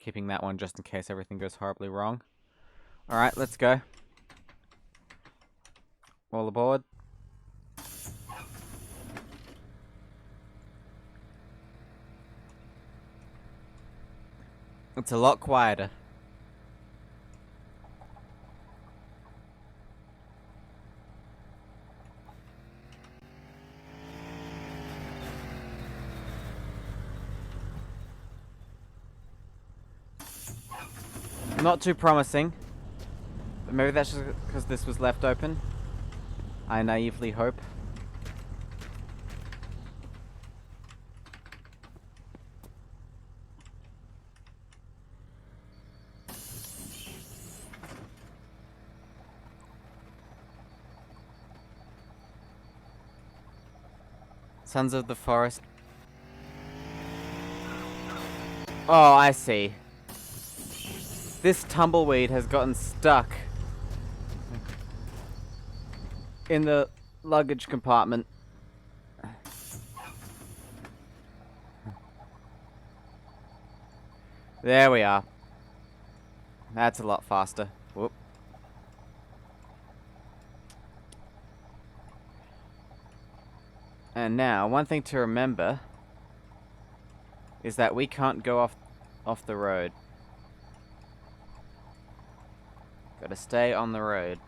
keeping that one just in case everything goes horribly wrong. Alright, let's go. All aboard. It's a lot quieter. Not too promising. But maybe that's just because this was left open. I naively hope. Sons of the Forest. Oh, I see. This tumbleweed has gotten stuck in the luggage compartment. There we are. That's a lot faster. Whoop. And now, one thing to remember is that we can't go off the road. Gotta stay on the road.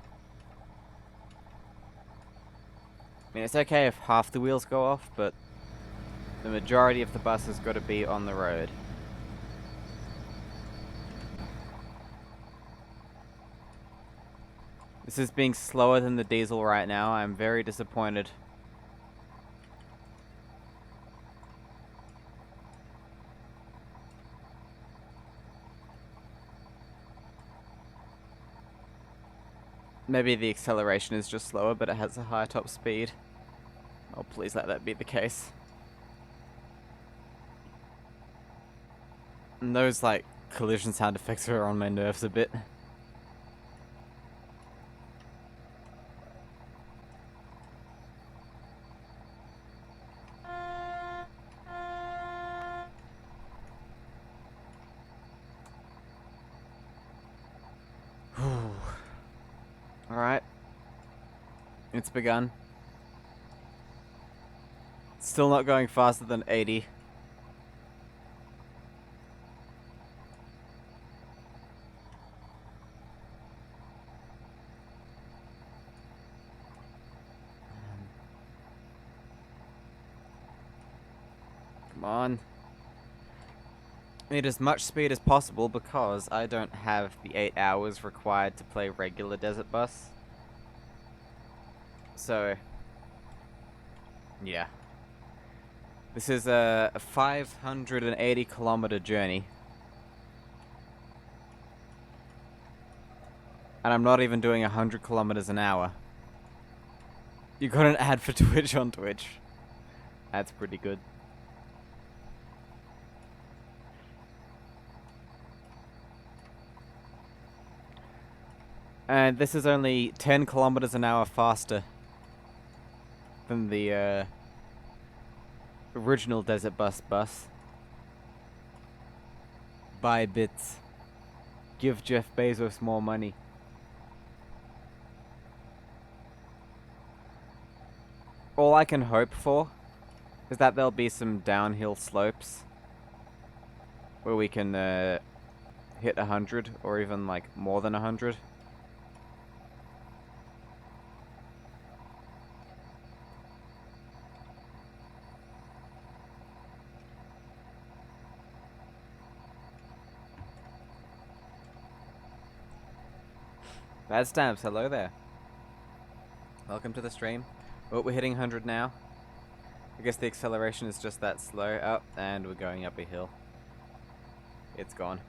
I mean, it's okay if half the wheels go off, but the majority of the bus has got to be on the road. This is being slower than the diesel right now. I'm very disappointed. Maybe the acceleration is just slower, but it has a higher top speed. Oh, please let that be the case. And those, like, collision sound effects are on my nerves a bit. Alright. It's begun. Still not going faster than 80. Come on. Need as much speed as possible because I don't have the 8 hours required to play regular Desert Bus. So, yeah. This is a 580 kilometer journey. And I'm not even doing 100 kilometers an hour. You got an ad for Twitch on Twitch. That's pretty good. And this is only 10 kilometers an hour faster than the original Desert Bus. Buy bits. Give Jeff Bezos more money. All I can hope for is that there'll be some downhill slopes where we can hit 100 or even like more than 100. Bad Stamps, hello there. Welcome to the stream. Oh, we're hitting 100 now. I guess the acceleration is just that slow. Up, and we're going up a hill. It's gone.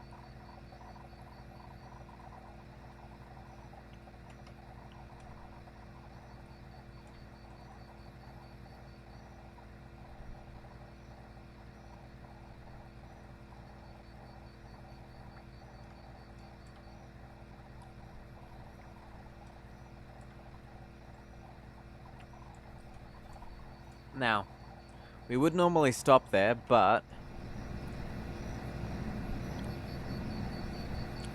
Now, we would normally stop there, but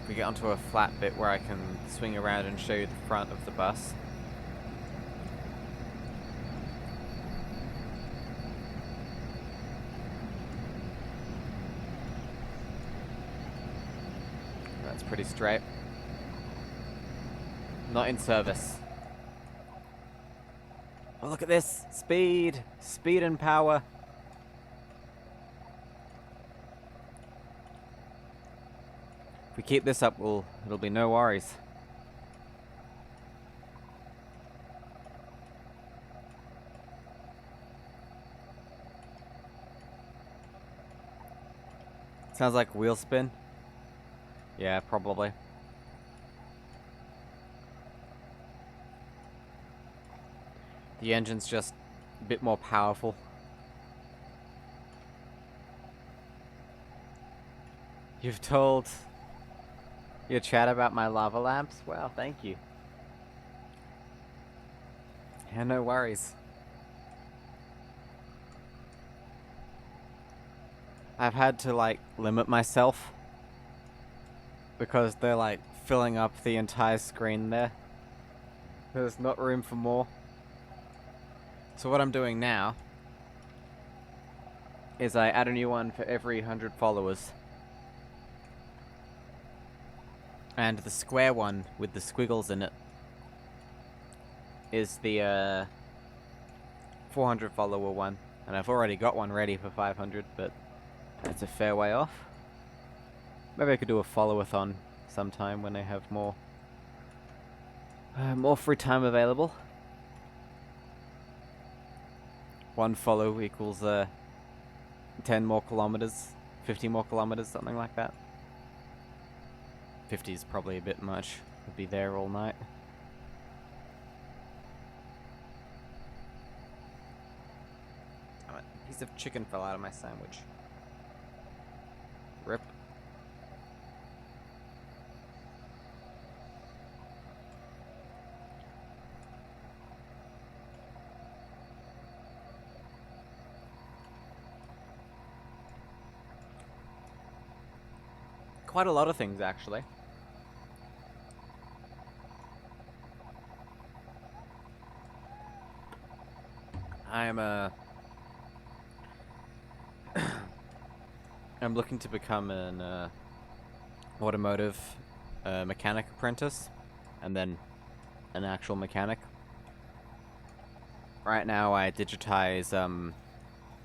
If we get onto a flat bit where I can swing around and show you the front of the bus. That's pretty straight. Not in service. Oh, look at this! Speed! Speed and power! If we keep this up, it'll be no worries. Sounds like wheel spin. Yeah, probably. The engine's just a bit more powerful. You've told your chat about my lava lamps? Well, thank you. Yeah, no worries. I've had to, like, limit myself because they're, like, filling up the entire screen there. There's not room for more. So what I'm doing now is I add a new one for every 100 followers. And the square one with the squiggles in it is the 400 follower one. And I've already got one ready for 500, but that's a fair way off. Maybe I could do a follow-a-thon sometime when I have more free time available. 1 follow equals 10 more kilometers, 50 more kilometers, something like that. 50 is probably a bit much. I'd be there all night. Oh, a piece of chicken fell out of my sandwich. Rip. Quite a lot of things, actually. I'm I'm looking to become an automotive mechanic apprentice, and then an actual mechanic. Right now I digitize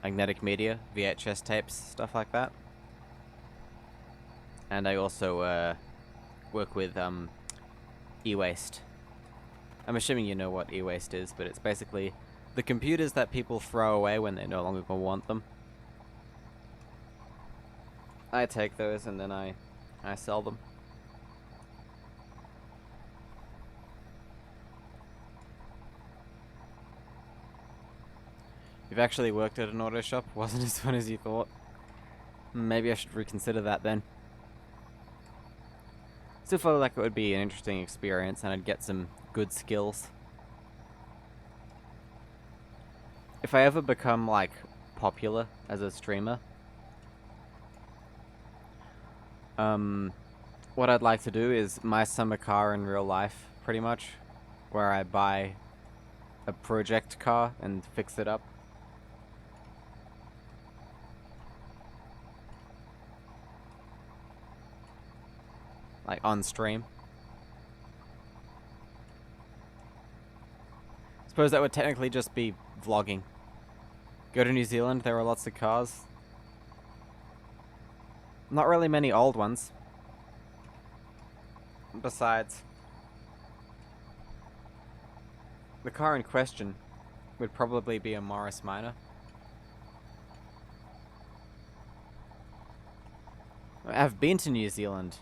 magnetic media, VHS tapes, stuff like that. And I also work with e-waste. I'm assuming you know what e-waste is, but it's basically the computers that people throw away when they no longer want them. I take those and then I sell them. You've actually worked at an auto shop? Wasn't as fun as you thought? Maybe I should reconsider that then. Still felt like it would be an interesting experience and I'd get some good skills. If I ever become, like, popular as a streamer, what I'd like to do is my summer car in real life, pretty much, where I buy a project car and fix it up. Like, on stream. Suppose that would technically just be vlogging. Go to New Zealand, there are lots of cars. Not really many old ones. Besides, the car in question would probably be a Morris Minor. I've been to New Zealand.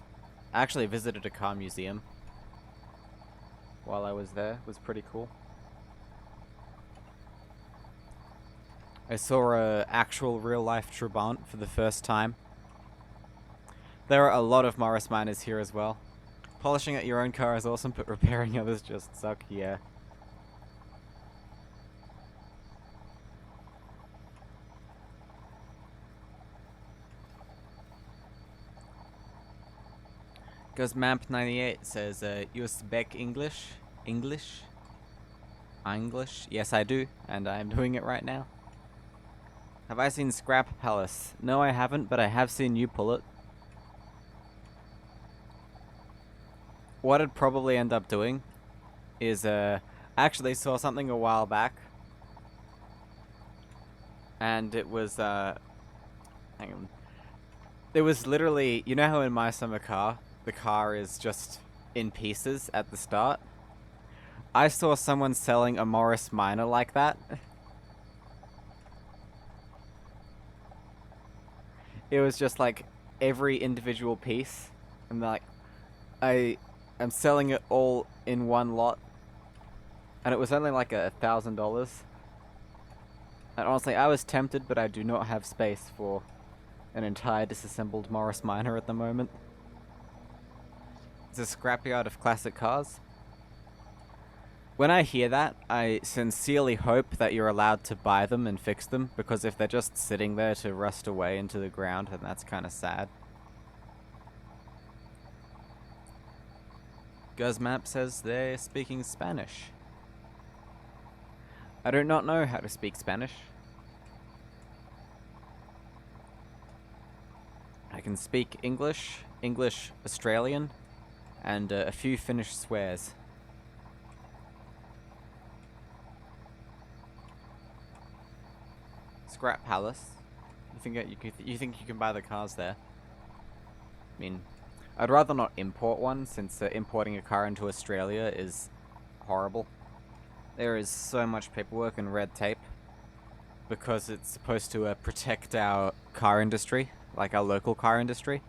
I actually visited a car museum while I was there. It was pretty cool. I saw a actual real-life Trabant for the first time. There are a lot of Morris Minors here as well. Polishing at your own car is awesome, but repairing others just suck, yeah. Goes Mamp98 says, you speak English? English? English? Yes, I do, and I am doing it right now. Have I seen Scrap Palace? No, I haven't, but I have seen you pull it. What I'd probably end up doing is, I actually saw something a while back. And it was, hang on. It was literally, you know how in My Summer Car, the car is just in pieces at the start? I saw someone selling a Morris Minor like that. It was just like every individual piece. And like, I am selling it all in one lot. And it was only like $1,000. And honestly, I was tempted, but I do not have space for an entire disassembled Morris Minor at the moment. It's a scrapyard of classic cars. When I hear that, I sincerely hope that you're allowed to buy them and fix them, because if they're just sitting there to rust away into the ground, then that's kind of sad. Guzmap says they're speaking Spanish. I do not know how to speak Spanish. I can speak English, English Australian, and a few Finnish swears. Scrap Palace. You think you can buy the cars there? I mean, I'd rather not import one, since importing a car into Australia is horrible. There is so much paperwork and red tape, because it's supposed to protect our car industry, like our local car industry.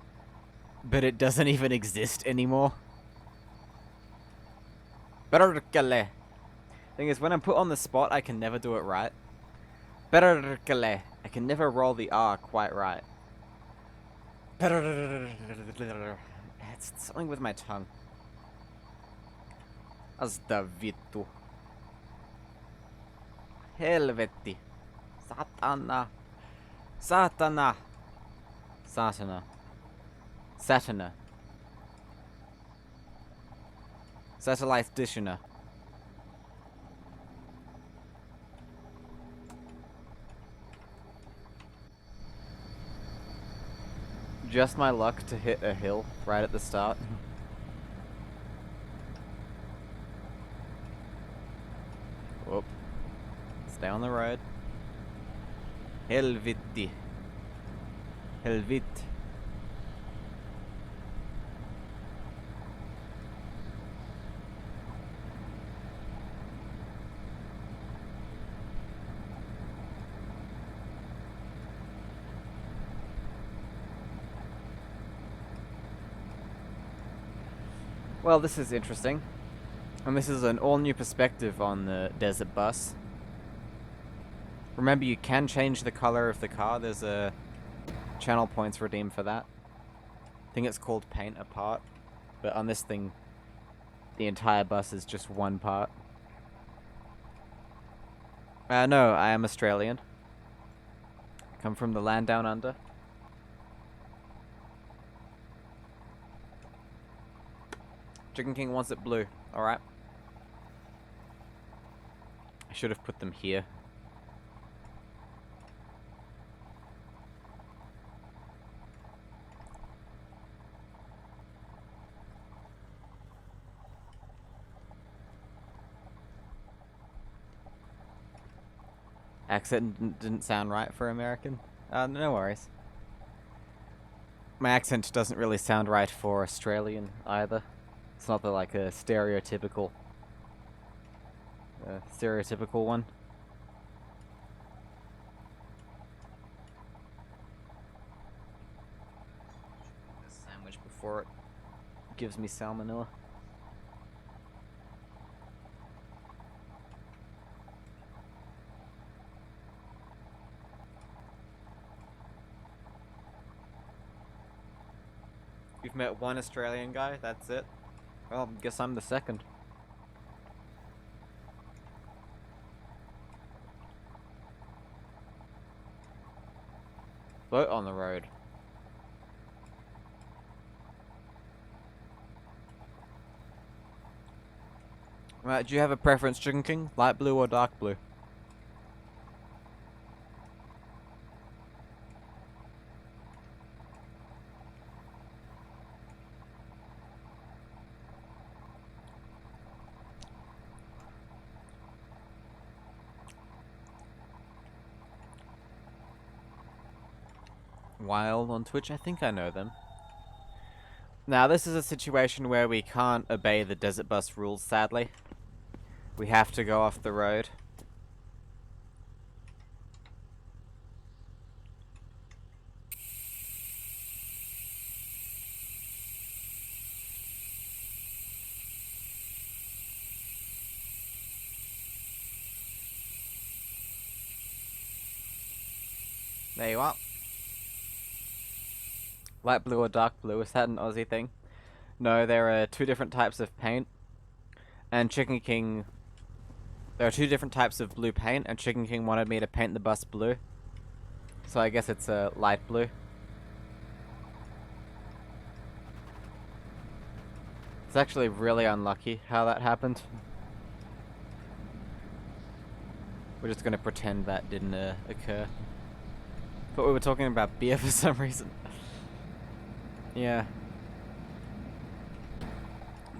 But it doesn't even exist anymore. Perkele. Thing is, when I'm put on the spot, I can never do it right. Perkele. I can never roll the R quite right. It's something with my tongue. Asta vittu. Helvetti. Satana. Satana. Satana. Satana. Satellite Dishner. Just my luck to hit a hill right at the start. Whoop. Stay on the road. Helvetti. Helvit. Well, this is interesting. And this is an all-new perspective on the desert bus. Remember, you can change the color of the car. There's a channel points redeemed for that. I think it's called Paint Apart. But on this thing, the entire bus is just one part. No, I am Australian. Come from the land down under. Chicken King wants it blue. Alright. I should have put them here. Accent didn't sound right for American. No worries. My accent doesn't really sound right for Australian either. It's not the, like, a stereotypical one. This sandwich before it gives me salmonella. You've met one Australian guy, that's it? Well, guess I'm the second. Boat on the road. Right, do you have a preference, Chicken King? Light blue or dark blue? Wild on Twitch, I think I know them. Now, this is a situation where we can't obey the Desert Bus rules, sadly. We have to go off the road. There you are. Light blue or dark blue, is that an Aussie thing? No, there are two different types of paint. And Chicken King... There are two different types of blue paint, and Chicken King wanted me to paint the bus blue. So I guess it's a light blue. It's actually really unlucky how that happened. We're just gonna pretend that didn't occur. But we were talking about beer for some reason. Yeah.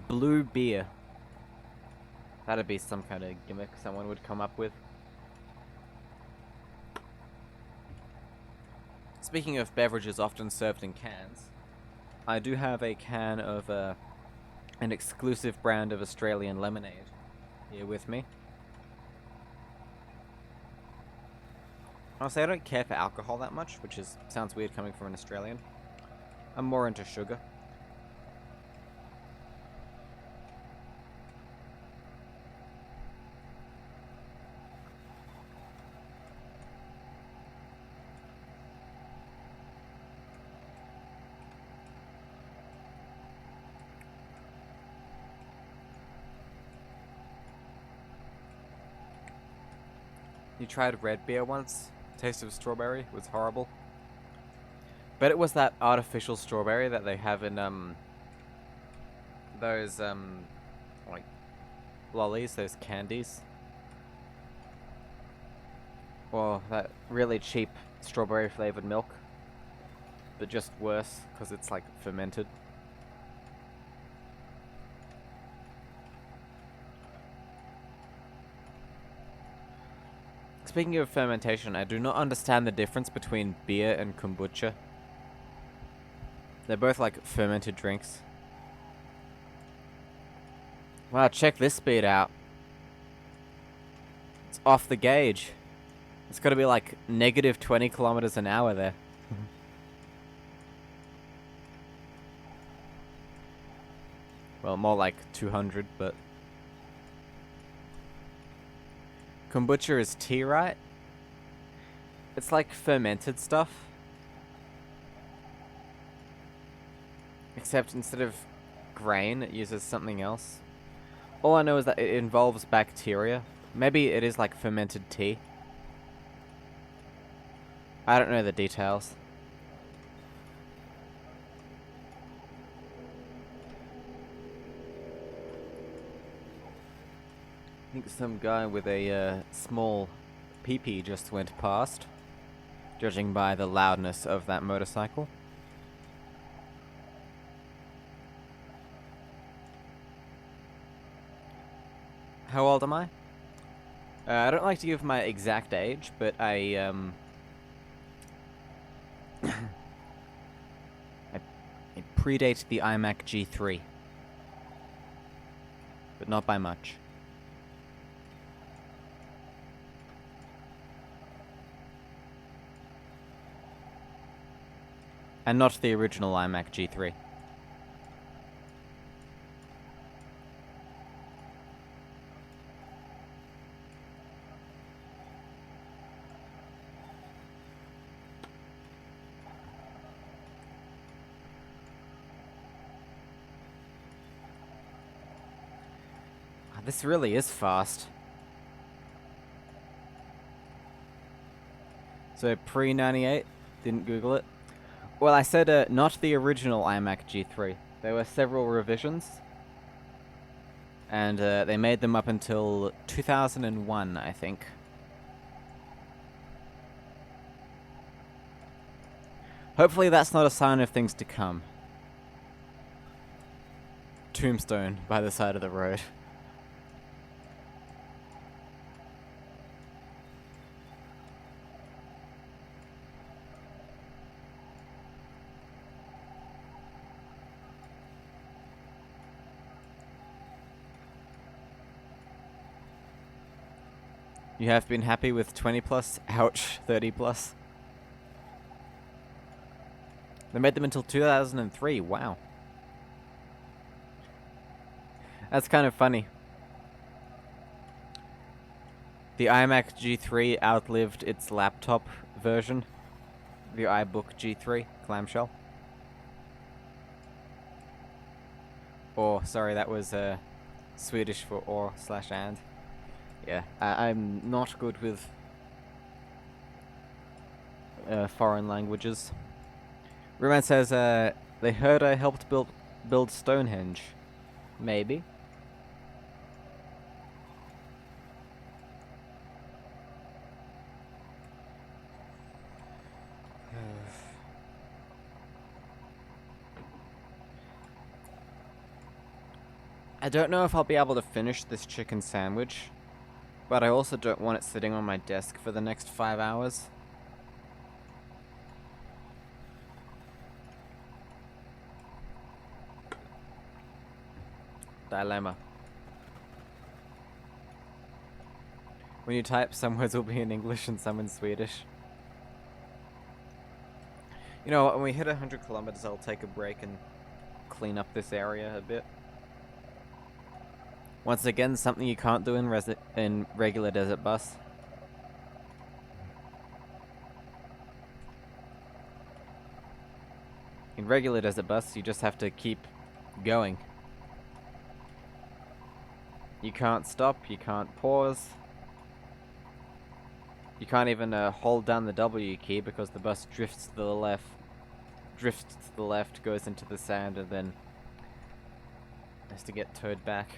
Blue beer. That'd be some kind of gimmick someone would come up with. Speaking of beverages often served in cans, I do have a can of an exclusive brand of Australian lemonade here with me. Honestly, I don't care for alcohol that much, which sounds weird coming from an Australian. I'm more into sugar. You tried red beer once? Taste of strawberry was horrible. But it was that artificial strawberry that they have in those like lollies, those candies. Or that really cheap strawberry flavored milk. But just worse because it's like fermented. Speaking of fermentation, I do not understand the difference between beer and kombucha. They're both like fermented drinks. Wow, check this speed out. It's off the gauge. It's gotta be like negative 20 kilometers an hour there. Well, more like 200, but... Kombucha is tea, right? It's like fermented stuff. Except instead of grain, it uses something else. All I know is that it involves bacteria. Maybe it is like fermented tea. I don't know the details. I think some guy with a small peepee just went past, judging by the loudness of that motorcycle. How old am I? I don't like to give my exact age, but I predate the iMac G3. But not by much. And not the original iMac G3. This really is fast. So pre-98, didn't Google it. Well, I said not the original iMac G3. There were several revisions. And they made them up until 2001, I think. Hopefully that's not a sign of things to come. Tombstone by the side of the road. You have been happy with 20 plus? Ouch, 30 plus. They made them until 2003, wow. That's kind of funny. The iMac G3 outlived its laptop version. The iBook G3 clamshell. Or, sorry, that was Swedish for or/and. Yeah, I'm not good with foreign languages. Ruman says, they heard I helped build Stonehenge. Maybe. I don't know if I'll be able to finish this chicken sandwich, but I also don't want it sitting on my desk for the next 5 hours. Dilemma. When you type, some words will be in English and some in Swedish. You know what, when we hit 100 kilometers, I'll take a break and clean up this area a bit. Once again, something you can't do in regular desert bus. In regular desert bus, you just have to keep going. You can't stop, you can't pause. You can't even hold down the W key because the bus drifts to the left. Drifts to the left, goes into the sand, and then has to get towed back.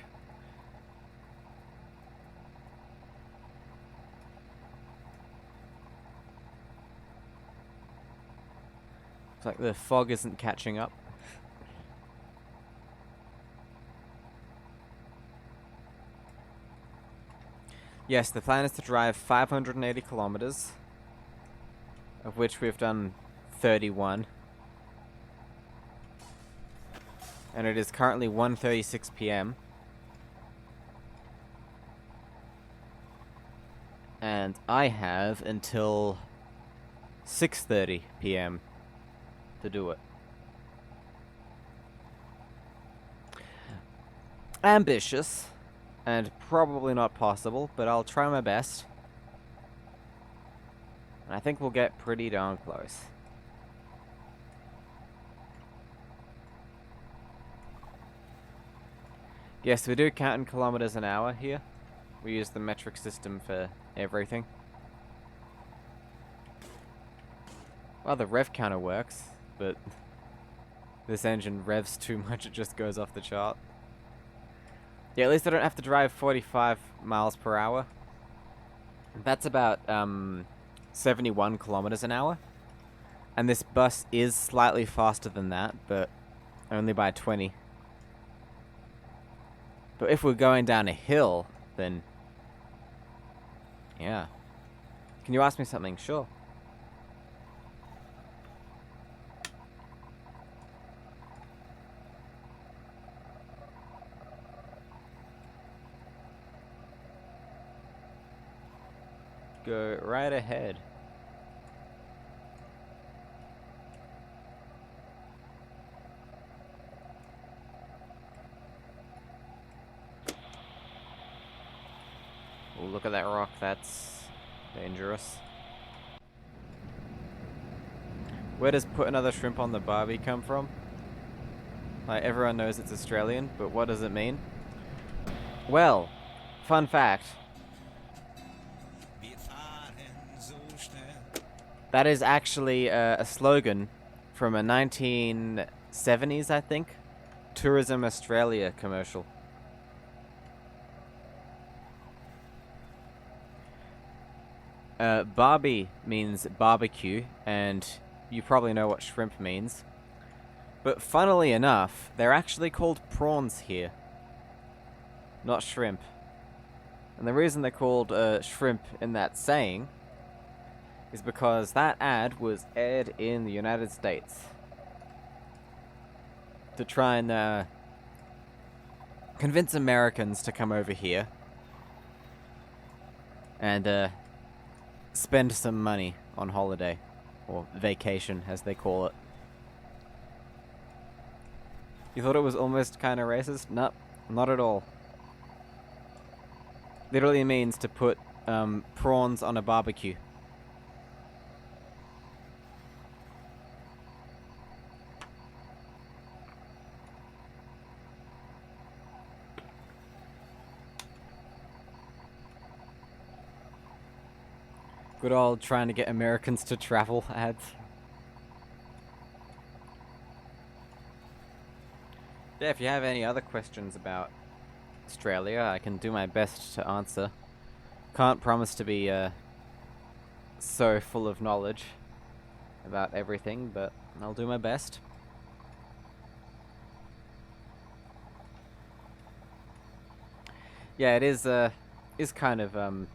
It's like the fog isn't catching up. Yes, the plan is to drive 580 kilometers, of which we've done 31. And it is currently 1:36 p.m. And I have until 6:30 p.m. to do it. Ambitious, and probably not possible, but I'll try my best. And I think we'll get pretty darn close. Yes, we do count in kilometers an hour here. We use the metric system for everything. Well, the rev counter works, but this engine revs too much, it just goes off the chart. Yeah, at least I don't have to drive 45 miles per hour. That's about 71 kilometers an hour. And this bus is slightly faster than that, but only by 20. But if we're going down a hill, then yeah. Can you ask me something? Sure. Go right ahead. Oh, look at that rock, that's dangerous. Where does put another shrimp on the barbie come from? Like, everyone knows it's Australian, but what does it mean? Well, fun fact. That is actually a slogan from a 1970s, I think, Tourism Australia commercial. Barbie means barbecue, and you probably know what shrimp means. But funnily enough, they're actually called prawns here, not shrimp. And the reason they're called shrimp in that saying is because that ad was aired in the United States to try and convince Americans to come over here and spend some money on holiday, or vacation as they call it. You thought it was almost kind of racist? Nope, not at all. Literally means to put prawns on a barbecue. Good old trying to get Americans to travel ads. Yeah, if you have any other questions about Australia, I can do my best to answer. Can't promise to be so full of knowledge about everything, but I'll do my best. Yeah, it is kind of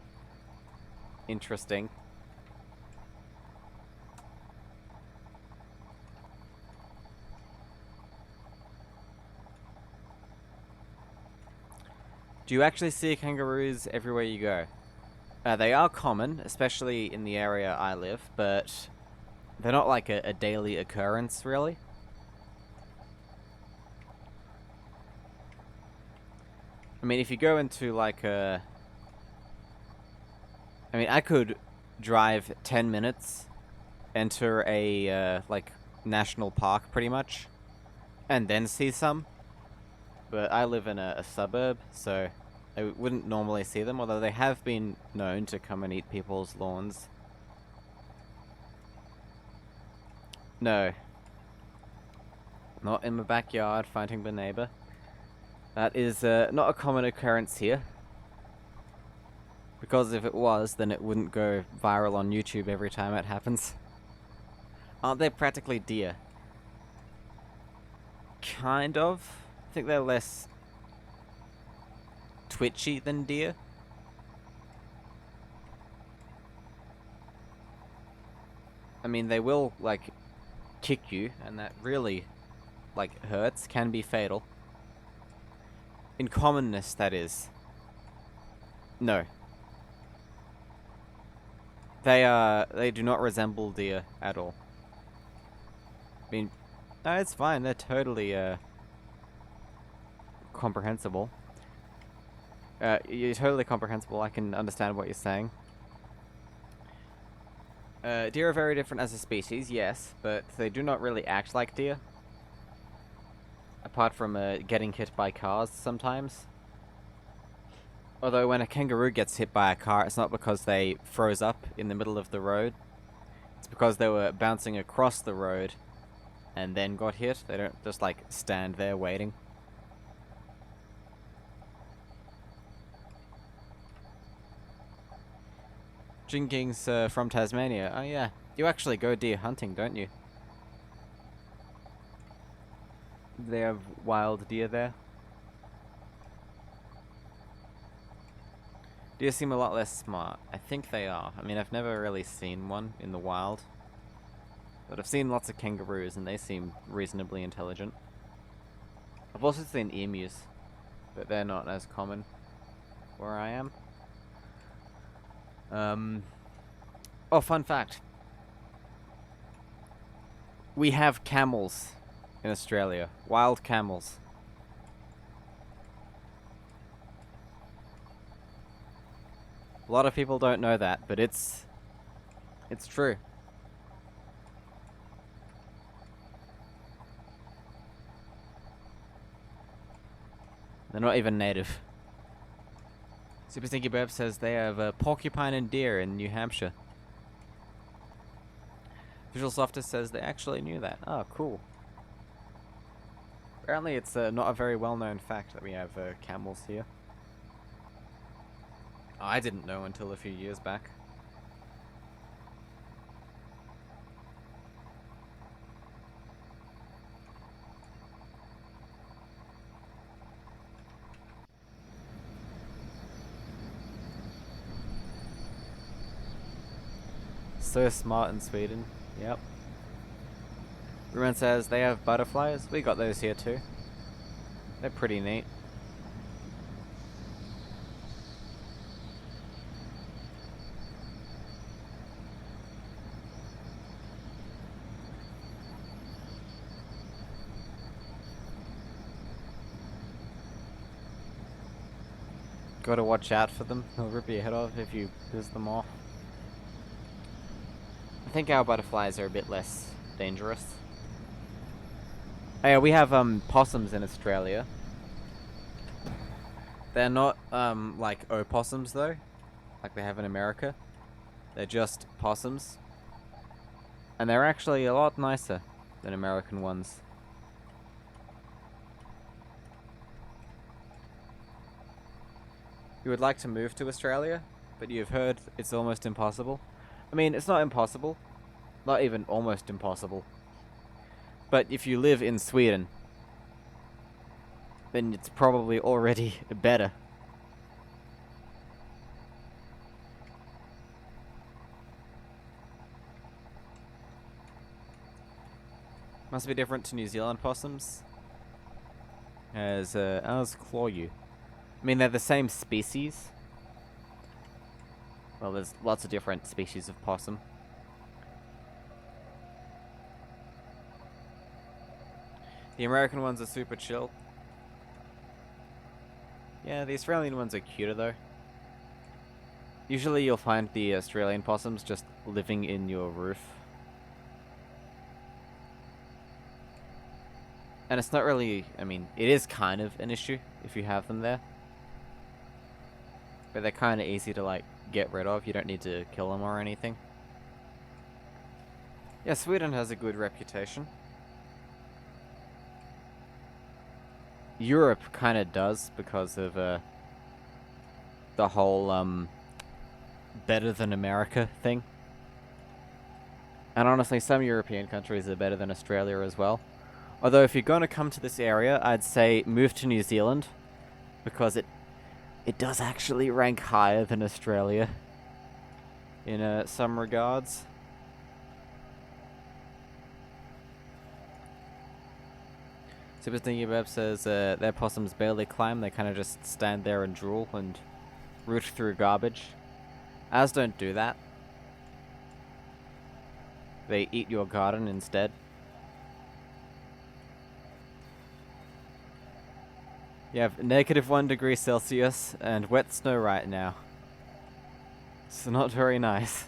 interesting. Do you actually see kangaroos everywhere you go? They are common, especially in the area I live, but they're not like a daily occurrence, really. I mean, if you go into like a... I mean, I could drive 10 minutes, enter a, like, national park, pretty much, and then see some. But I live in a suburb, so I wouldn't normally see them, although they have been known to come and eat people's lawns. No. Not in my backyard, fighting my neighbor. That is not a common occurrence here. Because if it was, then it wouldn't go viral on YouTube every time it happens. Aren't they practically deer? Kind of. I think they're less twitchy than deer. I mean, they will, like, kick you, and that really, like, hurts, can be fatal. In commonness, that is. No. They do not resemble deer at all. I mean, no, it's fine, they're totally, comprehensible. You're totally comprehensible, I can understand what you're saying. Deer are very different as a species, yes, but they do not really act like deer. Apart from, getting hit by cars sometimes. Although when a kangaroo gets hit by a car, it's not because they froze up in the middle of the road. It's because they were bouncing across the road and then got hit. They don't just, like, stand there waiting. Jinking's from Tasmania. Oh yeah. You actually go deer hunting, don't you? They have wild deer there. Deer seem a lot less smart. I think they are. I mean, I've never really seen one in the wild. But I've seen lots of kangaroos and they seem reasonably intelligent. I've also seen emus, but they're not as common where I am. Oh, fun fact. We have camels in Australia. Wild camels. A lot of people don't know that, but it's true. They're not even native. Super Stinky Burp says they have a porcupine and deer in New Hampshire. Visual Softer says they actually knew that. Oh, cool. Apparently it's not a very well-known fact that we have camels here. I didn't know until a few years back. So smart in Sweden. Yep. Ruben says they have butterflies. We got those here too. They're pretty neat. Gotta watch out for them. They'll rip your head off if you piss them off. I think our butterflies are a bit less dangerous. Oh yeah, we have possums in Australia. They're not like opossums though, like they have in America. They're just possums. And they're actually a lot nicer than American ones. You would like to move to Australia, but you've heard it's almost impossible. I mean, it's not impossible. Not even almost impossible. But if you live in Sweden, then it's probably already better. Must be different to New Zealand possums. As claw you. I mean, they're the same species. Well, there's lots of different species of possum. The American ones are super chill. Yeah, the Australian ones are cuter though. Usually you'll find the Australian possums just living in your roof. And it's not really, I mean, it is kind of an issue if you have them there. But they're kind of easy to, like, get rid of. You don't need to kill them or anything. Yeah, Sweden has a good reputation. Europe kind of does because of the whole better than America thing. And honestly, some European countries are better than Australia as well. Although if you're going to come to this area, I'd say move to New Zealand because it does actually rank higher than Australia in some regards. Super Stinky Beb says their possums barely climb, they kind of just stand there and drool and root through garbage. Ours don't do that. They eat your garden instead. You have -1 degree Celsius and wet snow right now. It's not very nice.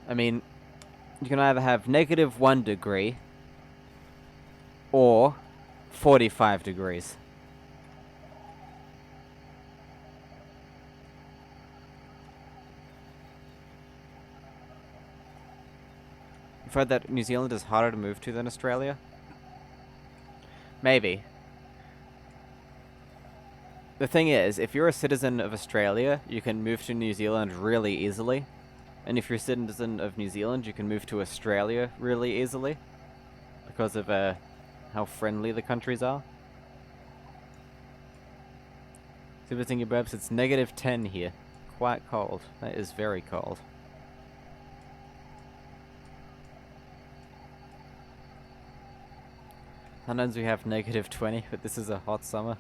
I mean, you can either have -1 degree or 45 degrees. You've heard that New Zealand is harder to move to than Australia? Maybe. The thing is, if you're a citizen of Australia, you can move to New Zealand really easily. And if you're a citizen of New Zealand, you can move to Australia really easily. Because of how friendly the countries are. Super Tinky Burbs, it's -10 here. Quite cold. That is very cold. Sometimes we have -20, but this is a hot summer.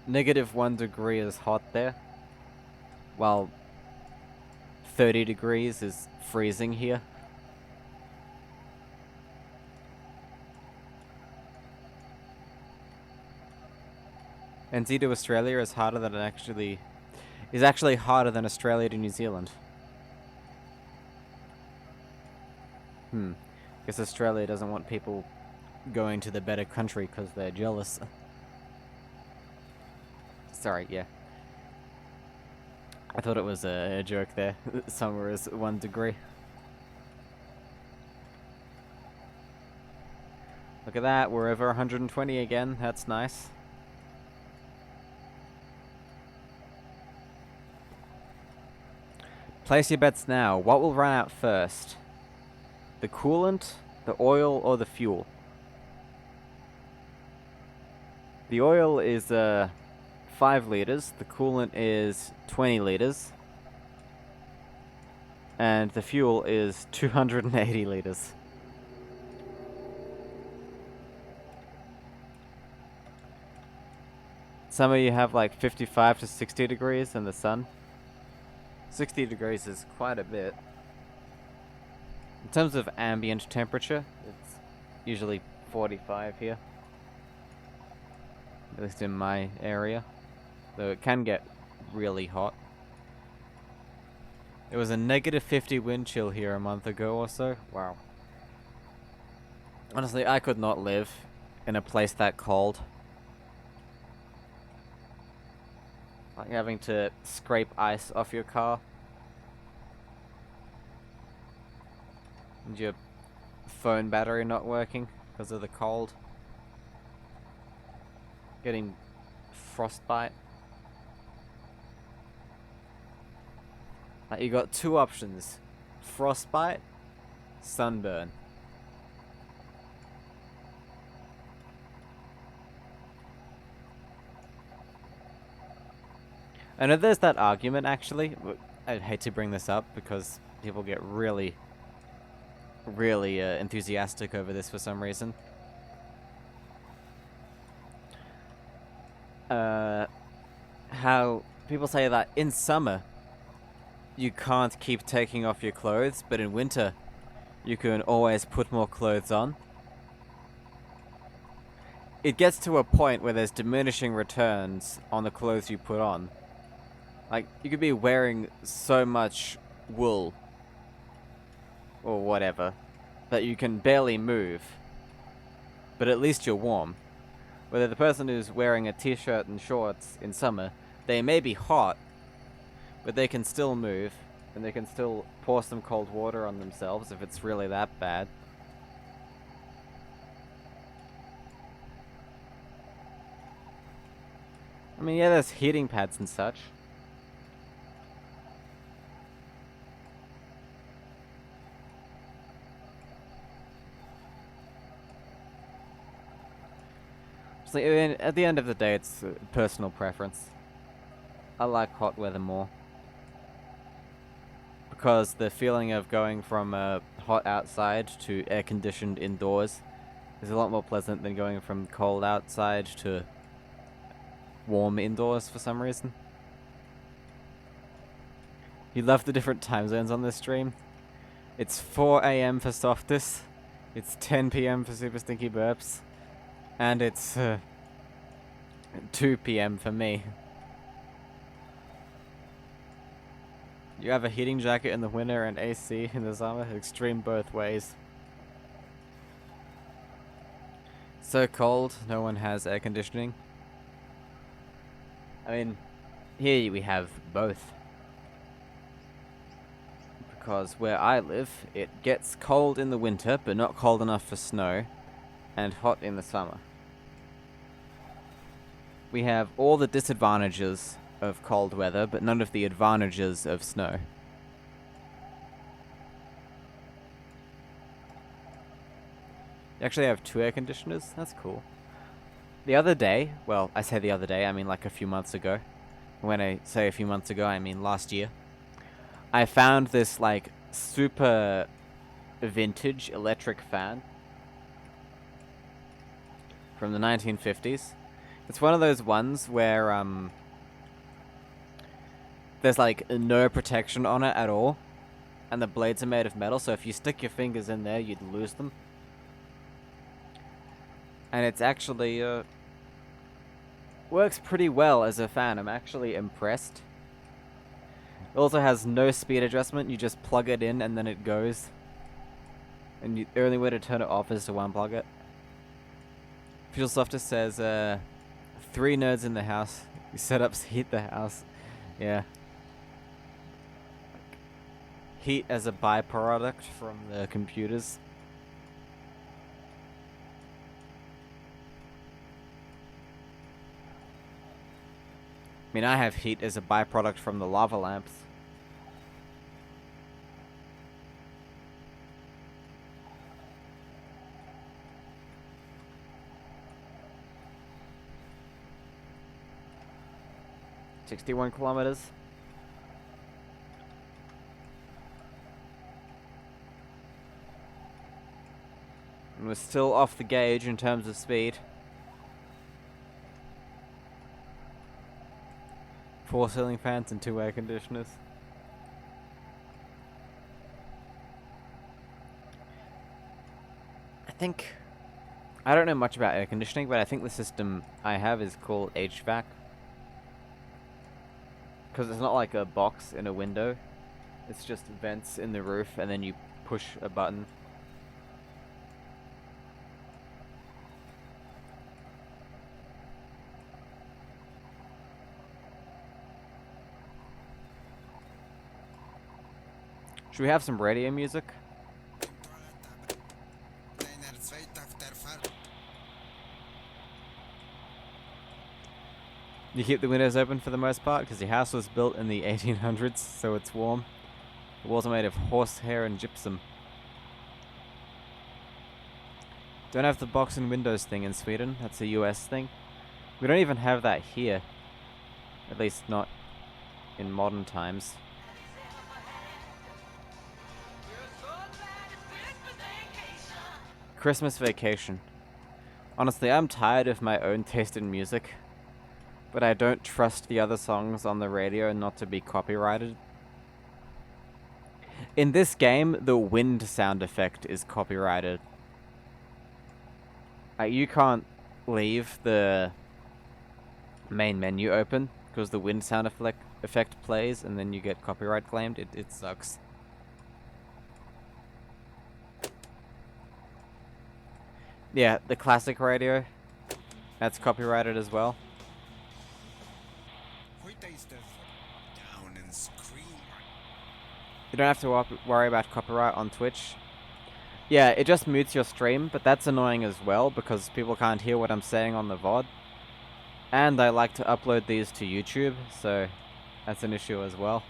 -1 degree is hot there, while 30 degrees is freezing here. NZ to Australia is harder than actually harder than Australia to New Zealand. Guess Australia doesn't want people going to the better country because they're jealous. Sorry, yeah. I thought it was a joke there. Summer is 1 degree. Look at that, we're over 120 again. That's nice. Place your bets now. What will run out first? The coolant, the oil, or the fuel? The oil is 5 liters. The coolant is 20 liters. And the fuel is 280 liters. Summer you have like 55 to 60 degrees in the sun. 60 degrees is quite a bit. In terms of ambient temperature, it's usually 45 here. At least in my area. Though it can get really hot. It was a negative 50 wind chill here a month ago or so. Wow. Honestly, I could not live in a place that cold. Like having to scrape ice off your car. And your phone battery not working because of the cold. Getting frostbite. Like you got two options. Frostbite, sunburn. I know there's that argument actually. I'd hate to bring this up because people get really enthusiastic over this for some reason. How people say that in summer you can't keep taking off your clothes, but in winter you can always put more clothes on. It gets to a point where there's diminishing returns on the clothes you put on. Like, you could be wearing so much wool or whatever that you can barely move, but at least you're warm. Whether the person who's wearing a t-shirt and shorts in summer, they may be hot, but they can still move, and they can still pour some cold water on themselves if it's really that bad. I mean, yeah, there's heating pads and such. So, I mean, at the end of the day, it's personal preference. I like hot weather more. Because the feeling of going from hot outside to air-conditioned indoors is a lot more pleasant than going from cold outside to warm indoors for some reason. You love the different time zones on this stream. It's 4 AM for Softus, it's 10 PM for Super Stinky Burps, and it's 2 PM for me. You have a heating jacket in the winter and AC in the summer. Extreme both ways. So cold, no one has air conditioning. I mean, here we have both. Because where I live, it gets cold in the winter, but not cold enough for snow, and hot in the summer. We have all the disadvantages of cold weather, but none of the advantages of snow. You actually have 2 air conditioners? That's cool. The other day, well, I say the other day, I mean like a few months ago. When I say a few months ago, I mean last year. I found this like super vintage electric fan from the 1950s. It's one of those ones where there's like no protection on it at all, and the blades are made of metal, so if you stick your fingers in there, you'd lose them. And it's actually works pretty well as a fan. I'm actually impressed. It also has no speed adjustment. You just plug it in and then it goes. And the only way to turn it off is to unplug it. Fuel Softer says 3 nerds in the house. Your setups heat the house. Yeah. Heat as a byproduct from the computers. I mean, I have heat as a byproduct from the lava lamps. "61 kilometers. And we're still off the gauge in terms of speed. 4 ceiling fans and 2 air conditioners. I don't know much about air conditioning, but I think the system I have is called HVAC. Because it's not like a box in a window. It's just vents in the roof, and then you push a button. Should we have some radio music? You keep the windows open for the most part because your house was built in the 1800s, so it's warm. The walls are made of horsehair and gypsum. Don't have the box and windows thing in Sweden. That's a US thing. We don't even have that here. At least not in modern times. Christmas vacation. Honestly, I'm tired of my own taste in music. But I don't trust the other songs on the radio not to be copyrighted. In this game, the wind sound effect is copyrighted. You can't leave the main menu open because the wind sound effect plays and then you get copyright claimed. It sucks. Yeah, the classic radio, that's copyrighted as well. You don't have to worry about copyright on Twitch. Yeah, it just mutes your stream, but that's annoying as well because people can't hear what I'm saying on the VOD. And I like to upload these to YouTube, so that's an issue as well.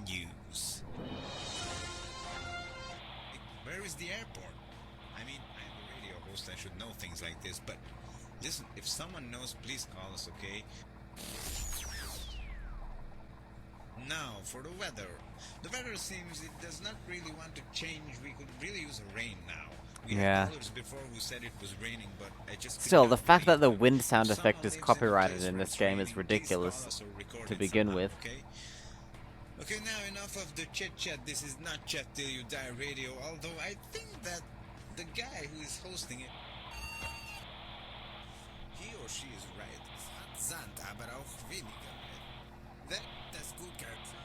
News. Where is the airport? I mean, I'm a radio host, I should know things like this, but listen, if someone knows, please call us, okay? Now, for the weather. The weather seems it does not really want to change. We could really use a rain now. We had colors before who said it was raining, but I just still, the fact that the wind sound effect is copyrighted in this game is ridiculous to begin with. Okay, now enough of the chit-chat. This is not Chat Till You Die Radio, although I think that the guy who is hosting it, he or she is right. That's good character.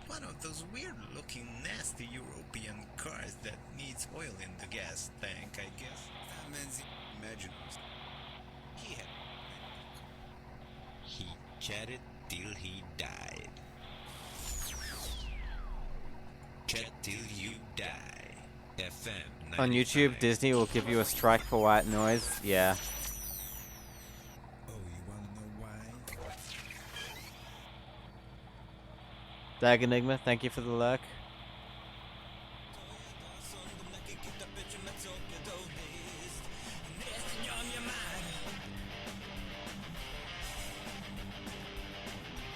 One of those weird-looking, nasty European cars that needs oil in the gas tank, I guess. Imagine. He chatted till he died. Chat till you die. FM. On YouTube, Disney will give you a strike for white noise. Yeah. Oh, you wanna know why? Dag Enigma, thank you for the lurk.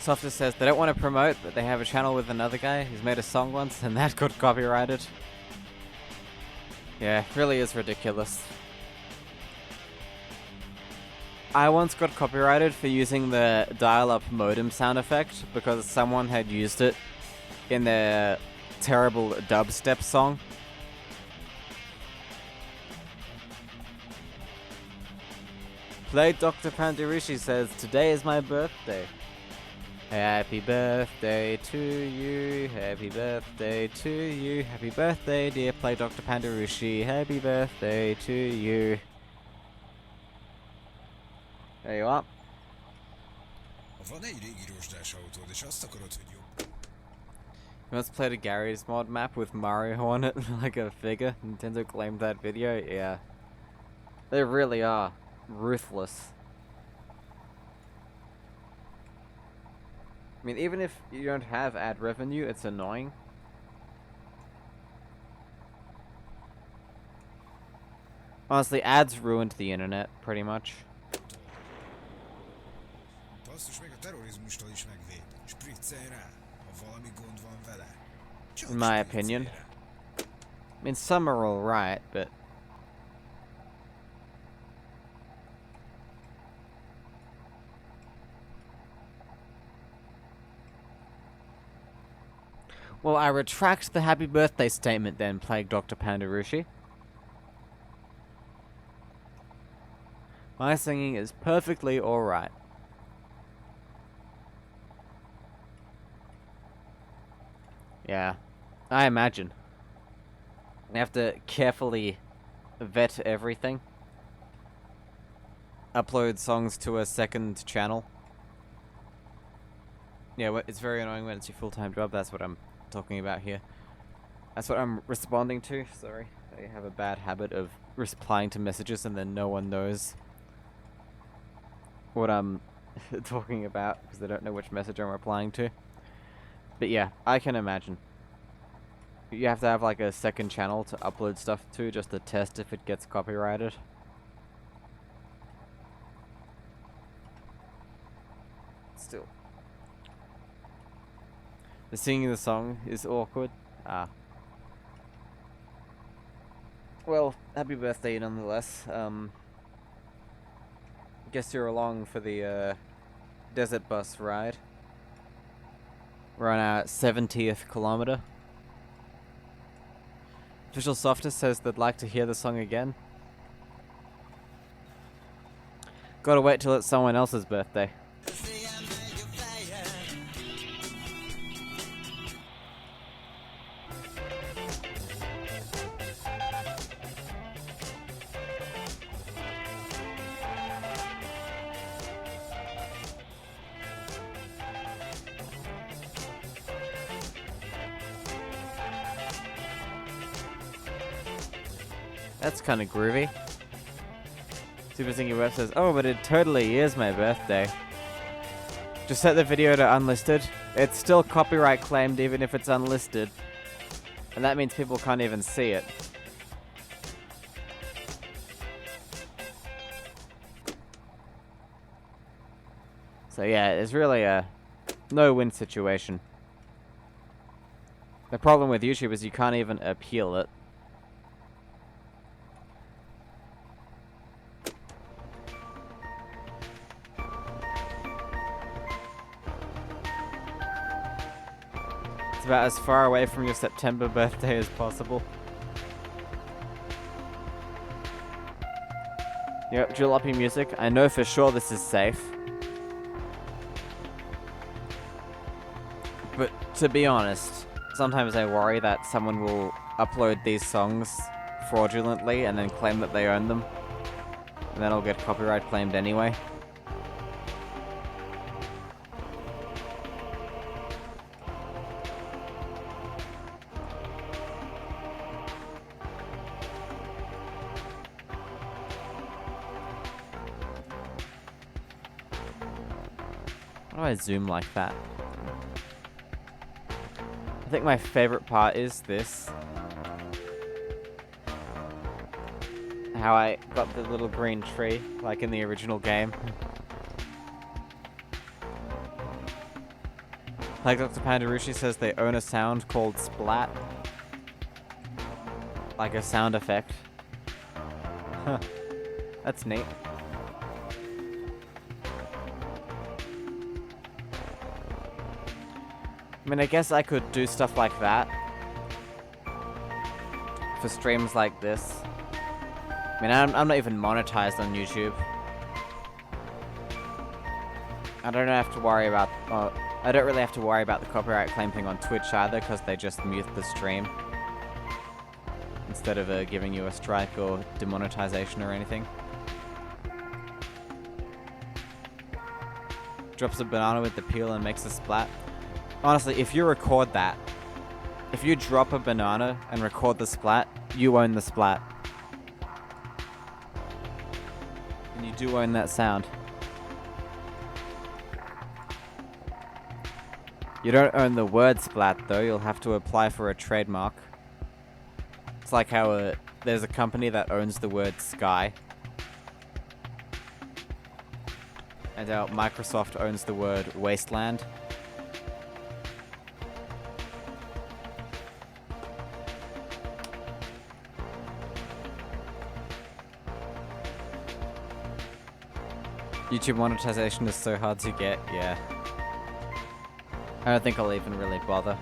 Softer says they don't want to promote, but they have a channel with another guy who's made a song once, and that got copyrighted. Yeah, it really is ridiculous. I once got copyrighted for using the dial-up modem sound effect because someone had used it in their terrible dubstep song. Play Dr. Pandurishi says, today is my birthday. Happy birthday to you, happy birthday to you, happy birthday dear Play Dr. Pandarushi, happy birthday to you. There you are. You once played a Gary's mod map with Mario on it, like a figure. Nintendo claimed that video, yeah. They really are ruthless. I mean, even if you don't have ad revenue, it's annoying. Honestly, ads ruined the internet, pretty much. Basszus, még a terrorizmustól is megvéd. És Viccelj rá, ha valami gond van vele. Csak In my opinion. viccelj rá. I mean, some are alright, but... Well, I retract the happy birthday statement then, Plague Dr. Pandarushi. My singing is perfectly alright. Yeah, I imagine. I have to carefully vet everything. Upload songs to a second channel. Yeah, it's very annoying when it's your full-time job. That's what I'm talking about here. That's what I'm responding to. Sorry. I have a bad habit of replying to messages and then no one knows what I'm talking about because they don't know which message I'm replying to. But yeah, I can imagine. You have to have like a second channel to upload stuff to just to test if it gets copyrighted. Still. The singing the song is awkward. Ah. Well, happy birthday nonetheless. Guess you're along for the desert bus ride. We're on our 70th kilometer. Official Softness says they'd like to hear the song again. Gotta wait till it's someone else's birthday. That's kind of groovy. Super Singy Web says, oh, but it totally is my birthday. Just set the video to unlisted. It's still copyright claimed even if it's unlisted. And that means people can't even see it. So yeah, it's really a no-win situation. The problem with YouTube is you can't even appeal it. It's about as far away from your September birthday as possible. Yep, Jalopy Music. I know for sure this is safe. But to be honest, sometimes I worry that someone will upload these songs fraudulently and then claim that they own them. And then I'll get copyright claimed anyway. How do I zoom like that? I think my favorite part is this. How I got the little green tree, like in the original game. Like Dr. Pandarushi says they own a sound called Splat. Like a sound effect. Huh. That's neat. I mean, I guess I could do stuff like that for streams like this. I mean, I'm not even monetized on YouTube. I don't have to worry about... I don't really have to worry about the copyright claim thing on Twitch either, because they just mute the stream. Instead of giving you a strike or demonetization or anything. Drops a banana with the peel and makes a splat. Honestly, if you record that, if you drop a banana and record the splat, you own the splat. And you do own that sound. You don't own the word splat though, you'll have to apply for a trademark. It's like how there's a company that owns the word sky. And Microsoft owns the word wasteland. YouTube monetization is so hard to get, yeah. I don't think I'll even really bother.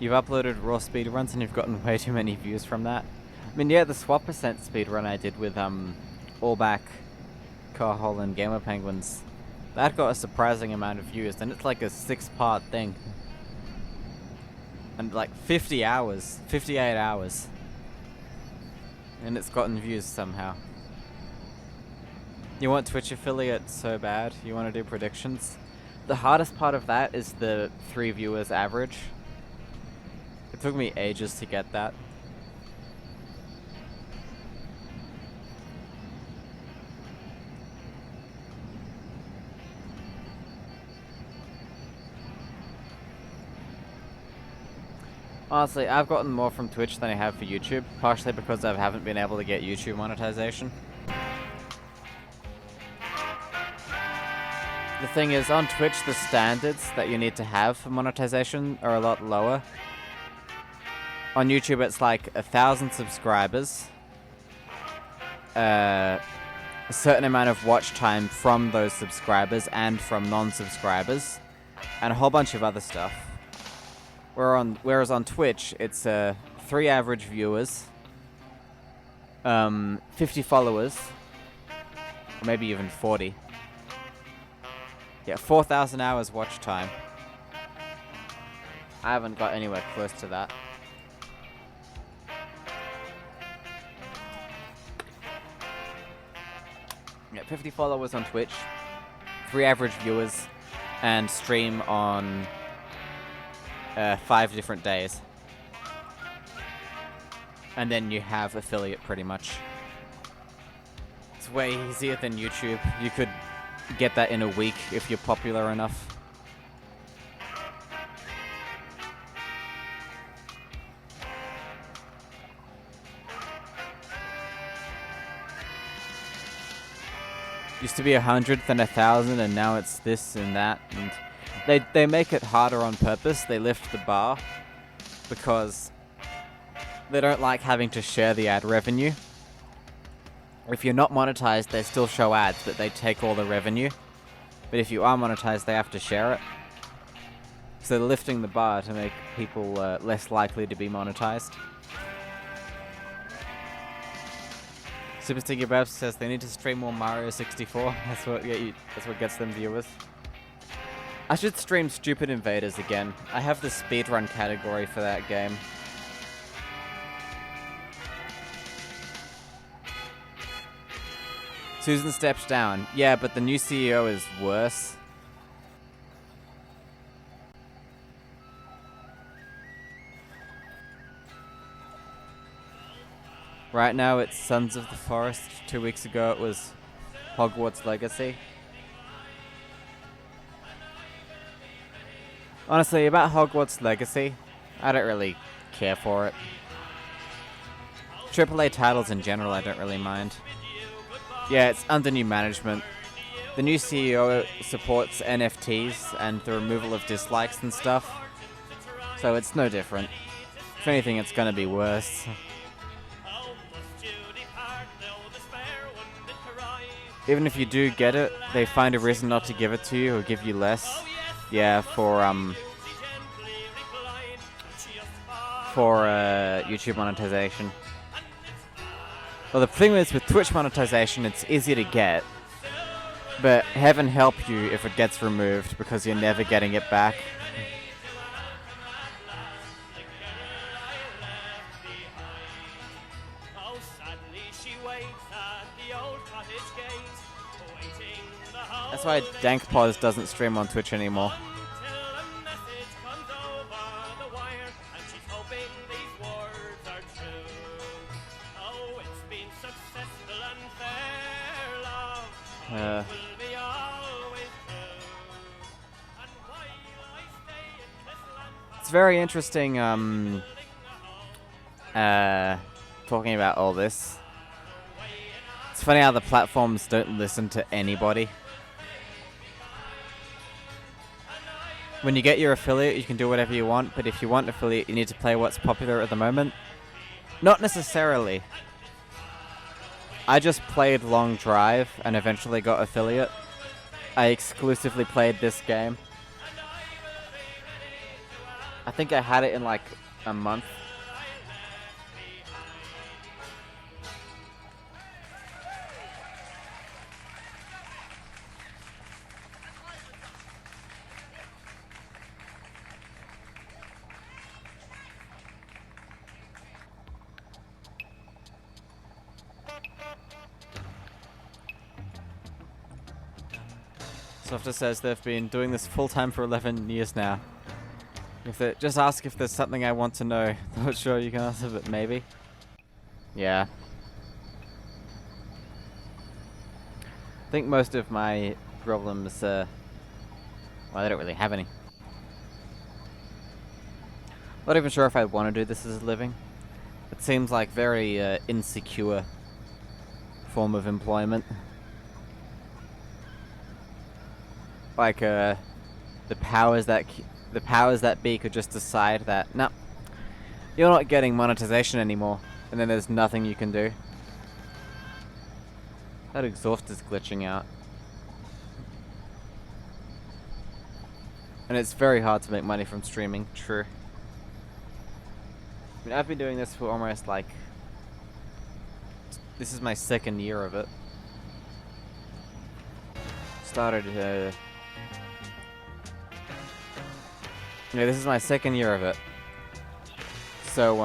You've uploaded raw speedruns and you've gotten way too many views from that. I mean, yeah, the swap percent speedrun I did with Allback, Carhole, and Gamer Penguins, that got a surprising amount of views, and it's like a 6-part thing. And like 50 hours, 58 hours. And it's gotten views somehow. You want Twitch affiliate so bad, you want to do predictions. The hardest part of that is the 3 viewers average. It took me ages to get that. Honestly, I've gotten more from Twitch than I have for YouTube, partially because I haven't been able to get YouTube monetization. The thing is, on Twitch, the standards that you need to have for monetization are a lot lower. On YouTube, it's like 1,000 subscribers, a certain amount of watch time from those subscribers and from non-subscribers, and a whole bunch of other stuff. Whereas on Twitch, it's 3 average viewers, 50 followers, or maybe even 40. Yeah, 4,000 hours watch time. I haven't got anywhere close to that. Yeah, 50 followers on Twitch, 3 average viewers, and stream on 5 different days. And then you have affiliate pretty much. It's way easier than YouTube. You could get that in a week if you're popular enough. Used to be 100, then 1,000, and now it's this and that. And they make it harder on purpose. They lift the bar because they don't like having to share the ad revenue. If you're not monetized, they still show ads, but they take all the revenue. But if you are monetized, they have to share it. So they're lifting the bar to make people less likely to be monetized. Super Sticky Babs says they need to stream more Mario 64. That's what gets them viewers. I should stream Stupid Invaders again. I have the speedrun category for that game. Susan steps down. Yeah, but the new CEO is worse. Right now it's Sons of the Forest. 2 weeks ago it was Hogwarts Legacy. Honestly, about Hogwarts Legacy, I don't really care for it. AAA titles in general I don't really mind. Yeah, it's under new management. The new CEO supports NFTs and the removal of dislikes and stuff. So it's no different. If anything, it's gonna be worse. Even if you do get it, they find a reason not to give it to you or give you less. Yeah, for YouTube monetization. Well, the thing is with Twitch monetization, it's easy to get, but heaven help you if it gets removed because you're never getting it back. That's why DankPoz doesn't stream on Twitch anymore. It's very interesting, talking about all this. It's funny how the platforms don't listen to anybody. When you get your affiliate, you can do whatever you want, but if you want affiliate, you need to play what's popular at the moment. Not necessarily. I just played Long Drive and eventually got affiliate. I exclusively played this game. I think I had it in like a month. Softer says they've been doing this full-time for 11 years now. Just ask if there's something I want to know. Not sure you can answer, but maybe. Yeah. I think most of my problems, well, I don't really have any. Not even sure if I want to do this as a living. It seems like very insecure form of employment. Like the powers that be could just decide that no, you're not getting monetization anymore, and then there's nothing you can do. That exhaust is glitching out, and it's very hard to make money from streaming. True. I mean, I've been doing this for almost like, this is my 2nd year of it. Started yeah, this is my 2nd year of it. So,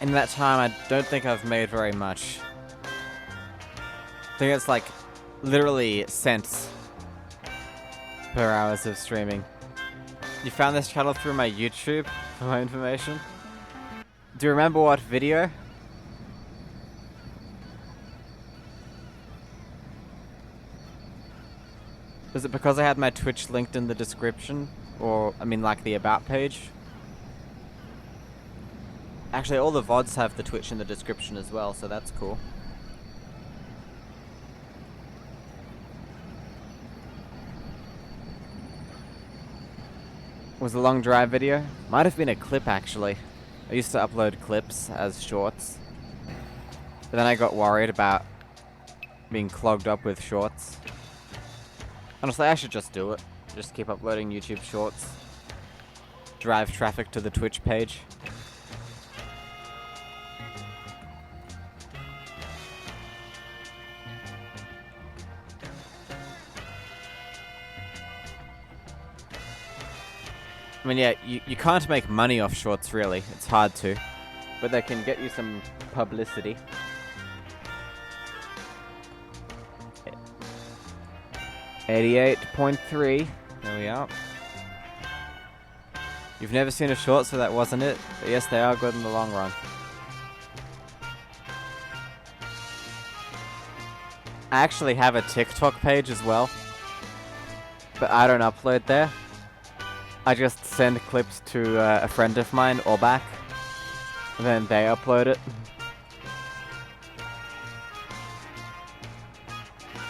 in that time, I don't think I've made very much. I think it's like, literally cents per hours of streaming. You found this channel through my YouTube, for my information? Do you remember what video? Was it because I had my Twitch linked in the description? Or, I mean, like the About page? Actually, all the VODs have the Twitch in the description as well, so that's cool. Was the Long Drive video? Might have been a clip, actually. I used to upload clips as shorts. But then I got worried about being clogged up with shorts. Honestly, I should just do it. Just keep uploading YouTube shorts. Drive traffic to the Twitch page. I mean, yeah, you can't make money off shorts, really. It's hard to. But they can get you some publicity. 88.3. There we are. You've never seen a short, so that wasn't it. But yes, they are good in the long run. I actually have a TikTok page as well. But I don't upload there. I just send clips to a friend of mine or back. And then they upload it.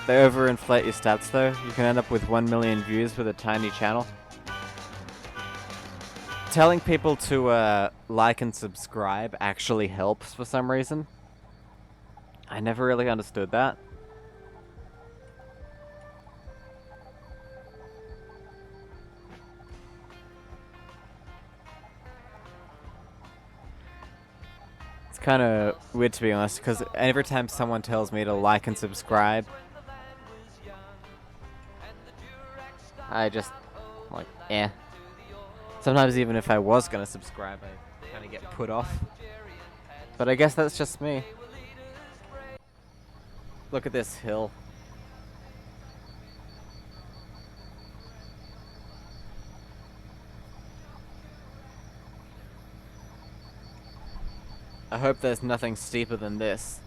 They overinflate your stats though. You can end up with 1 million views with a tiny channel. Telling people to like and subscribe actually helps for some reason. I never really understood that. It's kind of weird to be honest, because every time someone tells me to like and subscribe, I just, like, eh. Sometimes even if I was gonna subscribe, I kind of get put off. But I guess that's just me. Look at this hill. I hope there's nothing steeper than this.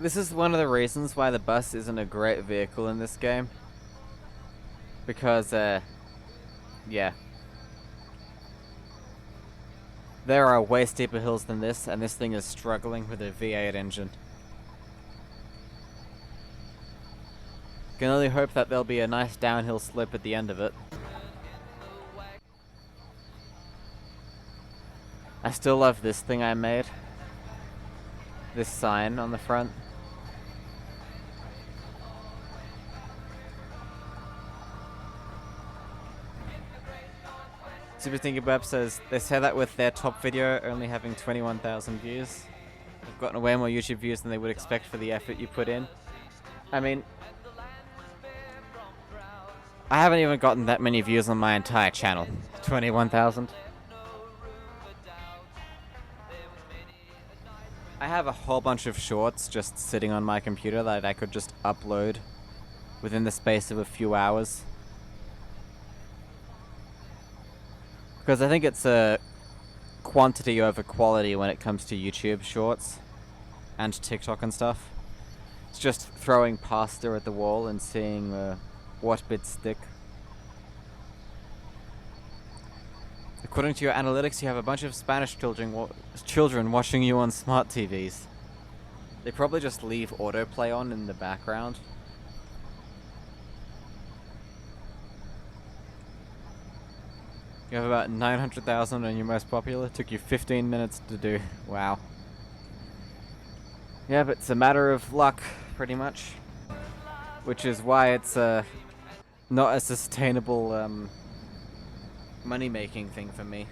This is one of the reasons why the bus isn't a great vehicle in this game. Because, yeah. There are way steeper hills than this, and this thing is struggling with a V8 engine. Can only hope that there'll be a nice downhill slope at the end of it. I still love this thing I made. This sign on the front. Super Stinky Bub says, they say that with their top video only having 21,000 views. They've gotten way more YouTube views than they would expect for the effort you put in. I mean, I haven't even gotten that many views on my entire channel. 21,000. I have a whole bunch of shorts just sitting on my computer that I could just upload within the space of a few hours. Because I think it's a quantity over quality when it comes to YouTube shorts and TikTok and stuff. It's just throwing pasta at the wall and seeing what bits stick. According to your analytics, you have a bunch of Spanish children watching you on smart TVs. They probably just leave autoplay on in the background. You have about 900,000 on your most popular. Took you 15 minutes to do. Wow. Yeah, but it's a matter of luck, pretty much. Which is why it's not a sustainable money-making thing for me.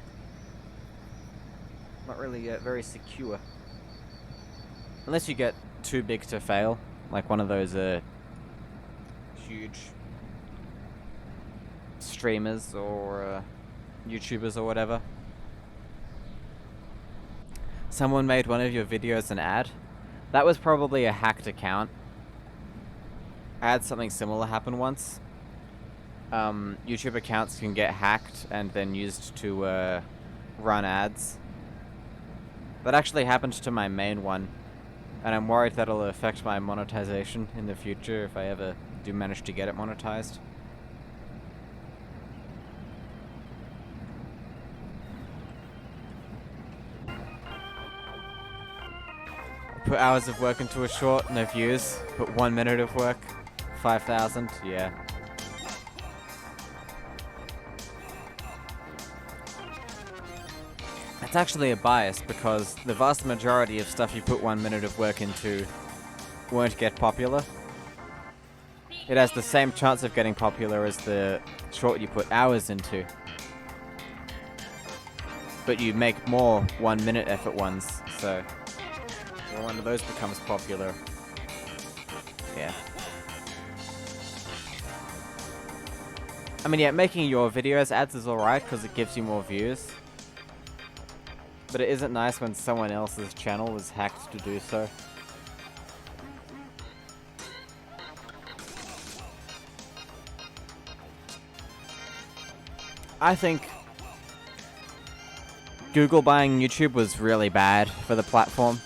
Not really very secure. Unless you get too big to fail, like one of those huge streamers or YouTubers or whatever. Someone made one of your videos an ad. That was probably a hacked account. I had something similar happen once. YouTube accounts can get hacked and then used to run ads. That actually happened to my main one, and I'm worried that'll affect my monetization in the future if I ever do manage to get it monetized. Put hours of work into a short, no views. Put 1 minute of work, 5,000, yeah. It's actually a bias because the vast majority of stuff you put 1 minute of work into won't get popular. It has the same chance of getting popular as the short you put hours into. But you make more 1 minute effort ones, so when one of those becomes popular, yeah. I mean, yeah, making your videos ads is alright because it gives you more views. But it isn't nice when someone else's channel is hacked to do so. I think Google buying YouTube was really bad for the platform.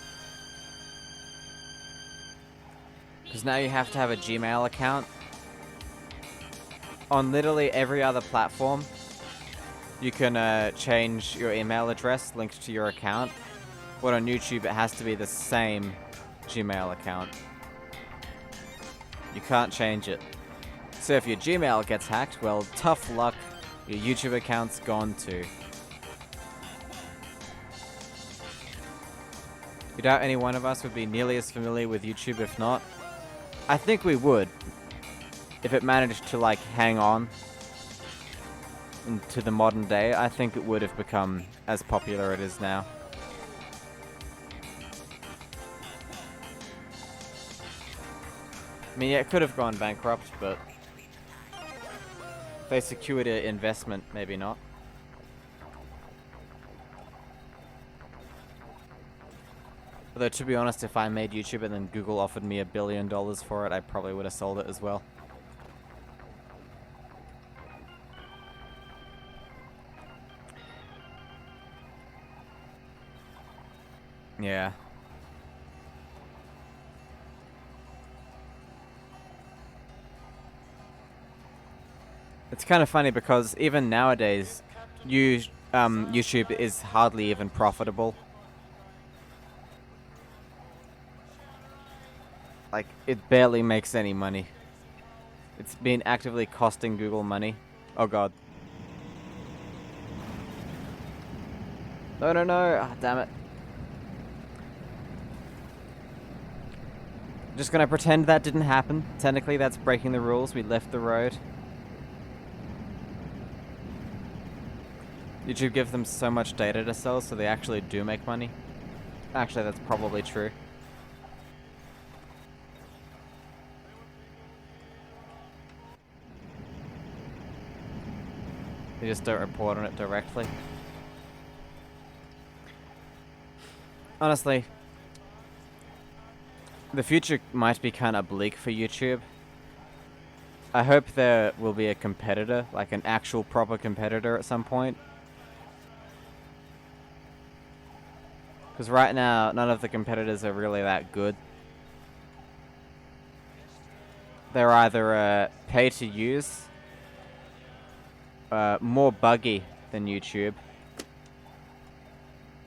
Because now you have to have a Gmail account. On literally every other platform, you can change your email address linked to your account. But on YouTube, it has to be the same Gmail account. You can't change it. So if your Gmail gets hacked, well, tough luck. Your YouTube account's gone too. You doubt any one of us would be nearly as familiar with YouTube if not? I think we would. If it managed to, like, hang on into the modern day, I think it would have become as popular as it is now. I mean, yeah, it could have gone bankrupt, but if they secured an investment, maybe not. Although, to be honest, if I made YouTube and then Google offered me $1 billion for it, I probably would have sold it as well. Yeah. It's kind of funny because even nowadays, YouTube is hardly even profitable. Like, it barely makes any money. It's been actively costing Google money. Oh god. No, no, no. Ah, damn it. Just gonna pretend that didn't happen. Technically, that's breaking the rules. We left the road. YouTube gives them so much data to sell, so they actually do make money. Actually, that's probably true. They just don't report on it directly. Honestly, the future might be kind of bleak for YouTube. I hope there will be a competitor, like an actual proper competitor at some point. Because right now, none of the competitors are really that good. They're either pay to use, more buggy than YouTube,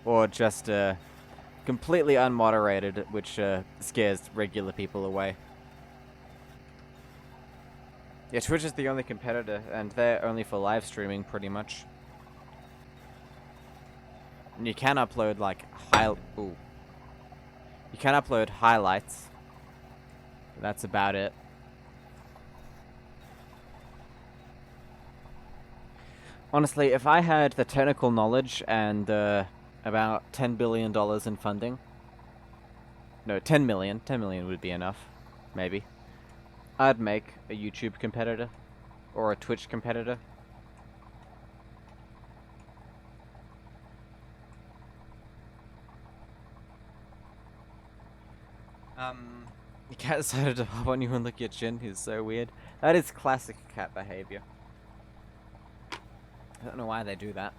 or just completely unmoderated, which scares regular people away. Yeah, Twitch is the only competitor, and they're only for live streaming, pretty much. And you can upload, like, You can upload highlights. That's about it. Honestly, if I had the technical knowledge and about $10 billion in funding... No, 10 million. 10 million would be enough. Maybe. I'd make a YouTube competitor. Or a Twitch competitor. The cat decided to hop on you and lick your chin. He's so weird. That is classic cat behavior. I don't know why they do that.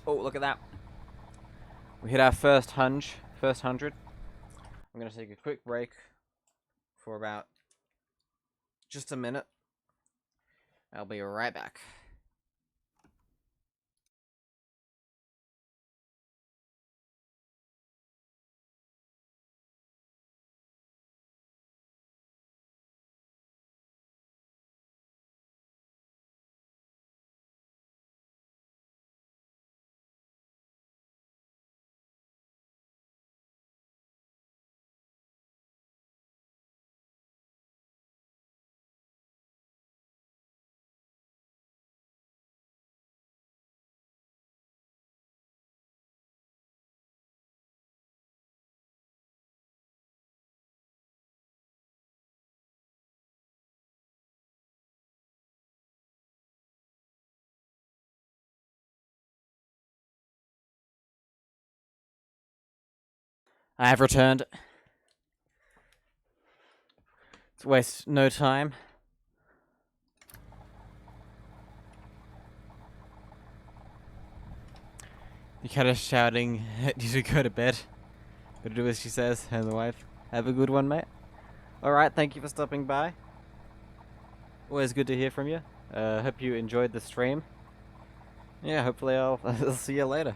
Oh, look at that. We hit our first 100. I'm going to take a quick break for about just a minute. I'll be right back. I have returned. Let's waste no time. The cat is shouting, you should go to bed. Gotta do as she says, and the wife. Have a good one, mate. Alright, thank you for stopping by. Always good to hear from you. Hope you enjoyed the stream. Yeah, hopefully I'll see you later.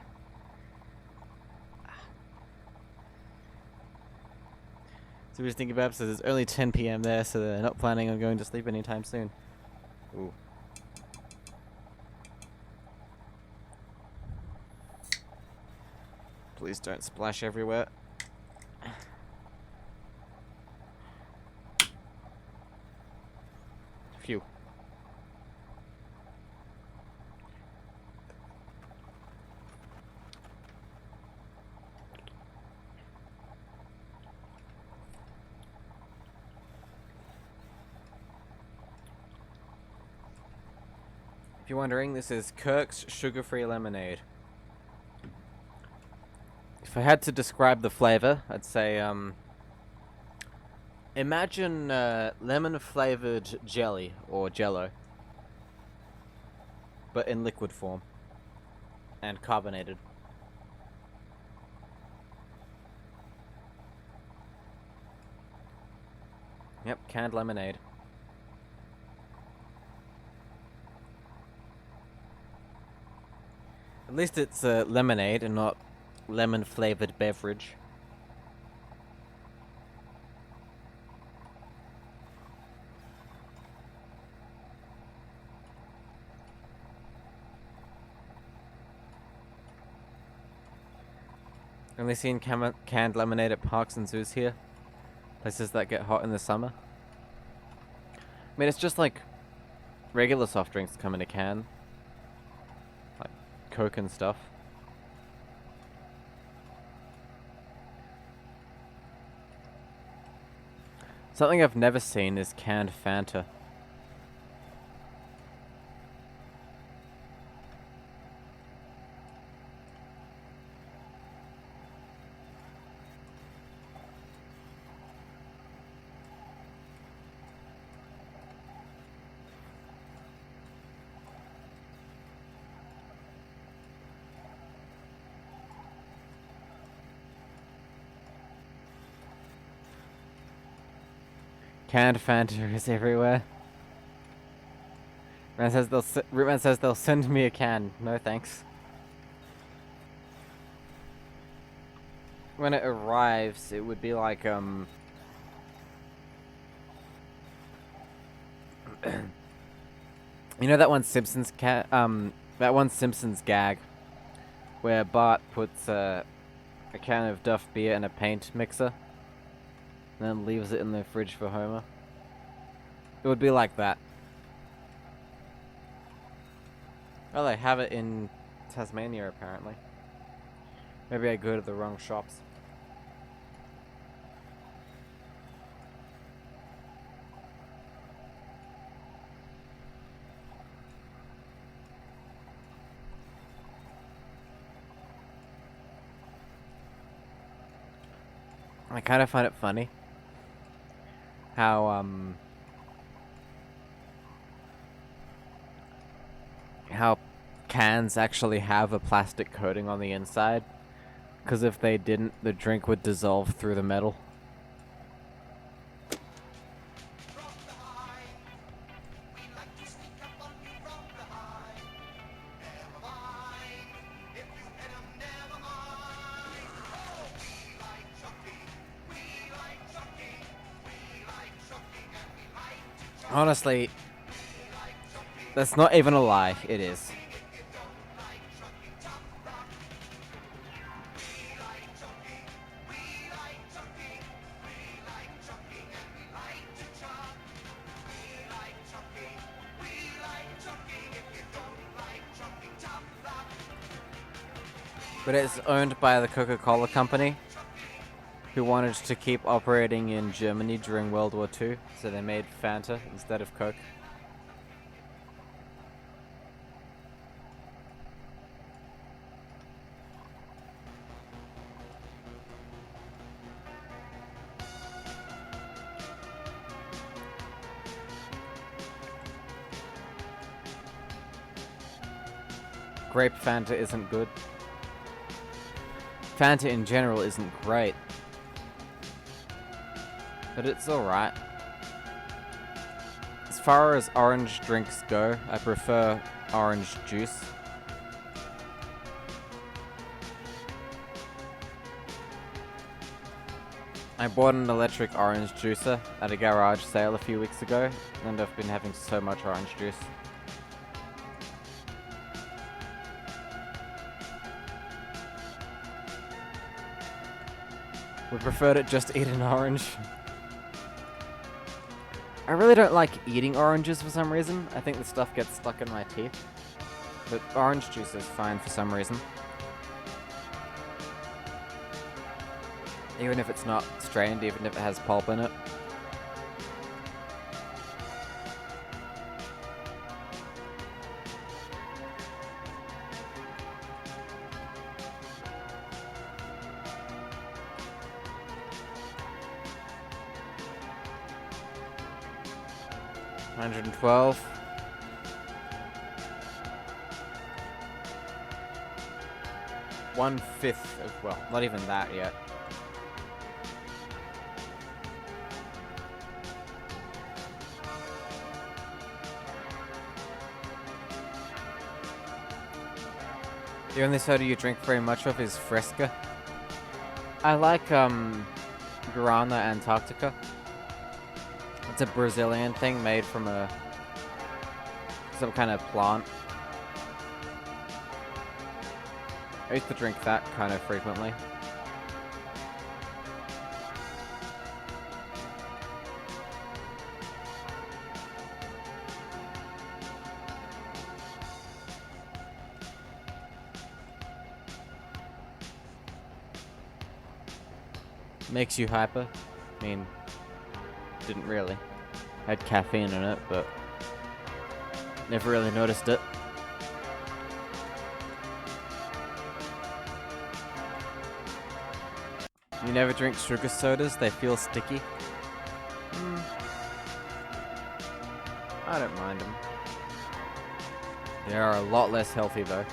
So we just think about it, so there's only 10 PM there, so they're not planning on going to sleep anytime soon. Ooh. Please don't splash everywhere. Phew. If you're wondering, this is Kirk's sugar-free lemonade. If I had to describe the flavor, I'd say, imagine lemon-flavored jelly, or jello. But in liquid form. And carbonated. Yep, canned lemonade. least it's lemonade and not lemon-flavored beverage. Only seen canned lemonade at parks and zoos here. Places that get hot in the summer. I mean, it's just like regular soft drinks come in a can. Like Coke and stuff. Something I've never seen is canned Fanta. Canned Fanta is everywhere. Rootman says they'll send me a can. No thanks. When it arrives, it would be like you know that one Simpsons gag where Bart puts a can of Duff beer in a paint mixer and then leaves it in the fridge for Homer. It would be like that. Oh, they have it in Tasmania, apparently. Maybe I go to the wrong shops. I kind of find it funny how cans actually have a plastic coating on the inside, because if they didn't, the drink would dissolve through the metal. Honestly, that's not even a lie. It is. But it's owned by the Coca-Cola Company, who wanted to keep operating in Germany during World War II, so they made Fanta instead of Coke. Grape Fanta isn't good. Fanta in general isn't great. But it's alright. As far as orange drinks go, I prefer orange juice. I bought an electric orange juicer at a garage sale a few weeks ago, and I've been having so much orange juice. We prefer to just eat an orange. I really don't like eating oranges for some reason. I think the stuff gets stuck in my teeth. But orange juice is fine for some reason. Even if it's not strained, even if it has pulp in it. $112. One-fifth of, well, not even that yet. The only soda you drink very much of is Fresca. I like Guarana Antarctica. It's a Brazilian thing made from some kind of plant. I used to drink that kind of frequently. Makes you hyper. I mean, didn't really. Had caffeine in it, but never really noticed it. You never drink sugar sodas? They feel sticky? I don't mind them. They are a lot less healthy though.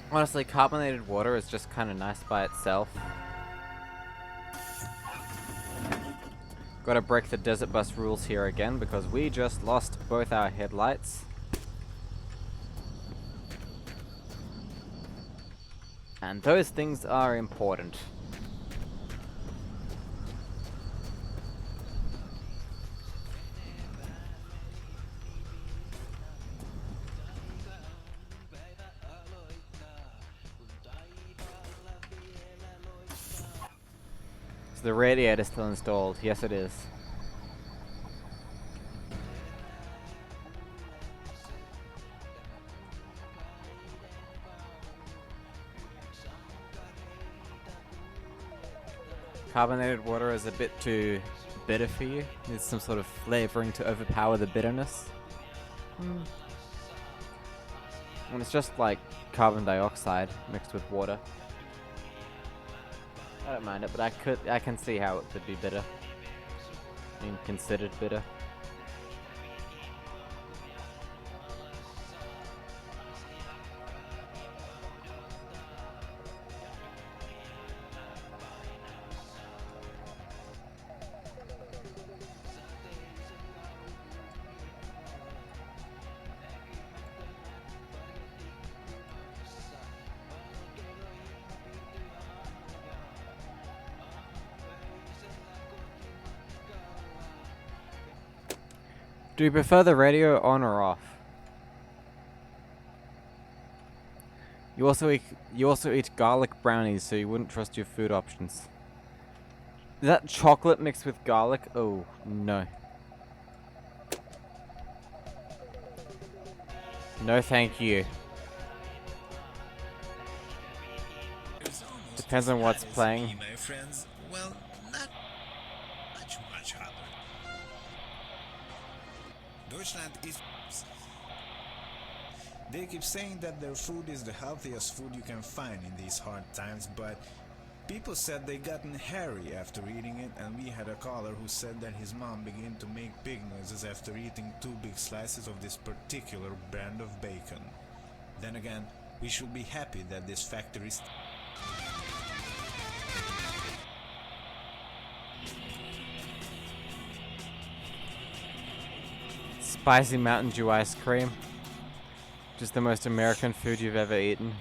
Honestly, carbonated water is just kind of nice by itself. Gotta break the desert bus rules here again because we just lost both our headlights. And those things are important. Is the radiator still installed? Yes, it is. Carbonated water is a bit too bitter for you. Needs some sort of flavoring to overpower the bitterness. And it's just like carbon dioxide mixed with water. I don't mind it, but I can see how it could be bitter. I mean, considered bitter. Do you prefer the radio on or off? You also eat garlic brownies, so you wouldn't trust your food options. Is that chocolate mixed with garlic? Oh, no. No, thank you. Depends on what's playing. My friends, well, not much harder. Deutschland is... They keep saying that their food is the healthiest food you can find in these hard times, but people said they gotten hairy after eating it, and we had a caller who said that his mom began to make big noises after eating 2 big slices of this particular brand of bacon. Then again, we should be happy that this factory is... Spicy Mountain Dew ice cream. Just the most American food you've ever eaten.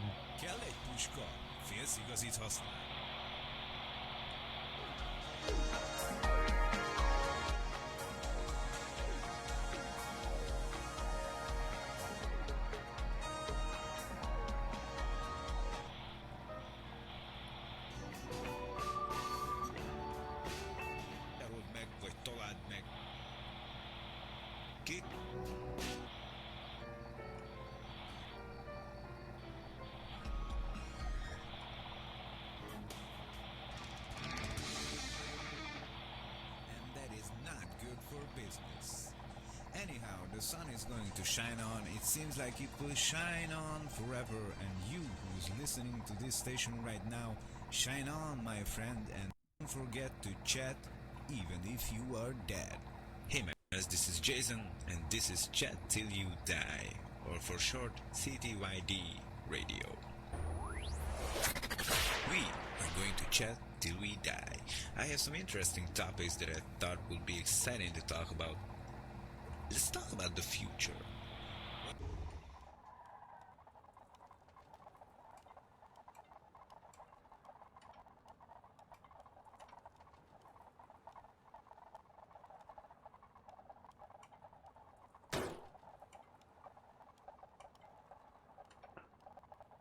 Anyhow, the sun is going to shine on. It seems like it will shine on forever. And you who's listening to this station right now, shine on, my friend, and don't forget to chat even if you are dead. Hey, my friends, this is Jason, and this is Chat Till You Die. or for short, CTYD Radio. We are going to chat till we die. I have some interesting topics that I thought would be exciting to talk about. Let's talk about the future.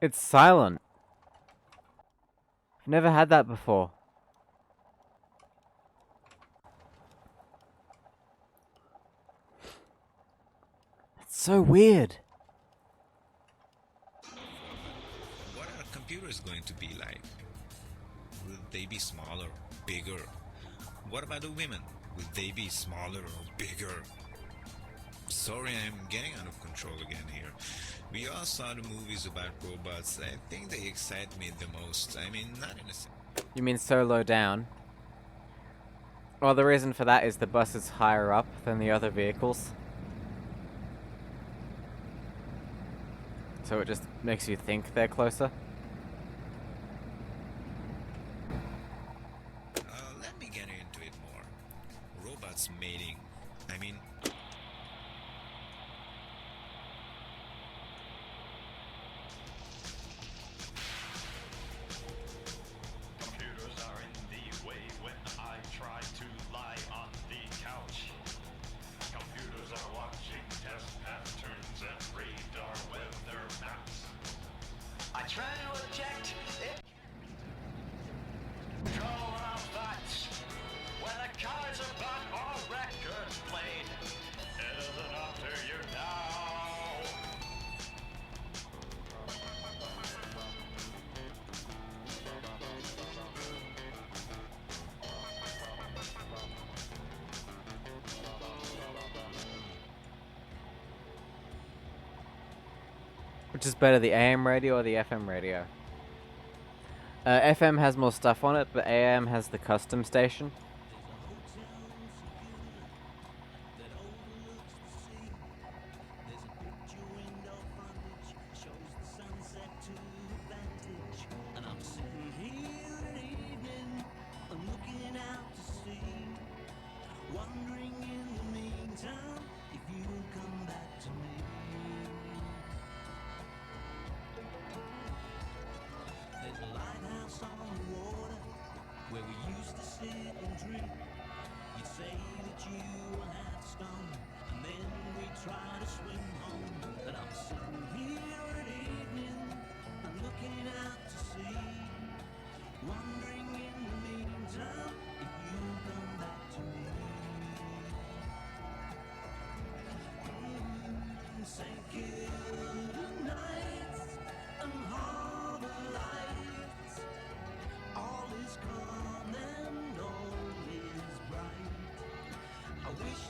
It's silent. I've never had that before. It's so weird. What are computers going to be like? Will they be smaller, bigger? What about the women? Will they be smaller or bigger? Sorry, I'm getting out of control again here. We all saw the movies about robots. I think they excite me the most. I mean, not in a sense. You mean so low down? Well, the reason for that is the bus is higher up than the other vehicles. So it just makes you think they're closer. Let me get into it more. Robots mating. I mean, computers are in the way when I try to lie on the couch. Computers are watching test patterns and radar weather maps. I try to object. Control our thoughts. Whether cars are bought or records played, it isn't after you now. Which is better, the AM radio or the FM radio? FM has more stuff on it, but AM has the custom station.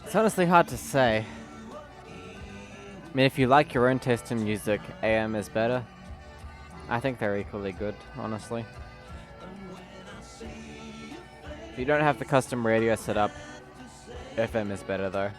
It's honestly hard to say. I mean, if you like your own taste in music, AM is better. I think they're equally good, honestly. If you don't have the custom radio set up, FM is better though.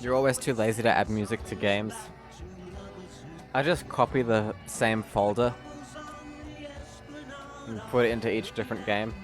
You're always too lazy to add music to games. I just copy the same folder and put it into each different game.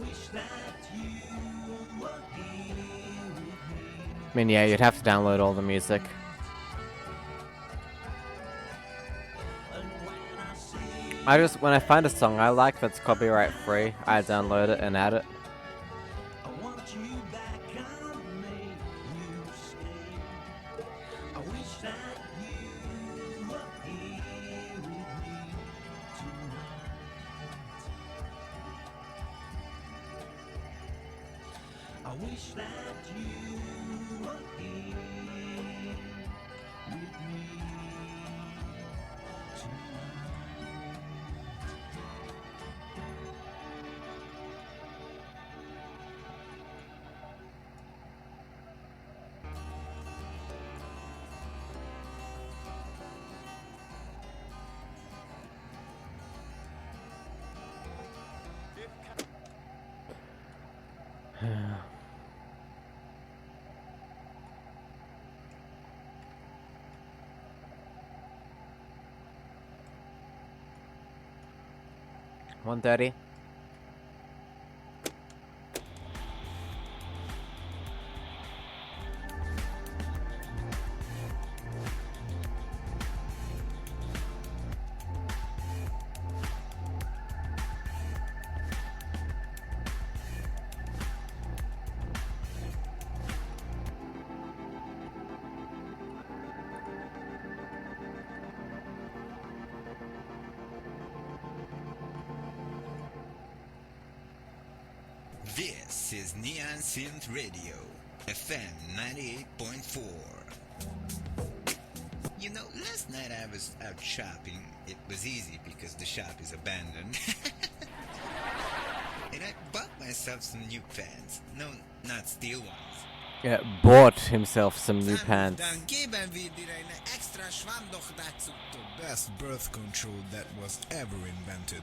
Wish that I mean, yeah, you'd have to download all the music. When I find a song I like that's copyright free, I download it and add it. $130. This is Neon Synth Radio, FM 98.4. You know, last night I was out shopping. It was easy because the shop is abandoned. And I bought myself some new pants. No, not steel ones. Yeah, bought himself some new pants. Dan geben wir dir eine extra Schwamm doch dazu. The best birth control that was ever invented.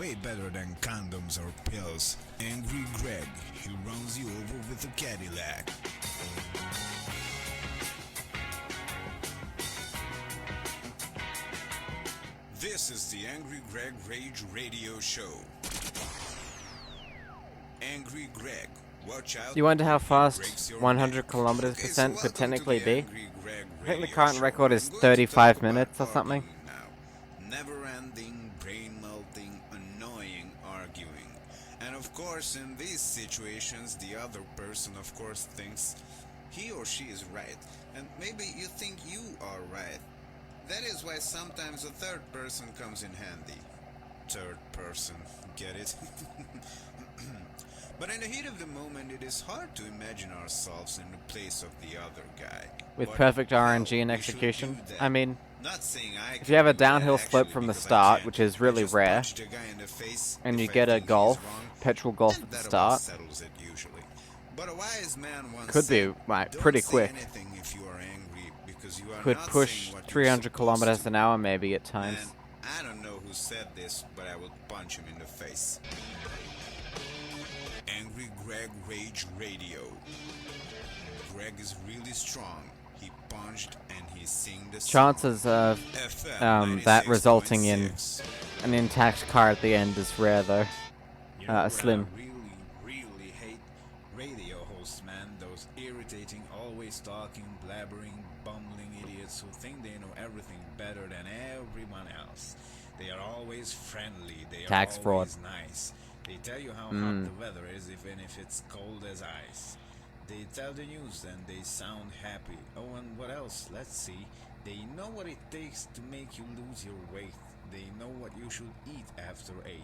Way better than condoms or pills. Angry Greg, he runs you over with a Cadillac. This is the Angry Greg Rage Radio Show. Angry Greg, watch out. You wonder how fast 100 kilometers per cent could technically be? I think the current record is 35 minutes or something. Never-ending, brain-melting, annoying arguing. And of course, in these situations, the other person, of course, thinks he or she is right. And maybe you think you are right. That is why sometimes a third person comes in handy. Third person, get it? But in the heat of the moment, it is hard to imagine ourselves in the place of the other guy. With But perfect how RNG and we should execution. do that. I mean, Not saying I if you have a can do that downhill slope actually, from the because I start, can't. which is I really just rare, punch the guy in the face and you if I get a think he's golf, wrong, petrol golf and at the that about start, settles it usually. But a wise man once could be said, right, "Don't pretty say quick. anything if you are angry, because you are Could not push saying what you're 300 supposed kilometers to." an hour maybe at times. Man, I don't know who said this, but I will punch him in the face. Angry Greg Rage Radio. Greg is really strong. He punched and he sing the song. Chances of FM that resulting in 96.6. an intact car at the end is rare though. You know what Slim. I really hate radio hosts, man. Those irritating, always talking, blabbering, bumbling idiots who think they know everything better than everyone else. They are always friendly. They are Tax fraud. always nice. They tell you how hot the weather is, even if it's cold as ice. They tell the news and they sound happy. Oh, and what else? Let's see. They know what it takes to make you lose your weight. They know what you should eat after 8.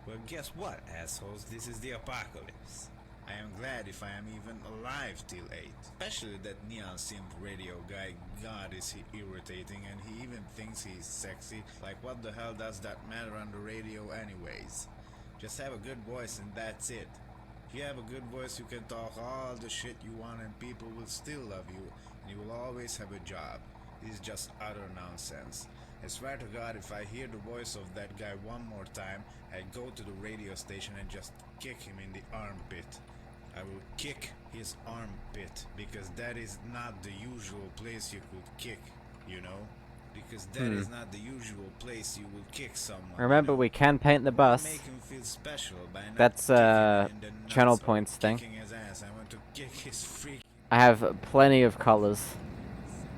Well, guess what, assholes? This is the apocalypse. I am glad if I am even alive till 8. Especially that Neon Synth Radio guy. God, is he irritating, and he even thinks he's sexy. Like, what the hell does that matter on the radio anyways? Just have a good voice and that's it. If you have a good voice, you can talk all the shit you want and people will still love you, and you will always have a job. This is just utter nonsense. I swear to God, if I hear the voice of that guy one more time, I go to the radio station and just kick him in the armpit. I will kick his armpit, because that is not the usual place you could kick, you know? Because that is not the usual place you will kick someone. Remember, you know? we can paint the bus. Make him feel special by not That's kicking him in the channel nuts or points thing. kicking his ass. I want to kick his freak. I have plenty of colors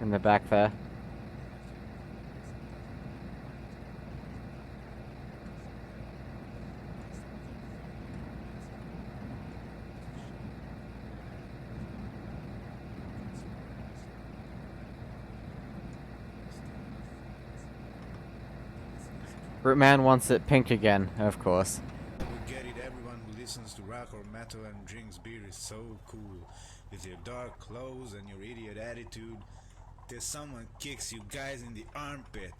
in the back there. Rootman wants it pink again, of course. We get it, everyone who listens to rock or metal and drinks beer is so cool. With your dark clothes and your idiot attitude, till someone kicks you guys in the armpit.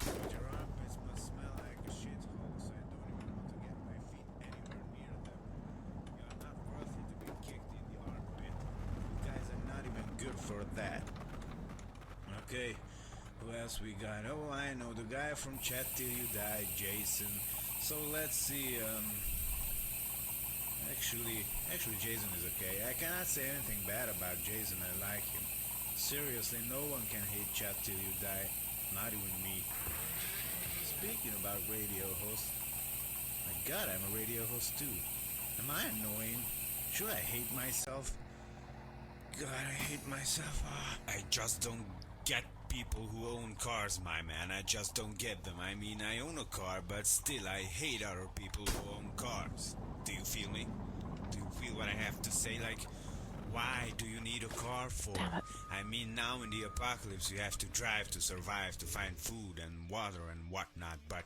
But your armpits must smell like a shithole, so I don't even want to get my feet anywhere near them. You're not worthy to be kicked in the armpit. You guys are not even good for that. Okay. Who else we got? Oh, I know, the guy from Chat Till You Die, Jason. So let's see, Actually, Jason is okay. I cannot say anything bad about Jason, I like him. Seriously, no one can hate Chat Till You Die, not even me. Speaking about radio hosts, my god, I'm a radio host too. Am I annoying? Should I hate myself? God, I hate myself. I just don't get people who own cars, my man. I just don't get them. I mean, I own a car, but still I hate other people who own cars. Do you feel me? Do you feel what I have to say? Like, why do you need a car for? I mean, now in the apocalypse you have to drive to survive, to find food and water and whatnot, but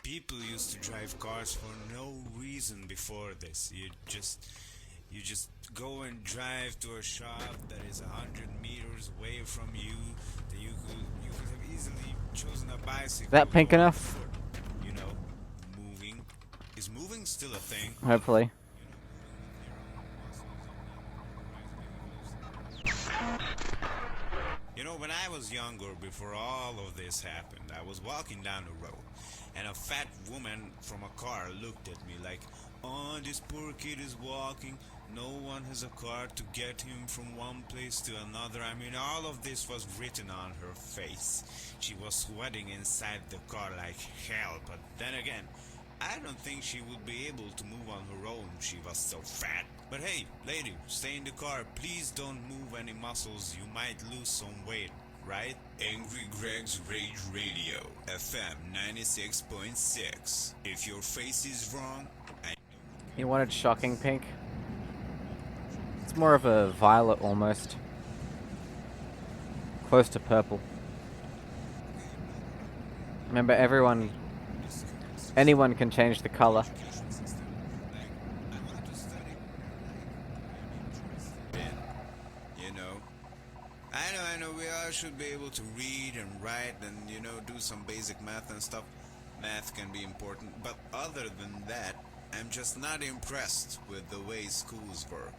people used to drive cars for no reason before this. You just go and drive to a shop that is 100 meters away from you. That you could have easily chosen a bicycle. Is that pink enough? You know, moving. Is moving still a thing? Hopefully. You know, when I was younger, before all of this happened, I was walking down the road, and a fat woman from a car looked at me like, "Oh, this poor kid is walking. No one has a car to get him from one place to another." I mean, all of this was written on her face. She was sweating inside the car like hell, but then again, I don't think she would be able to move on her own. She was so fat. But hey, lady, stay in the car. Please don't move any muscles. You might lose some weight, right? Angry Greg's Rage Radio, FM 96.6. If your face is wrong, He wanted shocking pink. It's more of a violet almost. Close to purple. Remember, anyone can change the color. You know, I know, we all should be able to read and write and, you know, do some basic math and stuff. Math can be important, but other than that, I'm just not impressed with the way schools work.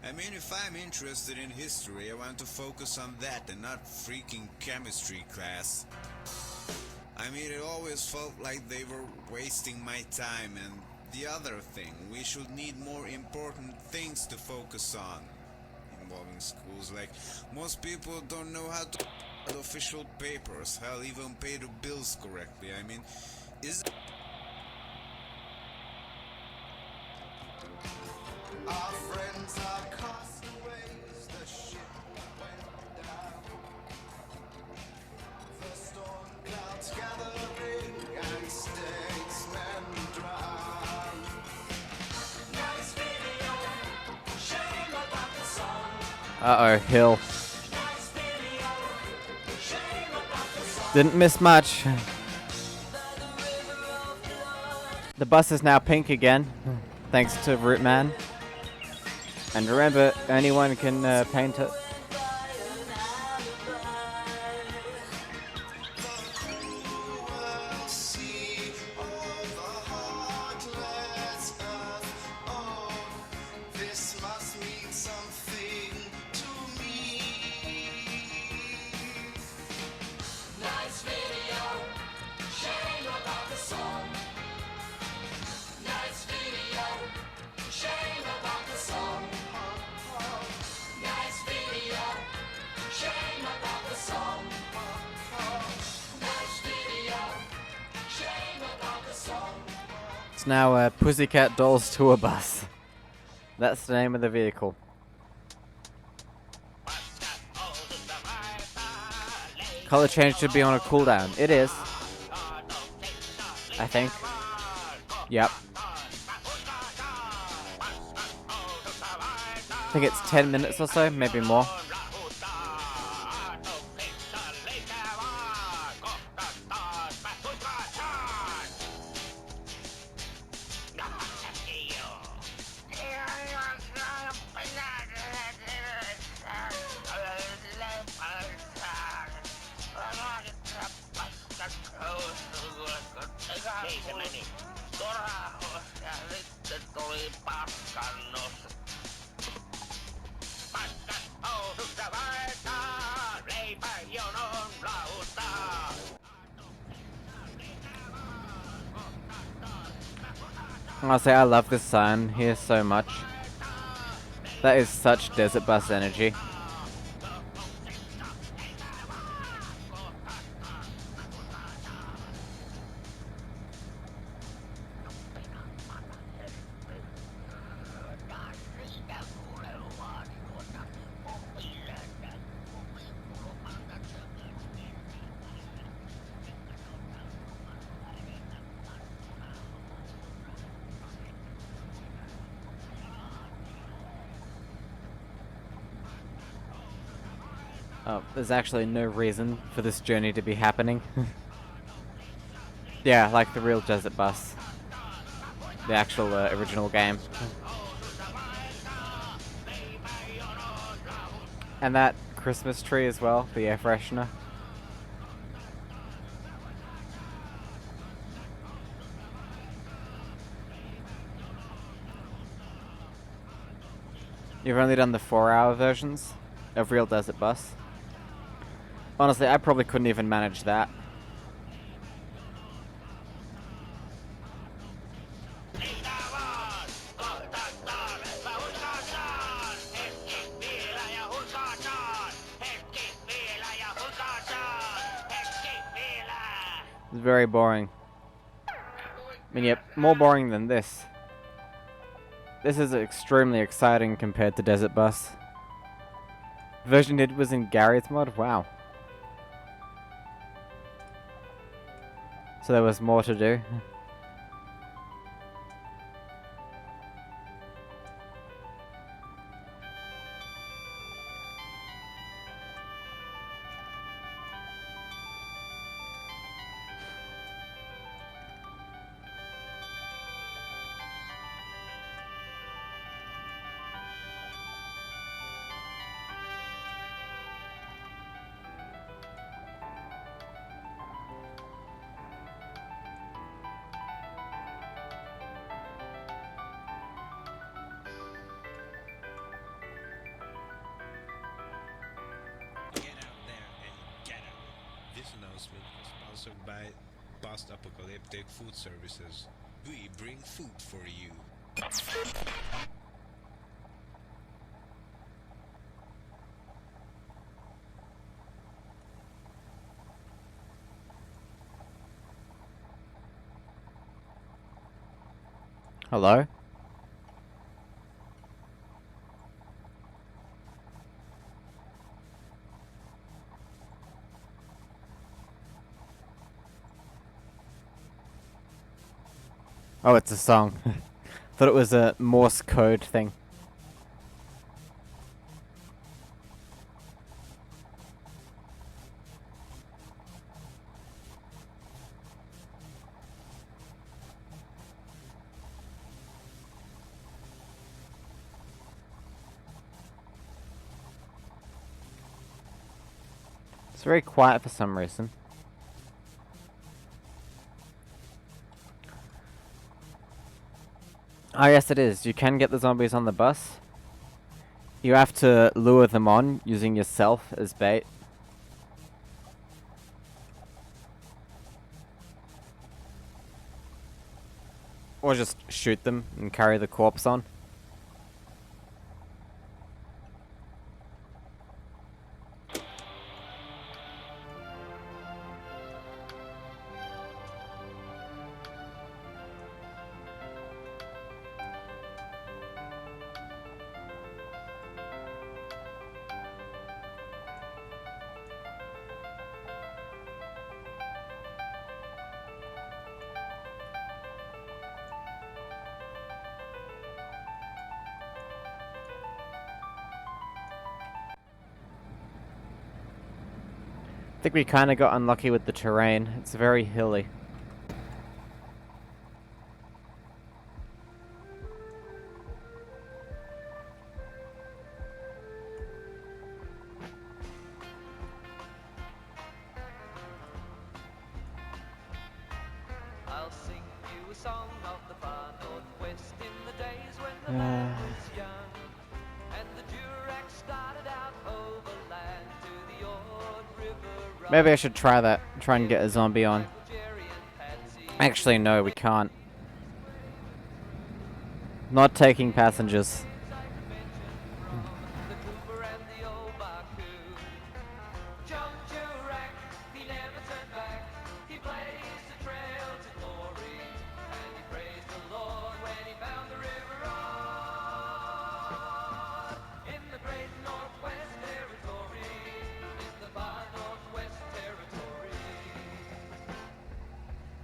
I mean, if I'm interested in history, I want to focus on that and not freaking chemistry class. I mean, it always felt like they were wasting my time, and the other thing, we should need more important things to focus on involving schools. Like, most people don't know how to official papers, hell, even pay the bills correctly. I mean, is our friends are castaways, the ship went down. The storm clouds gathering and statesmen drown. Nice video, shame about the song. Uh-oh, hill. Nice video, shame about the song. Didn't miss much. The bus is now pink again, thanks to Rootman. And remember, anyone can paint it. See all the heartless earth. Oh, this must mean something to me. Nice video, shame about the song. Nice video, shame about the song. Nice video, shame about the song. Nice video, shame about the song. It's now a Pussycat Dolls tour bus. That's the name of the vehicle. Color change should be on a cooldown. It is. I think. Yep. I think it's 10 minutes or so, maybe more. Honestly, I love this sign here so much. That is such Desert Bus energy. Oh, there's actually no reason for this journey to be happening. Yeah, like the real Desert Bus. The actual original game. And that Christmas tree as well, the air freshener. You've only done the 4-hour versions of Real Desert Bus. Honestly, I probably couldn't even manage that. It's very boring. I mean, yep, more boring than this. This is extremely exciting compared to Desert Bus. The version it was in Gary's mod? Wow. So there was more to do. Get out there and get out. This announcement was sponsored by Post-Apocalyptic Food Services. We bring food for you. Hello? Oh, it's a song. Thought it was a Morse code thing. It's very quiet for some reason. Oh yes it is. You can get the zombies on the bus. You have to lure them on using yourself as bait. Or just shoot them and carry the corpse on. think we kind of got unlucky with the terrain. It's very hilly. I'll sing you a song of the far northwest in the days when the man was young. And the Durex started out overland to the old river run. Maybe I should try that. Try and get a zombie on. Jerry and Patsy, Actually, no, we can't. Not taking passengers. the Cooper and the old Baku. John Jurek, he never turned back. He blazed a trail to glory, and he praised the Lord when he found the river Rod. In the great Northwest Territory, in the far Northwest Territory,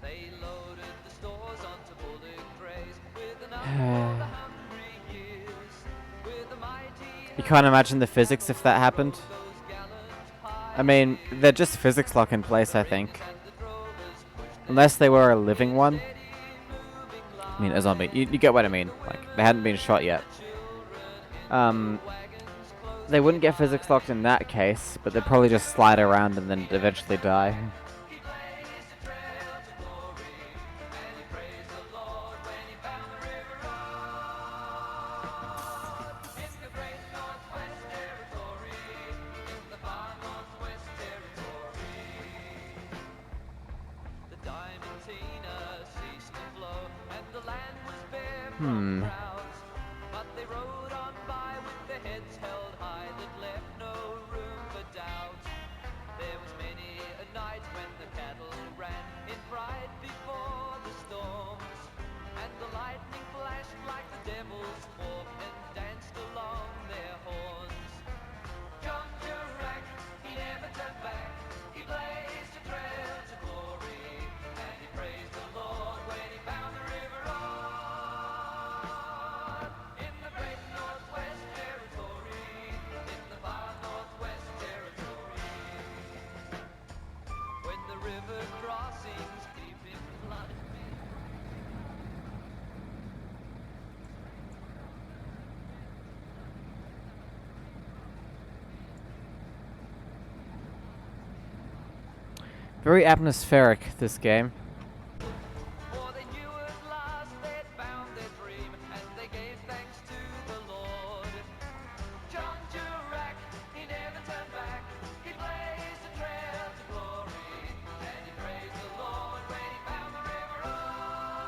they loaded the stores onto bullock trays with enough for the hungry years. With the mighty You can't imagine the physics if that happened. I mean, they're just physics lock in place, I think. Unless they were a living one. I mean, a zombie. You get what I mean. Like, they hadn't been shot yet. They wouldn't get physics locked in that case, but they'd probably just slide around and then eventually die. But they rode on by with their heads held high that left no room for doubt. There was many a night when the cattle ran in fright before the storms, and the lightning flashed like the devil's fork and danced along their horns. John Jurek, he never turned back. He blazed a trail to glory, and he praised the Lord when he found the river Rod. In the great Northwest Territory, in the far Northwest Territory, when the river crossings deep in blood. Very atmospheric, this game. For they knew at last they'd found their dream, and they gave thanks to the Lord. John Jurek, he never turned back. He blazed a trail to glory, and he praised the Lord when he found the river Rod.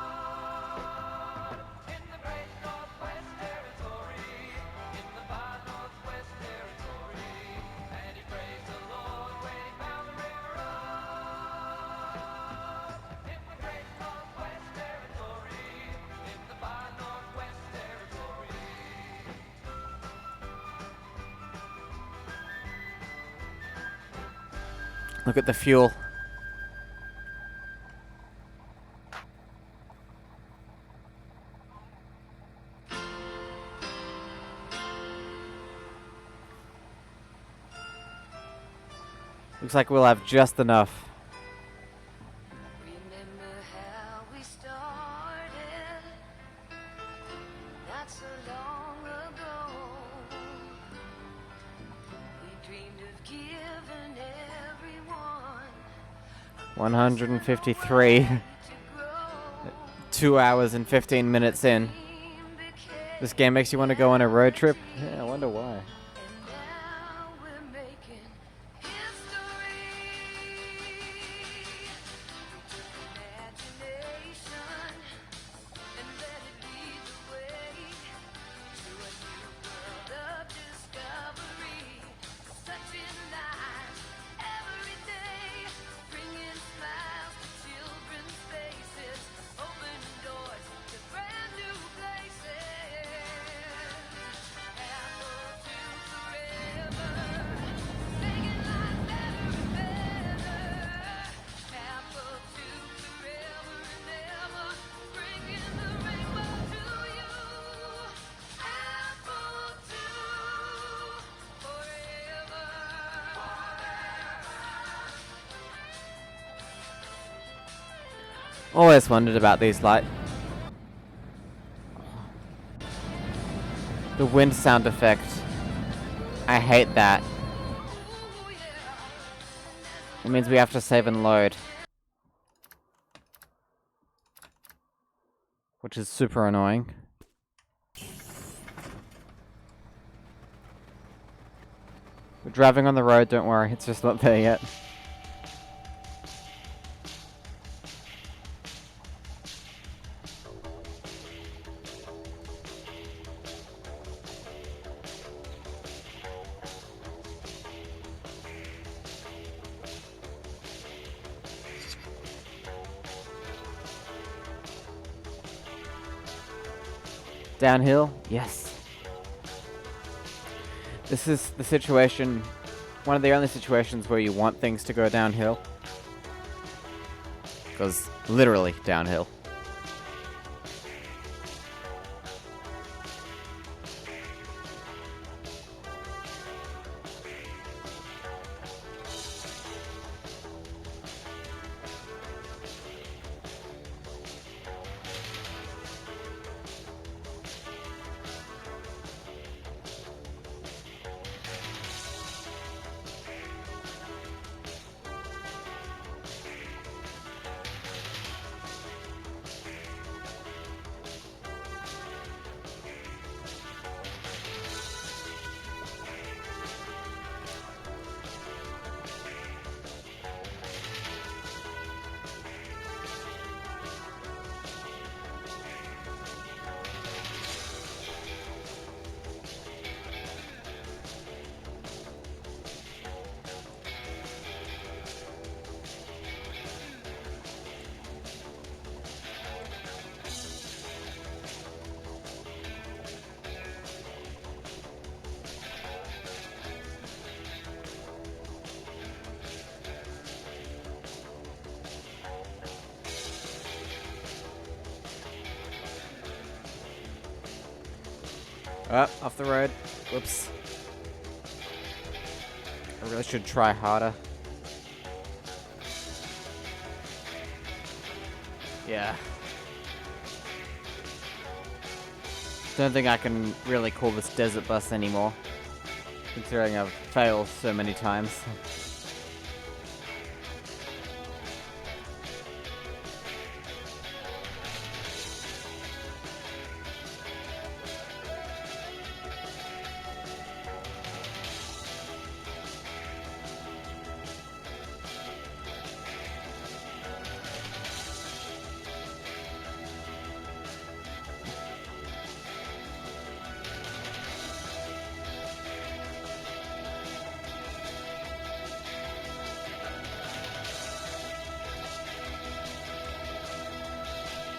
In the great Northwest Territory, in the far Northwest Territory, and he praised the Lord when he found the river Rod. In the great Northwest Territory, in the far Northwest Territory. Look at the fuel. Looks like we'll have just enough. Remember how we started not so long ago. We dreamed of giving everyone 153. to grow. 2 hours and 15 minutes in. This game makes you want to go on a road trip? Yeah, I wonder why. And now we're making history. Imagination, and let it lead the way to a new world of discovery. Touching lives every day, bringing smiles to children's faces, opening doors to brand new places. Half of Always wondered about these the wind sound effect. I hate that. Ooh, yeah. It means we have to save and load. Which is super annoying. We're driving on the road, don't worry, it's just not there yet. Downhill? Yes. This is the situation, one of the only situations where you want things to go downhill. Because literally downhill. Off the road. Whoops. I really should try harder. Yeah. Don't think I can really call this desert bus anymore, considering I've failed so many times.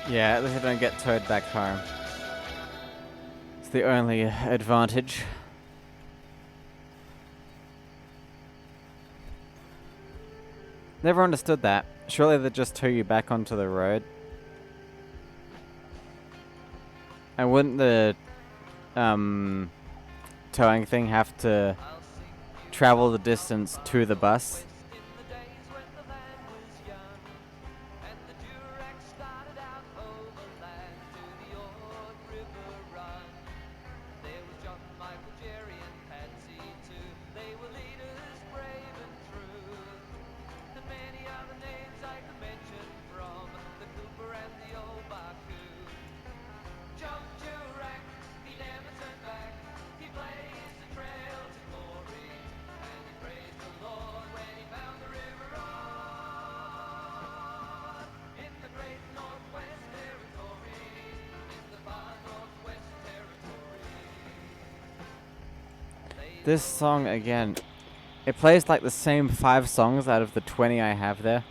Yeah, at least I don't get towed back home. It's the only advantage. Never understood that. Surely they just tow you back onto the road. And wouldn't the towing thing have to I'll sing you travel the distance to the bus? in the days when the land was young and the Durex started out overland to the Ord River run. There was John, Michael, Jerry, and Patsy too. They were leaders, brave and true. And many other names I could mention from the Cooper and the old Baku. John Turek, he never turned back. He blazed the trail to glory, and he praised the Lord when he found the river on. In the great Northwest Territory, in the far Northwest Territory. This song again, it plays like the same 5 songs out of the 20 I have there.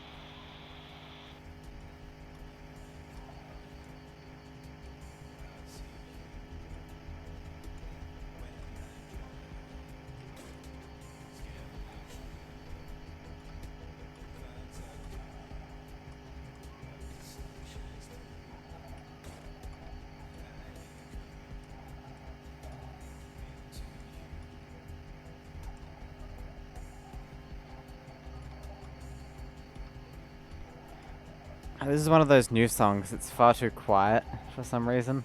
This is one of those new songs. It's far too quiet for some reason.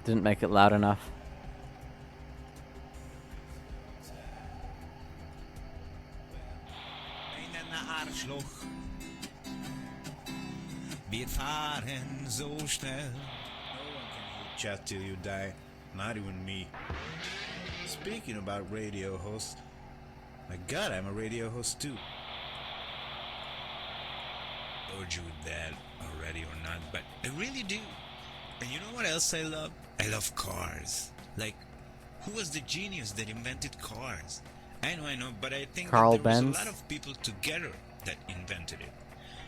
Didn't make it loud enough. Wir fahren so schnell. No one can hear Chat Till You Die, not even me. Speaking about radio hosts, my god, I'm a radio host too. Told you that already or not, but I really do. And you know what else I love? I love cars. Like, who was the genius that invented cars? I know, but I think Carl that there was Benz? a lot of people together that invented it.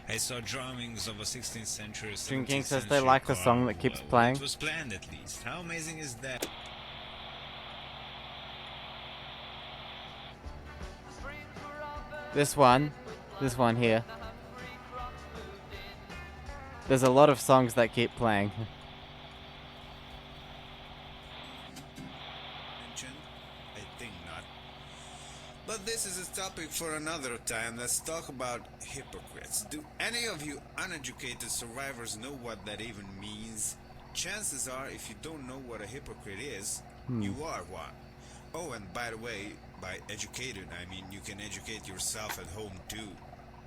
I saw drawings of a 16th century. Drinking 17th says they century like the car. song that keeps Well, playing. It was planned at least. How amazing is that? This one here. There's a lot of songs that keep playing. Mentioned? I think not. But this is a topic for another time. Let's talk about hypocrites. Do any of you uneducated survivors know what that even means? Chances are, if you don't know what a hypocrite is, you are one. Oh, and by the way, by educated, I mean you can educate yourself at home too.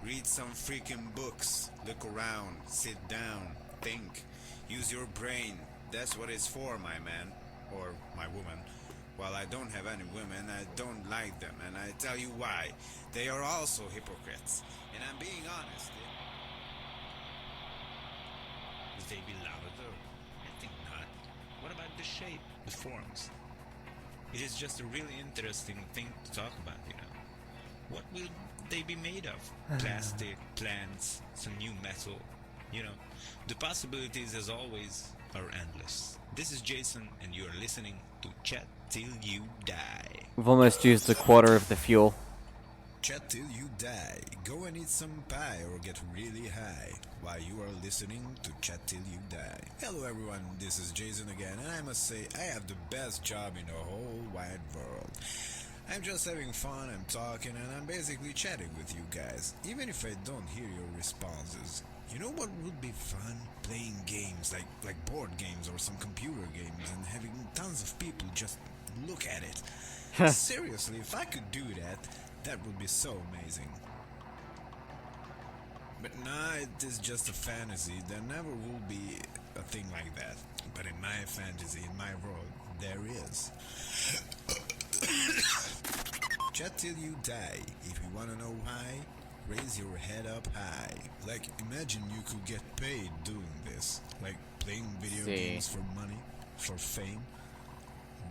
Read some freaking books, look around, sit down, think, use your brain. That's what it's for, my man, or my woman. While I don't have any women, I don't like them, and I tell you why. They are also hypocrites, and I'm being honest. Would they be louder though? I think not. What about the shape, the forms? It is just a really interesting thing to talk about, you know. What will they be made of? Plastic, plants, some new metal. You know, the possibilities, as always, are endless. This is Jason, and you are listening to Chat Till You Die. We've almost used a quarter of the fuel. Chat till you die. Go and eat some pie or get really high while you are listening to Chat Till You Die. Hello everyone, this is Jason again, and I must say I have the best job in the whole wide world. I'm just having fun, I'm talking, and I'm basically chatting with you guys, even if I don't hear your responses. You know what would be fun? Playing games like board games or some computer games and having tons of people just look at it. Seriously, if I could do that, that would be so amazing. But nah, it is just a fantasy. There never will be a thing like that. But in my fantasy, in my world, there is. Chat till you die. If you wanna know why, raise your head up high. Like, imagine you could get paid doing this. Like, playing video See. games for money, for fame.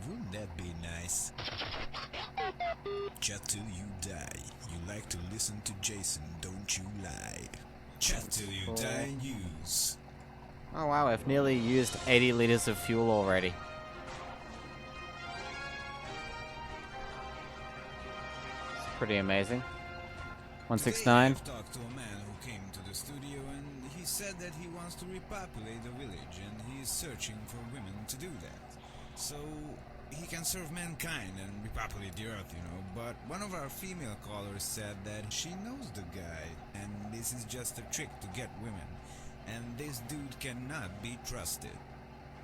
Wouldn't that be nice? Chat till you die. You like to listen to Jason, don't you lie. Chat till you die news. Oh wow, I've nearly used 80 liters of fuel already. It's pretty amazing. 169. Today I've talked to a man who came to the studio and he said that he wants to repopulate the village and he is searching for women to do that. So he can serve mankind and repopulate the earth, you know. But one of our female callers said that she knows the guy and this is just a trick to get women. And this dude cannot be trusted.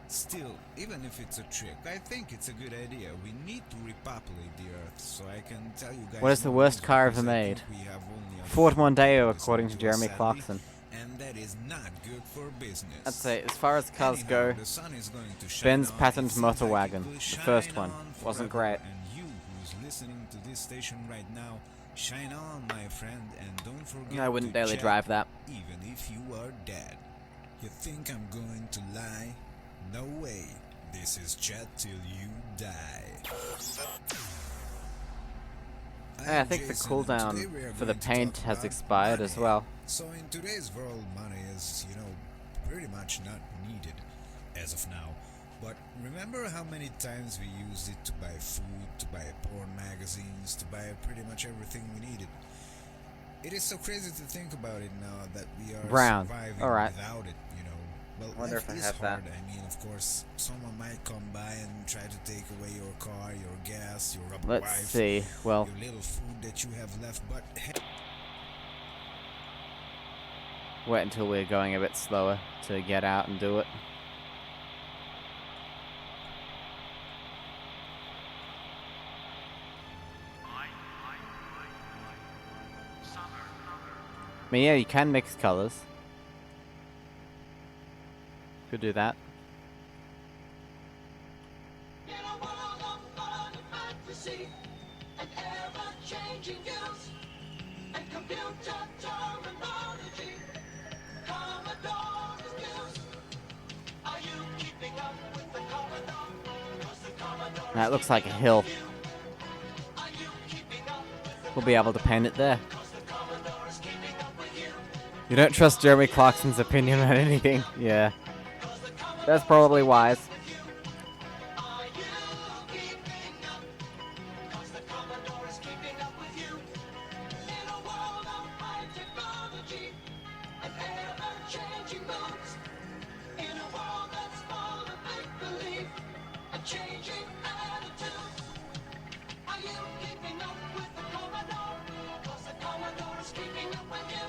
Still, even if it's a trick, I think it's a good idea. We need to repopulate the earth, so I can tell you guys. What is the more worst news car because ever I made? think we have only a Ford few Mondeo, people according to listening Jeremy us, sadly, Clarkson. and that is not good for business. I'd say, as far as cars Anyhow, go, the sun is going to shine Ben's on. patent It seems like it motorwagon, will the shine first one, on wasn't forever. great. And you who's listening to this station right now, shine on, my friend, and don't forget I wouldn't to daily check drive that. even if you are dead. You think I'm going to lie? No way. This is Chat Till You Die. Hey, I think the Jason, and cooldown today we are for the going to paint talk has about expired as money. well. So in today's world, money is, pretty much not needed as of now. But remember how many times we used it to buy food, to buy porn magazines, to buy pretty much everything we needed. It is so crazy to think about it now that we are Brown. surviving Alright. without it, Well, Wonder life if I is have that. hard. I mean, of course, someone might come by and try to take away your car, your gas, your rubber Let's wife, see. Well, your little food that you have left, but Wait until we're going a bit slower to get out and do it. I mean, yeah, you can mix colors. Could do that. In a world of fun and fantasy, and ever-changing views, and computer terminology, Commodore is news. Are you keeping up with the Commodore? 'Cause the Commodore That looks like a hill. Are you keeping up with the We'll be able to paint it there. 'Cause the Commodore is keeping up with you? You don't trust Jeremy Clarkson's opinion on anything. Yeah. That's probably wise. Are you keeping up? 'Cause the Commodore is keeping up with you. In a world of high technology and ever-changing moods. In a world that's full of make-believe and changing attitudes. Are you keeping up with the Commodore? 'Cause the Commodore is keeping up with you.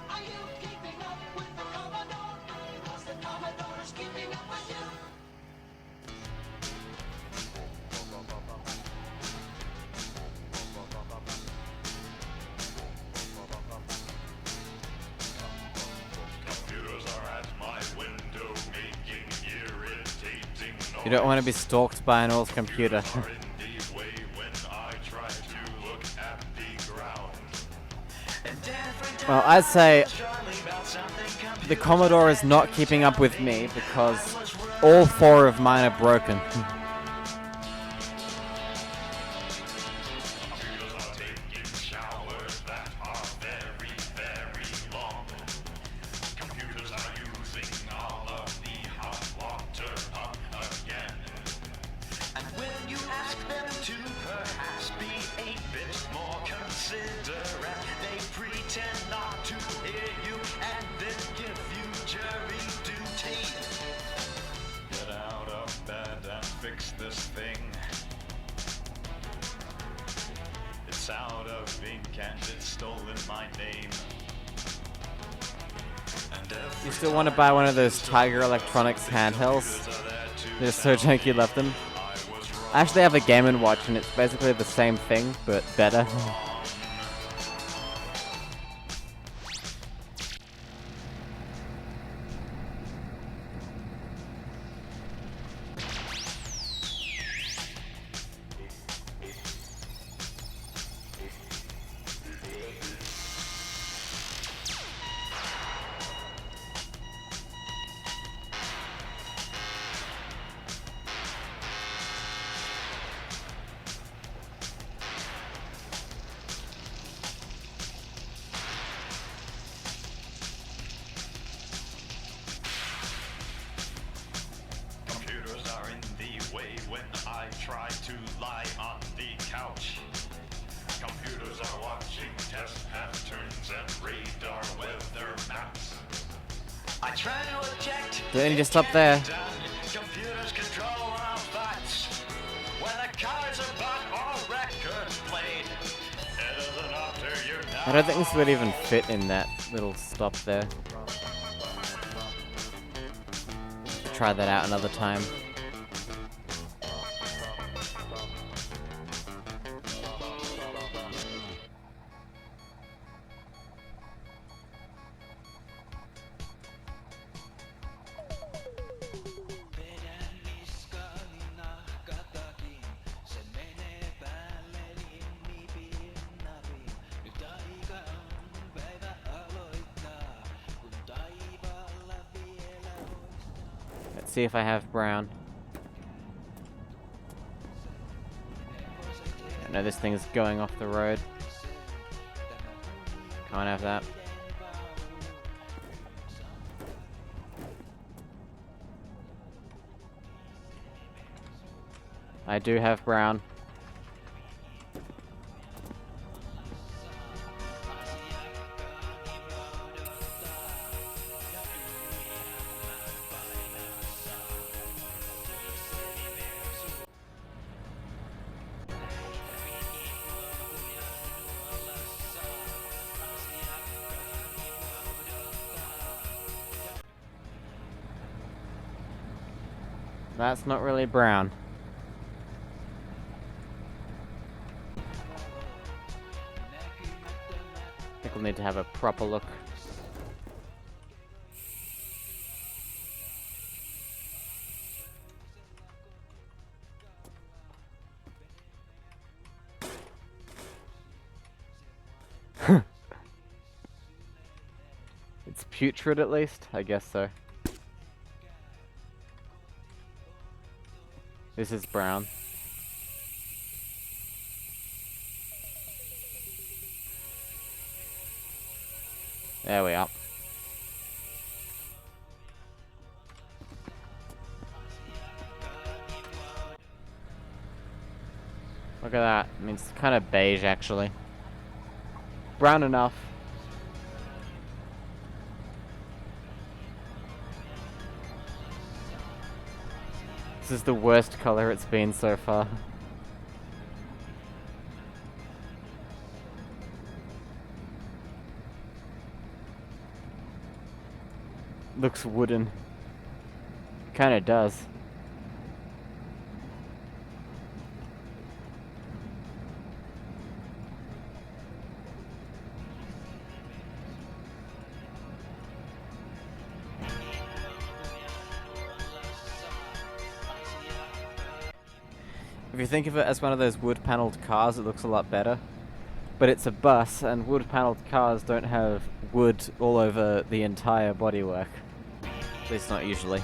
Are you keeping up with the Commodore? 'Cause the Commodore is keeping up with you. Computers are at my window making irritating noise. You don't want to be stalked by an old computer. Are in the way when I try to look at the ground. Well, I'd say the Commodore is not keeping up with me because all 4 of mine are broken. Computers are taking showers that are very, very long. Computers are using all of the hot water up again. And when you ask them to perhaps be a bit more considerate, they pretend not to hear you and then give you jury duty. Get out of bed and fix this thing. It's out of ink and it's stolen my name. And You still want to buy one of those Tiger Electronics handhelds? They're so janky you left them. I actually have a Game & Watch and it's basically the same thing, but better. computers are in the way when I try to lie on the couch. Computers are watching test patterns and radar weather maps. I try to eject. Do they need to stop there? Computers control our thoughts. When a car's a bought or records played, it isn't after you're done. I don't think this would even fit in that little stop there. Try that out another time. Let's see if I have brown. No, this thing's going off the road. Can't have that. I do have brown. That's not really brown. I think we'll need to have a proper look. It's putrid at least? I guess so. This is brown. There we are. Look at that. I mean, it's kind of beige, actually. Brown enough. This is the worst color it's been so far. Looks wooden. Kinda does. If you think of it as one of those wood-paneled cars, it looks a lot better. But it's a bus, and wood-paneled cars don't have wood all over the entire bodywork. At least not usually.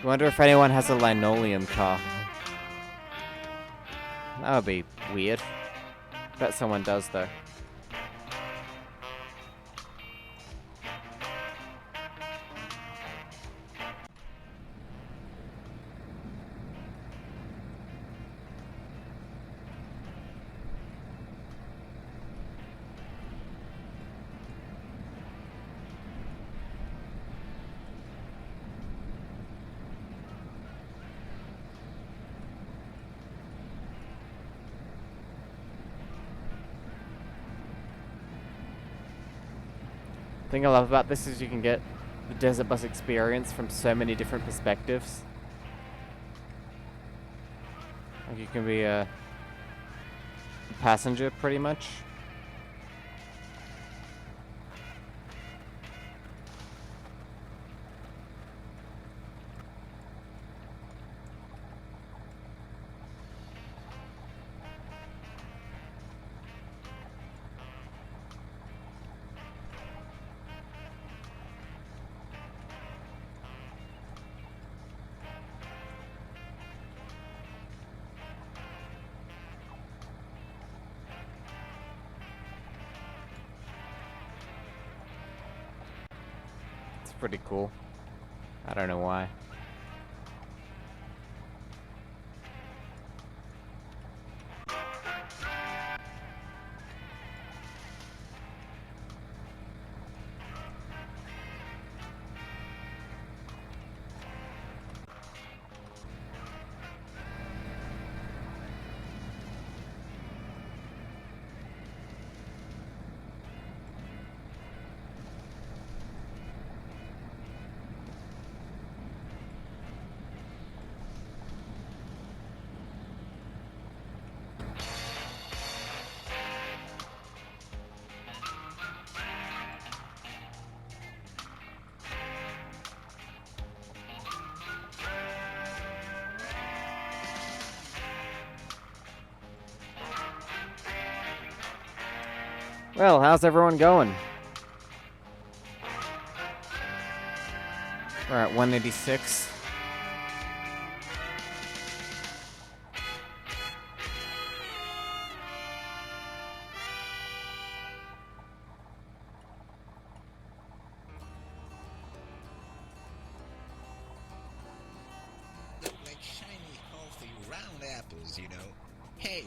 I wonder if anyone has a linoleum car. That would be weird. Bet someone does, though. The thing I love about this is you can get the desert bus experience from so many different perspectives. Like you can be a passenger pretty much. Pretty cool. I don't know why. Well, how's everyone going? We're at 186. songs, you know. Hey,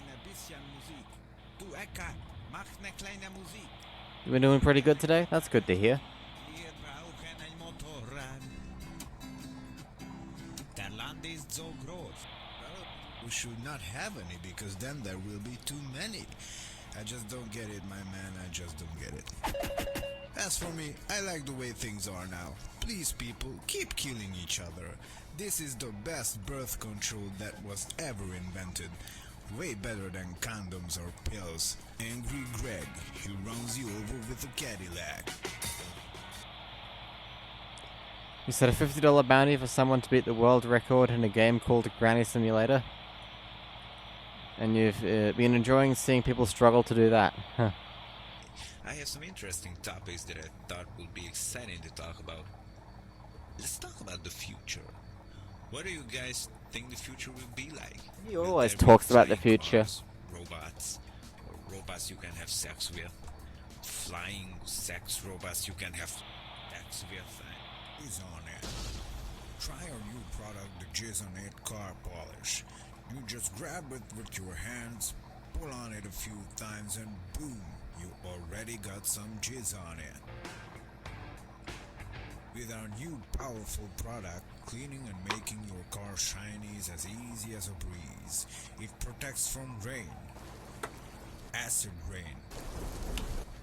ein bisschen Musik. Du Eckart, mach ne kleine Musik. You've been doing pretty good today? That's good to hear. Wir brauchen ein Motorrad. Der Land ist so groß. Well, we should not have any because then there will be too many. I just don't get it, my man. I just don't get it. As for me, I like the way things are now. Please, people, keep killing each other. This is the best birth control that was ever invented. Way better than condoms or pills. Angry Greg, he runs you over with a Cadillac. You set a $50 bounty for someone to beat the world record in a game called Granny Simulator. And you've been enjoying seeing people struggle to do that. Huh. I have some interesting topics that I thought would be exciting to talk about. Let's talk about the future. What do you guys think the future will be like? He Will always there be talks about the flying future. cars, robots, or robots you can have sex with, flying sex robots you can have sex with. Jizz on it. Try our new product, the Jizz on It car polish. You just grab it with your hands, pull on it a few times, and boom, you already got some jizz on it. With our new powerful product, cleaning and making your car shiny is as easy as a breeze. It protects from rain, acid rain,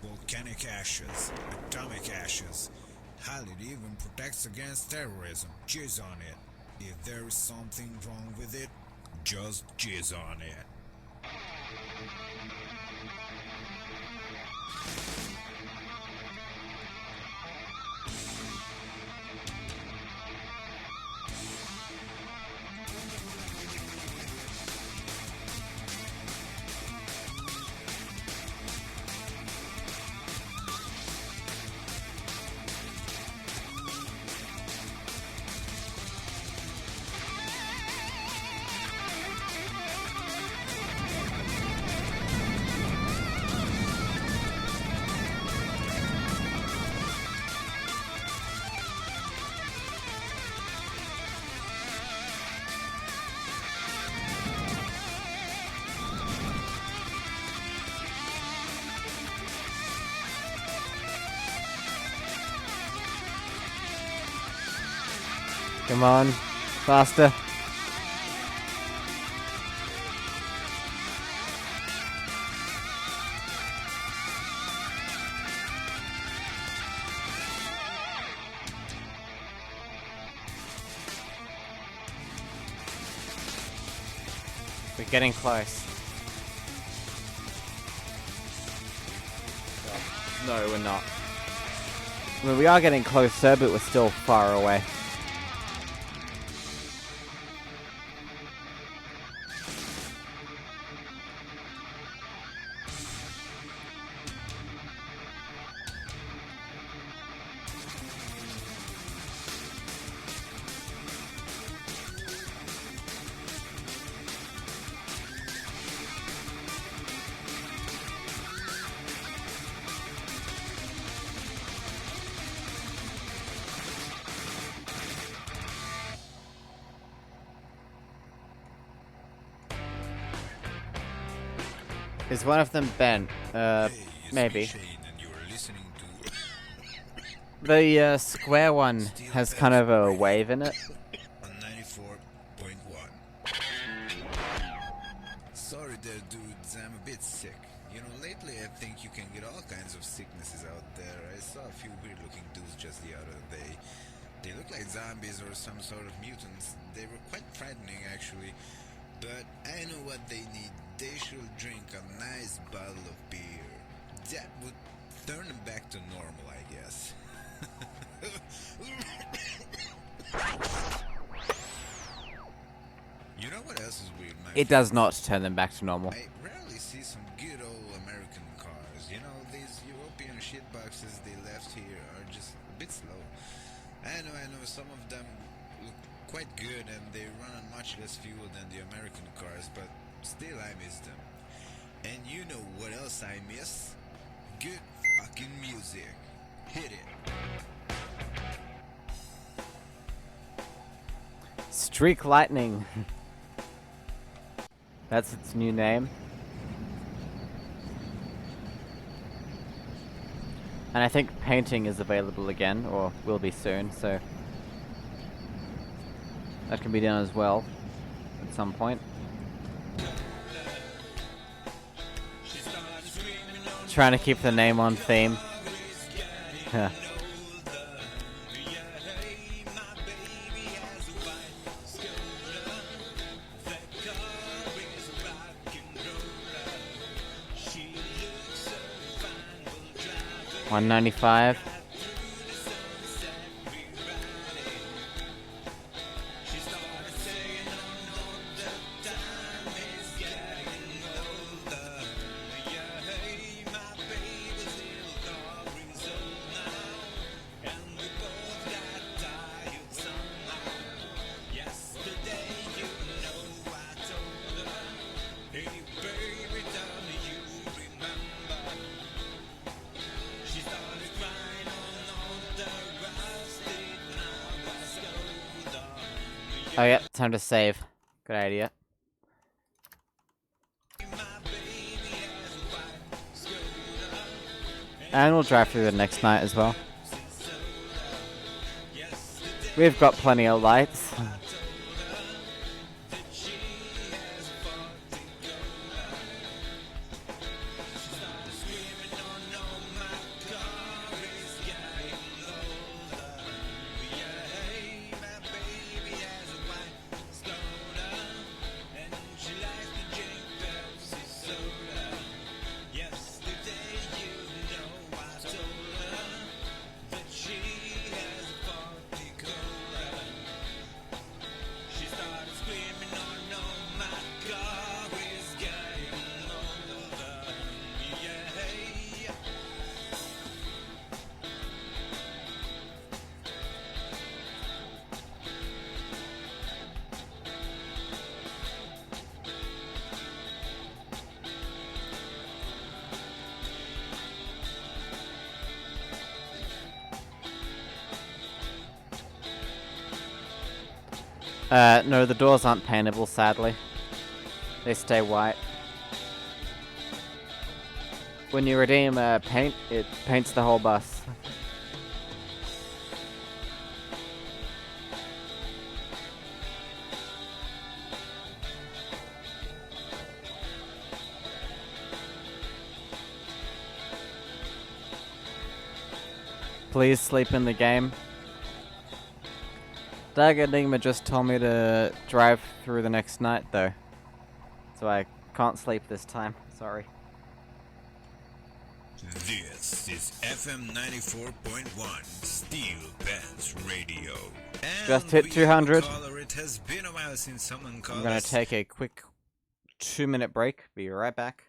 volcanic ashes, atomic ashes. Hell, it even protects against terrorism. Jizz on it. If there is something wrong with it, just jizz on it. Come on, faster. We're getting close. No, we're not. I mean, we are getting closer, but we're still far away. Is one of them bent? Maybe. The square one has kind of a wave in it. On 94.1. Sorry there, dudes, I'm a bit sick. You know, lately I think you can get all kinds of sicknesses out there. I saw a few weird looking dudes just the other day. They look like zombies or some sort of mutants. They were quite frightening actually. But I know what they need. They should drink a nice bottle of beer. That would turn them back to normal, I guess. You know what else is weird, my It does not turn them back to normal. I rarely see some good old American cars. You know, these European shitboxes they left here are just a bit slow. I know, some of them look quite good and they run on much less fuel than the American cars, but still I miss them. And you know what else I miss? Good fucking music. Hit it. Streak lightning. That's its new name. And I think painting is available again, or will be soon, so that can be done as well at some point. Trying to keep the name on theme. Yeah. $195. Oh yeah, time to save. Good idea. And we'll drive through the next night as well. We've got plenty of lights. No, the doors aren't paintable, sadly. They stay white. When you redeem paint, it paints the whole bus. Please sleep in the game. Dag Enigma just told me to drive through the next night, though. So I can't sleep this time. Sorry. This is FM 94.1 Steel Pants Radio. And Just hit 200. It has been a while since someone called I'm gonna us. take a quick 2-minute break. Be right back.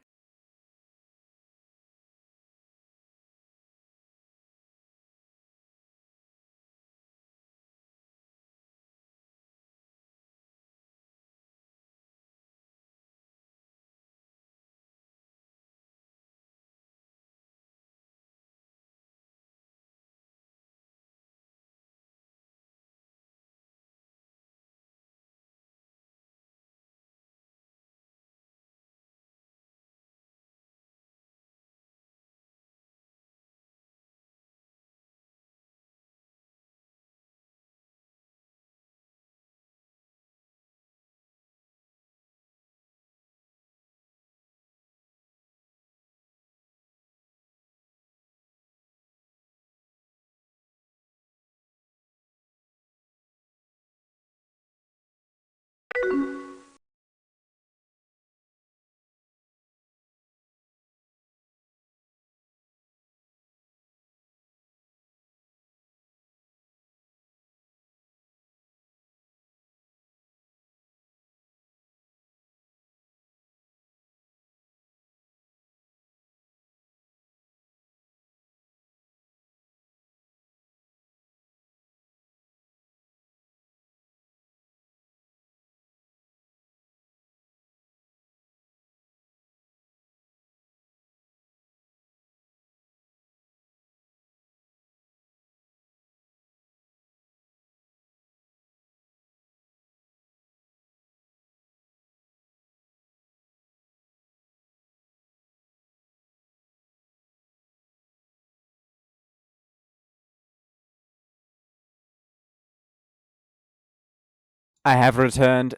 I have returned.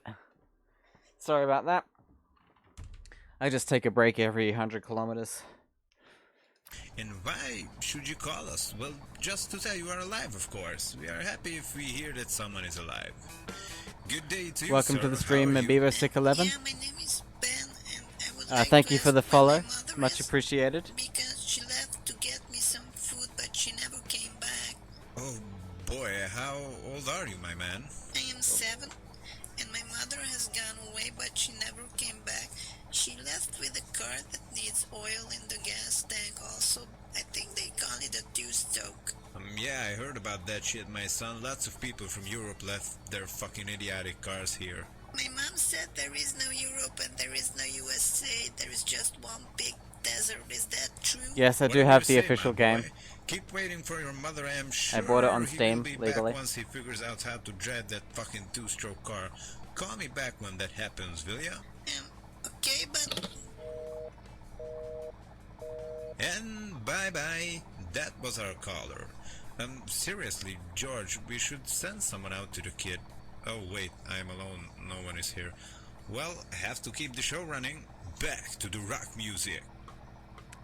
Sorry about that. I just take a break every 100 kilometers. And why should you call us? Well, just to tell you are alive, of course. We are happy if we hear that someone is alive. Good day to you, Welcome sir. to the How stream, are you? Beaver611. Yeah, my name is Ben, and I would like Thank to you for ask the where follow. my mother Much is, appreciated. because she left to get me some food, but she never came back. Oh boy, how old are you, my man? I am 7, and my mother has gone away, but she never came back. She left with a car that needs oil in the gas tank also. I think they call it a two-stroke. Yeah, I heard about that shit, my son. Lots of people from Europe left their fucking idiotic cars here. My mom said there is no Europe and there is no USA. There is just one big desert. Is that true? Yes, I do Whatever have you the say, official my game. boy. Keep waiting for your mother. I am sure bought it on he Steam, will be legally. back once he figures out how to drive that fucking two-stroke car. Call me back when that happens, will ya? Okay, but And bye-bye. That was our caller. Seriously, George, we should send someone out to the kid. Oh, wait, I'm alone. No one is here. Well, I have to keep the show running. Back to the rock music.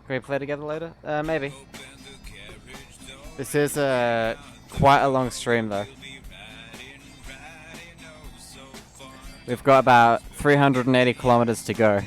Can we play together later? Maybe. This is quite a long stream though. We've got about 380 kilometers to go.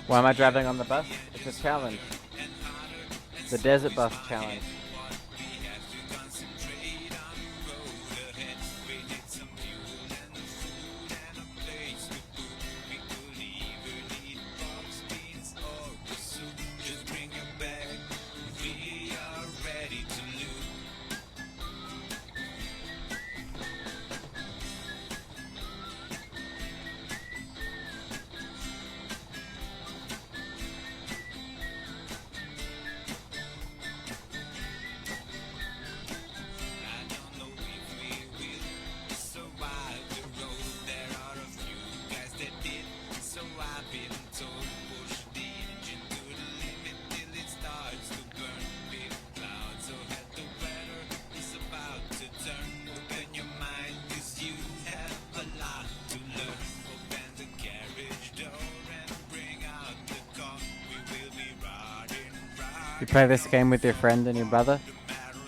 Why am I driving on the bus? It's a challenge. The desert bus challenge. You play this game with your friend and your brother?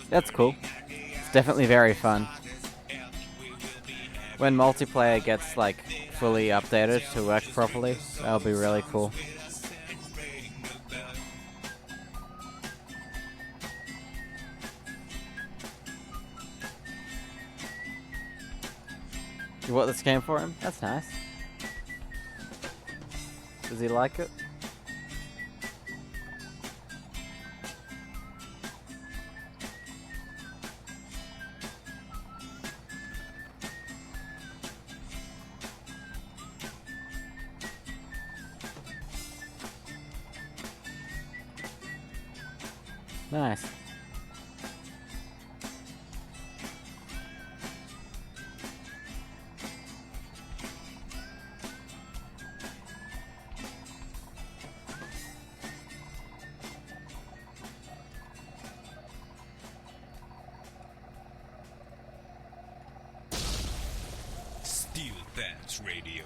That's cool. It's definitely very fun. When multiplayer gets like fully updated to work properly, that'll be really cool. You bought this game for him? That's nice. Does he like it? Nice. Steel Pants Radio,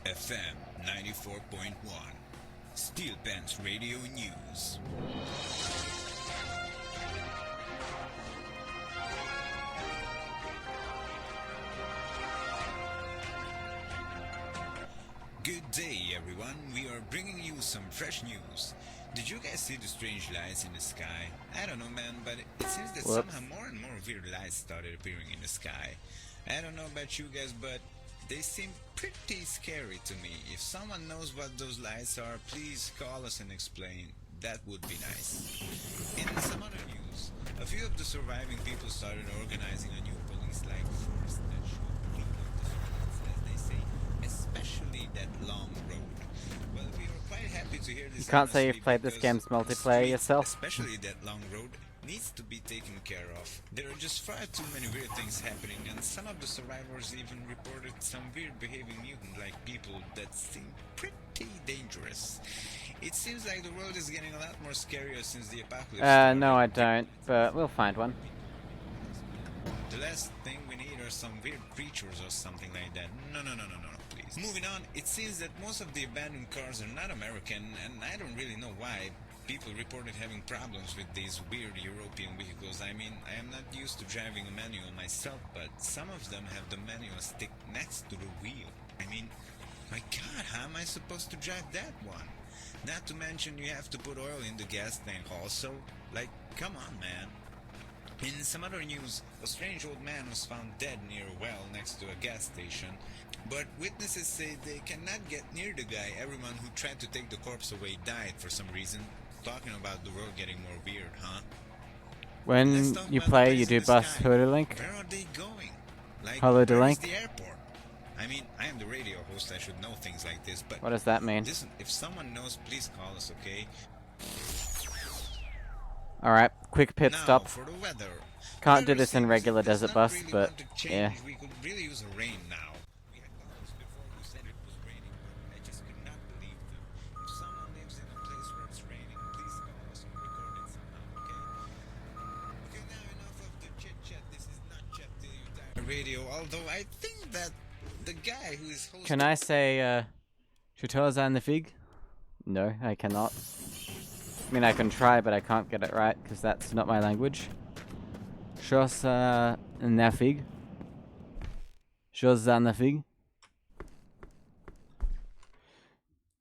FM 94.1. Steel Pants Radio News. Good day, everyone. We are bringing you some fresh news. Did you guys see the strange lights in the sky? I don't know, man, but it seems that Whoops. somehow more and more weird lights started appearing in the sky. I don't know about you guys, but they seem pretty scary to me. If someone knows what those lights are, please call us and explain. That would be nice. In some other news, a few of the surviving people started organizing a new police-like force that should clean up the streets, as they say, especially that long can't say honestly, you've played this because game's the multiplayer street, yourself. especially that long road, needs to be taken care of. There are just far too many weird things happening, and some of the survivors even reported some weird behaving mutant-like people that seem pretty dangerous. It seems like the world is getting a lot more scarier since the apocalypse started. No, I don't, but we'll find one. The last thing we need are some weird creatures or something like that. No, please. Moving on, it seems that most of the abandoned cars are not American, and I don't really know why. People reported having problems with these weird European vehicles. I mean, I am not used to driving a manual myself, but some of them have the manual stick next to the wheel. I mean, my god, how am I supposed to drive that one? Not to mention you have to put oil in the gas tank also. Like, come on, man. In some other news, a strange old man was found dead near a well next to a gas station, but witnesses say they cannot get near the guy. Everyone who tried to take the corpse away died for some reason. Talking about the world getting more weird, huh? When Let's talk you about the play, place you in do the bus sky. Hurlink. Where are they going? Like, Hello, where Delink. is the airport? I mean, I am the radio host, I should know things like this, but What does that mean? listen, if someone knows, please call us, okay? Alright, quick pit Now, stop. for the weather. Can't Weather do this in seems regular does desert not bus, really but want to change. yeah. We could really use a rain now. We had callers before who said it was raining, but I just could not believe them. If someone lives in a place where it's raining, please call us and record it somehow, okay? Okay, now enough of the chit-chat. This is not Chat Till You Die Radio, although I think that the guy who is hosting... Can I say, Chutoza and the Fig? No, I cannot. I mean, I can try, but I can't get it right, because that's not my language. Shosa Nafig. Shosa Nafig.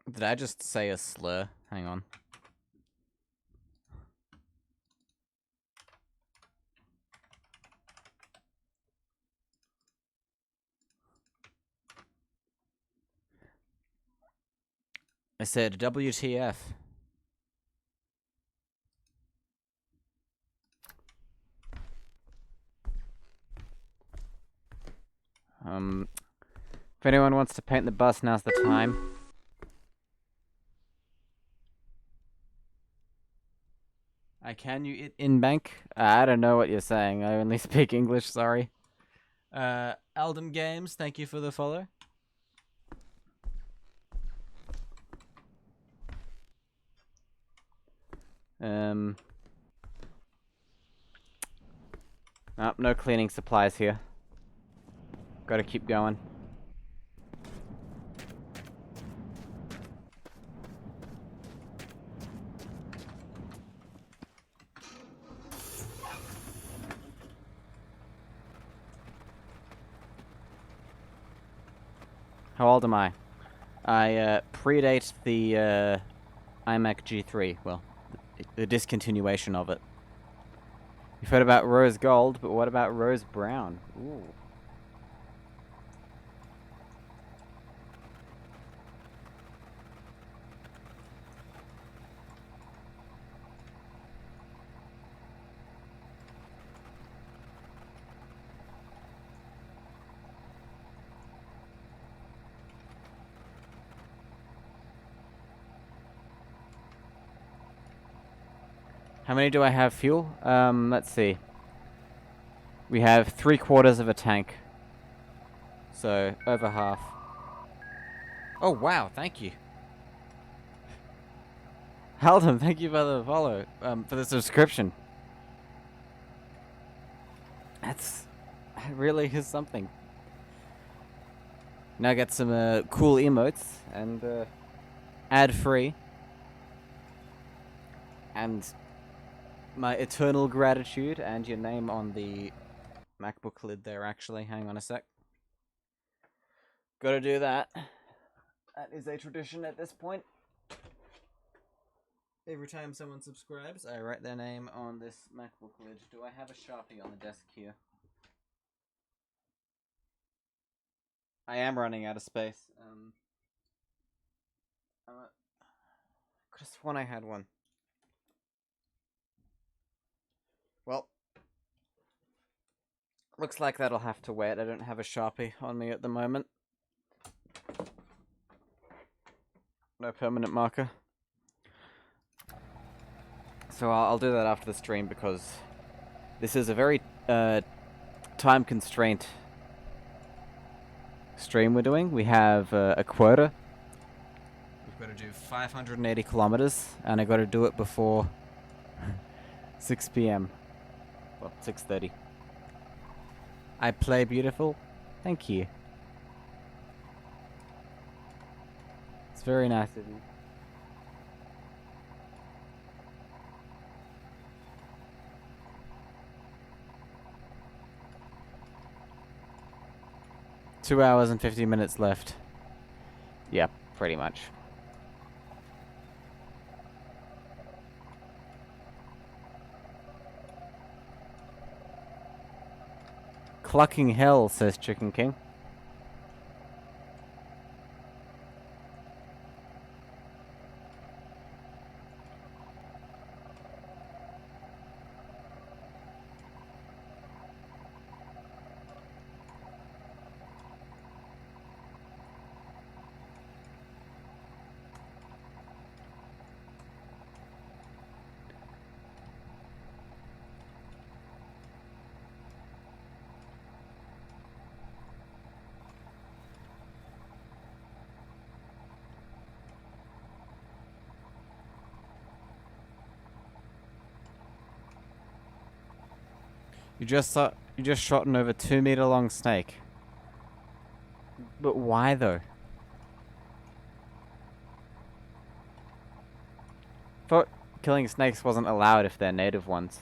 Did I just say a slur? Hang on. I said WTF. If anyone wants to paint the bus, now's the time. Can you in bank? I don't know what you're saying. I only speak English, sorry. Aldem Games, thank you for the follow. Nope, no cleaning supplies here. Gotta keep going. How old am I? I predate the iMac G3. Well, the discontinuation of it. You've heard about rose gold, but what about rose brown? Ooh. How many do I have fuel? Let's see. We have 3/4 of a tank. So, over half. Oh, wow, thank you. Haldem, thank you for the follow, for the subscription. That really is something. Now get some cool emotes and ad-free. And my eternal gratitude and your name on the MacBook lid there, actually. Hang on a sec. Gotta do that. That is a tradition at this point. Every time someone subscribes, I write their name on this MacBook lid. Do I have a Sharpie on the desk here? I am running out of space. Could have sworn I had one. Well, looks like that'll have to wait. I don't have a Sharpie on me at the moment. No permanent marker. So I'll do that after the stream because this is a very time constraint stream we're doing. We have a quota. We've got to do 580 kilometers, and I got to do it before 6 p.m. Well, 6:30. I play beautiful. Thank you. It's very nice of you. Two hours and 50 minutes left. Yeah, pretty much. Clucking hell, says Chicken King. You just shot an over 2 meter long snake. But why though? Thought killing snakes wasn't allowed if they're native ones.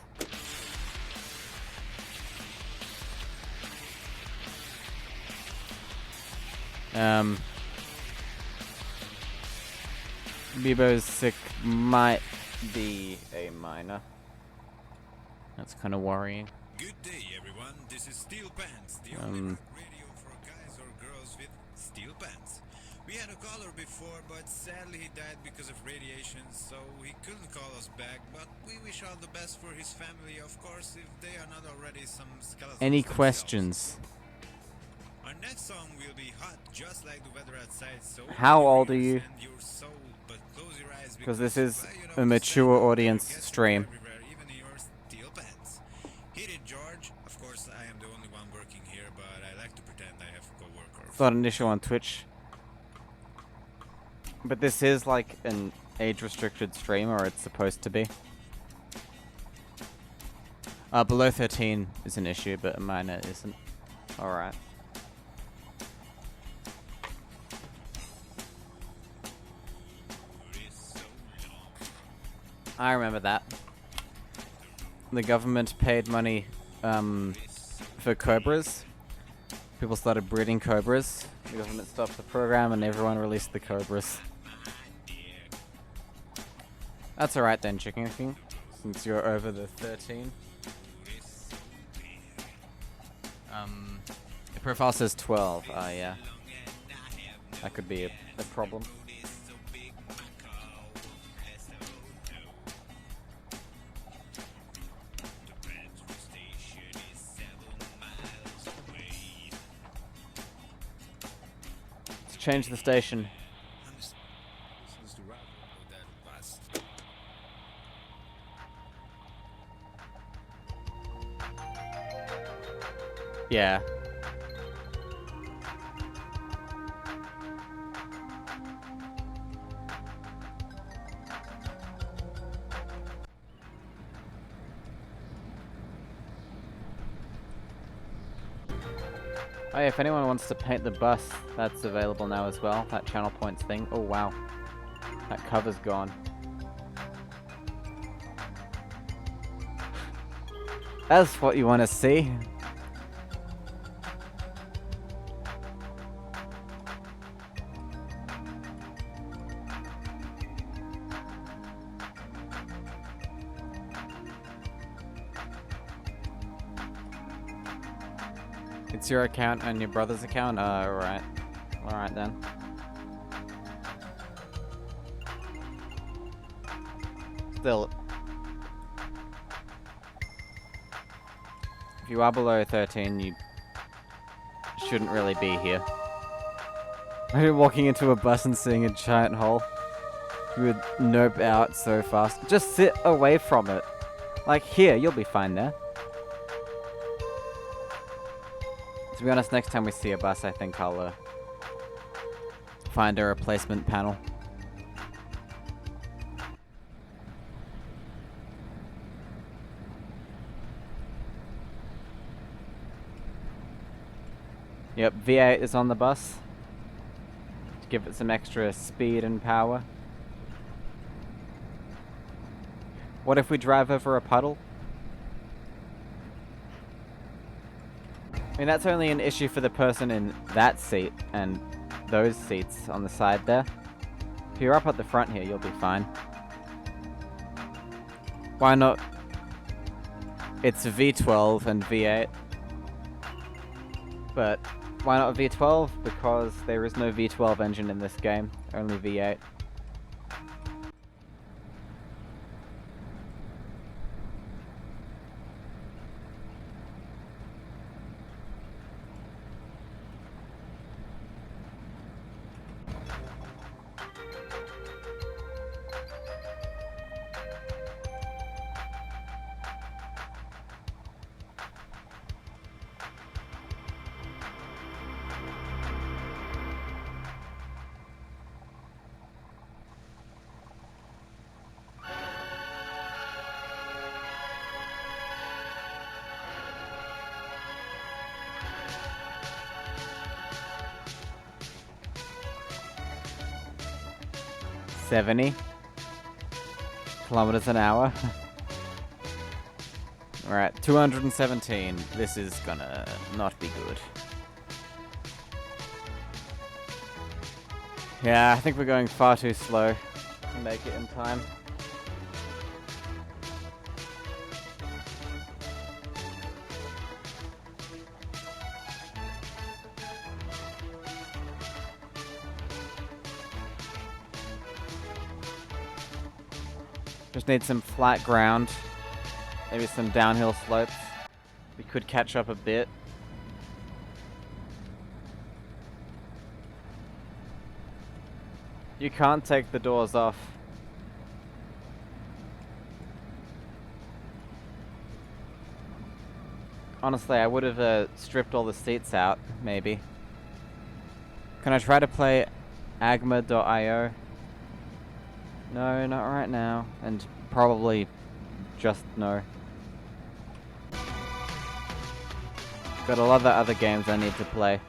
Bebo's sick might be a minor. That's kind of worrying. Good day, everyone. This is Steel Pants, the only rock radio for guys or girls with steel pants. We had a caller before, but sadly he died because of radiation, so he couldn't call us back. But we wish all the best for his family, of course, if they are not already some skeletons. Any themselves. questions? Our next song will be hot, just like the weather outside. So How open your old are ears you? and your soul, but close your eyes Because this is well, you know, a the mature sand audience gets stream. everywhere, even in your steel pants. Hit it, George. Of course, I am the only one working here, but I like to pretend I have co-workers. It's not an issue on Twitch. But this is like an age-restricted stream, or it's supposed to be. Below 13 is an issue, but a minor isn't. Alright. I remember that. The government paid money for cobras. People started breeding cobras. The government stopped the program and everyone released the cobras. That's alright then, Chicken King, since you're over the 13. The profile says 12. Yeah. That could be a problem. Let's change the station. Yeah. Oh yeah, if anyone wants to paint the bus, that's available now as well. That channel points thing. Oh wow. That cover's gone. That's what you want to see. It's your account and your brother's account? Alright. Alright then. Still. If you are below 13, you shouldn't really be here. Imagine walking into a bus and seeing a giant hole. You would nope out so fast. Just sit away from it. Like here, you'll be fine there. To be honest, next time we see a bus, I think I'll find a replacement panel. Yep, V8 is on the bus. To give it some extra speed and power. What if we drive over a puddle? I mean, that's only an issue for the person in that seat and those seats on the side there. If you're up at the front here, you'll be fine. Why not? It's V12 and V8. But why not V12? Because there is no V12 engine in this game, only V8. $70 kilometers an hour. Alright, 217. This is gonna not be good. Yeah, I think we're going far too slow to make it in time. Just need some flat ground. Maybe some downhill slopes. We could catch up a bit. You can't take the doors off. Honestly, I would have stripped all the seats out, maybe. Can I try to play Agma.io? No, not right now. And probably just no. Got a lot of other games I need to play.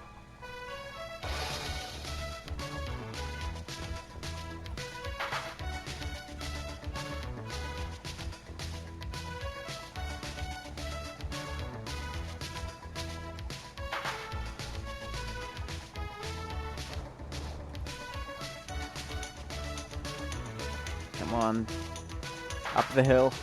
Come on. Up the hill.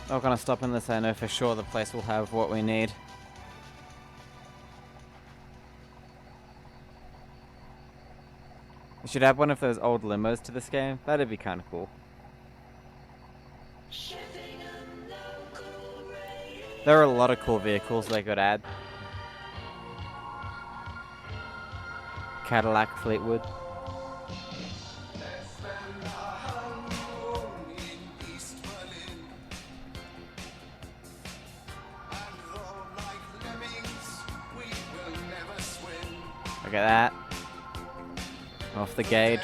Not gonna stop unless I know for sure the place will have what we need. We should add one of those old limos to this game. That'd be kind of cool. There are a lot of cool vehicles they could add. Cadillac Fleetwood. Look at that. Off the gauge.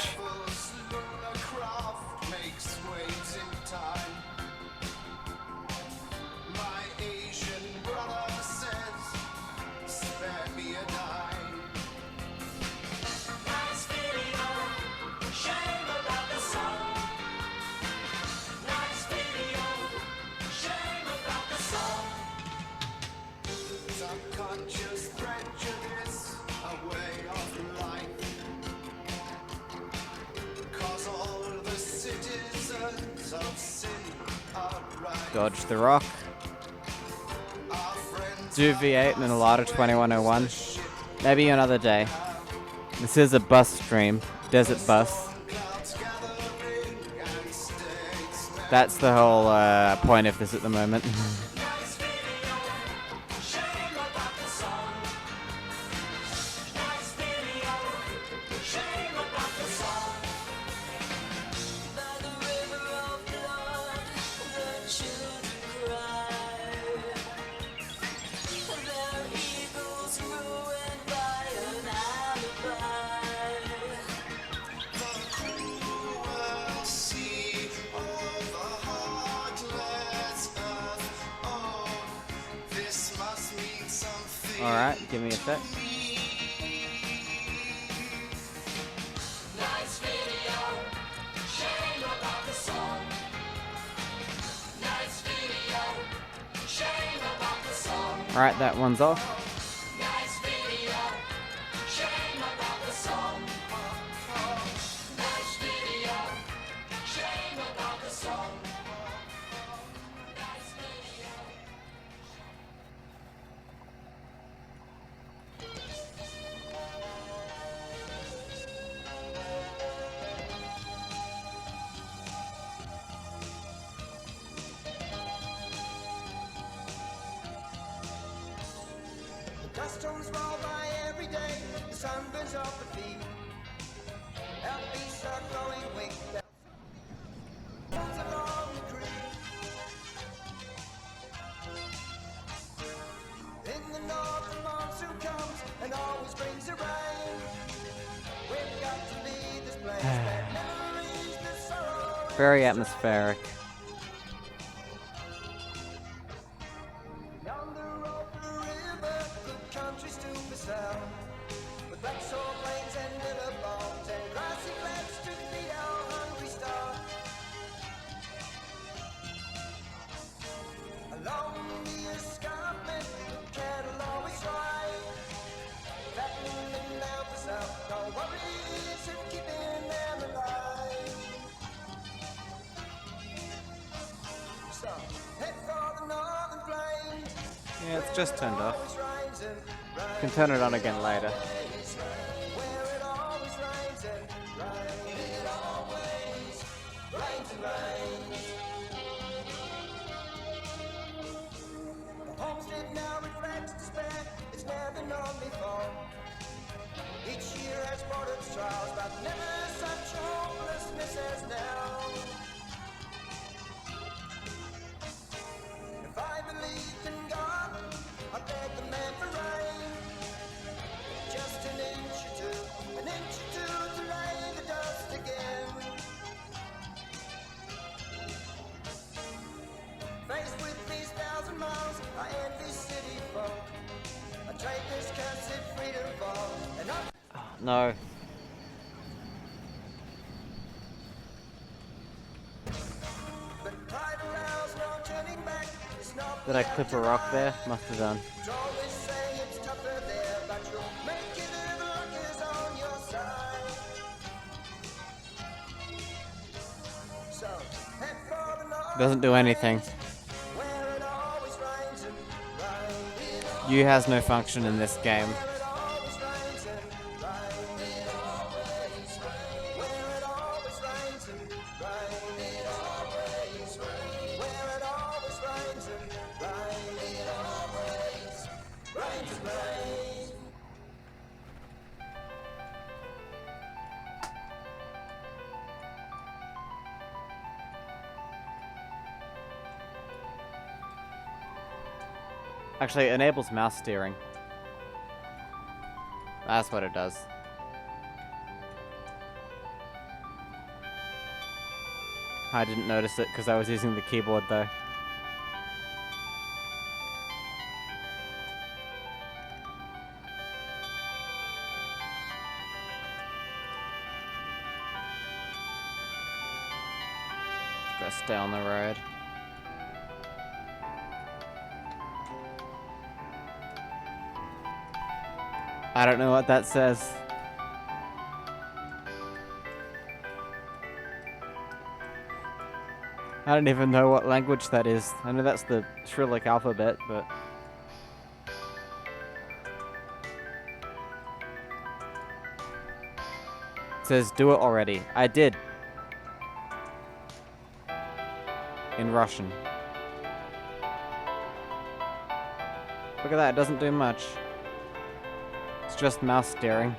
Dodge the rock. Do V8 and a lot of 2101. Maybe another day. This is a bus stream. Desert bus. That's the whole point of this at the moment. By the river of blood, the children cry. Their eagles ruined by an alibi. The cruel sea of the heartless earth. Oh, this must mean something. Alright, give me a sec. Nice video, shame about the song. Nice video, shame about the song. Alright, that one's off. Nice video, shame about the song. Nice video, shame about the song. Nice video. The dust storms roll by every day, the sun burns off the feet. Our beasts are growing weak. There's along the creek. In the north, the monsoon comes and always brings the rain. We've got to leave this place. Bad memories, the sorrow. Very atmospheric. Down the road to the river, good countries to the south. With black soil plains and billabongs and grassy flats to feed our hungry stock. Along the escarpment, cattle always thrive. Fattening out the south, no worries of keeping them alive. So, head for the northern plains. Yeah, it's just turned off. Always rains and rains. Can turn it on again later. Where it always rains and rains. It always rains and rains. The homestead now reflects despair it's never known before. Each year has brought its trials, but never such hopelessness as now. If I believed in God, I beg the man for rain. Just an inch or two to lay the dust again. Faced with these 1,000 miles, I envy city folk. I trade this cursed freedom for an up. No. But pride aroused, no turning back. It's not Did I clip a rock there? Must have done. always say it's tougher there, but you'll make it if luck is on your side. So, head for the north, Doesn't do anything. where it always rains and rains. U has no function in this game. Where it always rains and rains. It always rains. Where it always rains and rains. It always rains. Where it always rains and rains. It always rains and rains. Actually, it enables mouse steering. That's what it does. I didn't notice it because I was using the keyboard though. Gotta stay on the road. I don't know what that says. I don't even know what language that is. I know that's the Cyrillic alphabet, but... It says, do it already. I did. In Russian. Look at that, it doesn't do much. It's just mouse staring.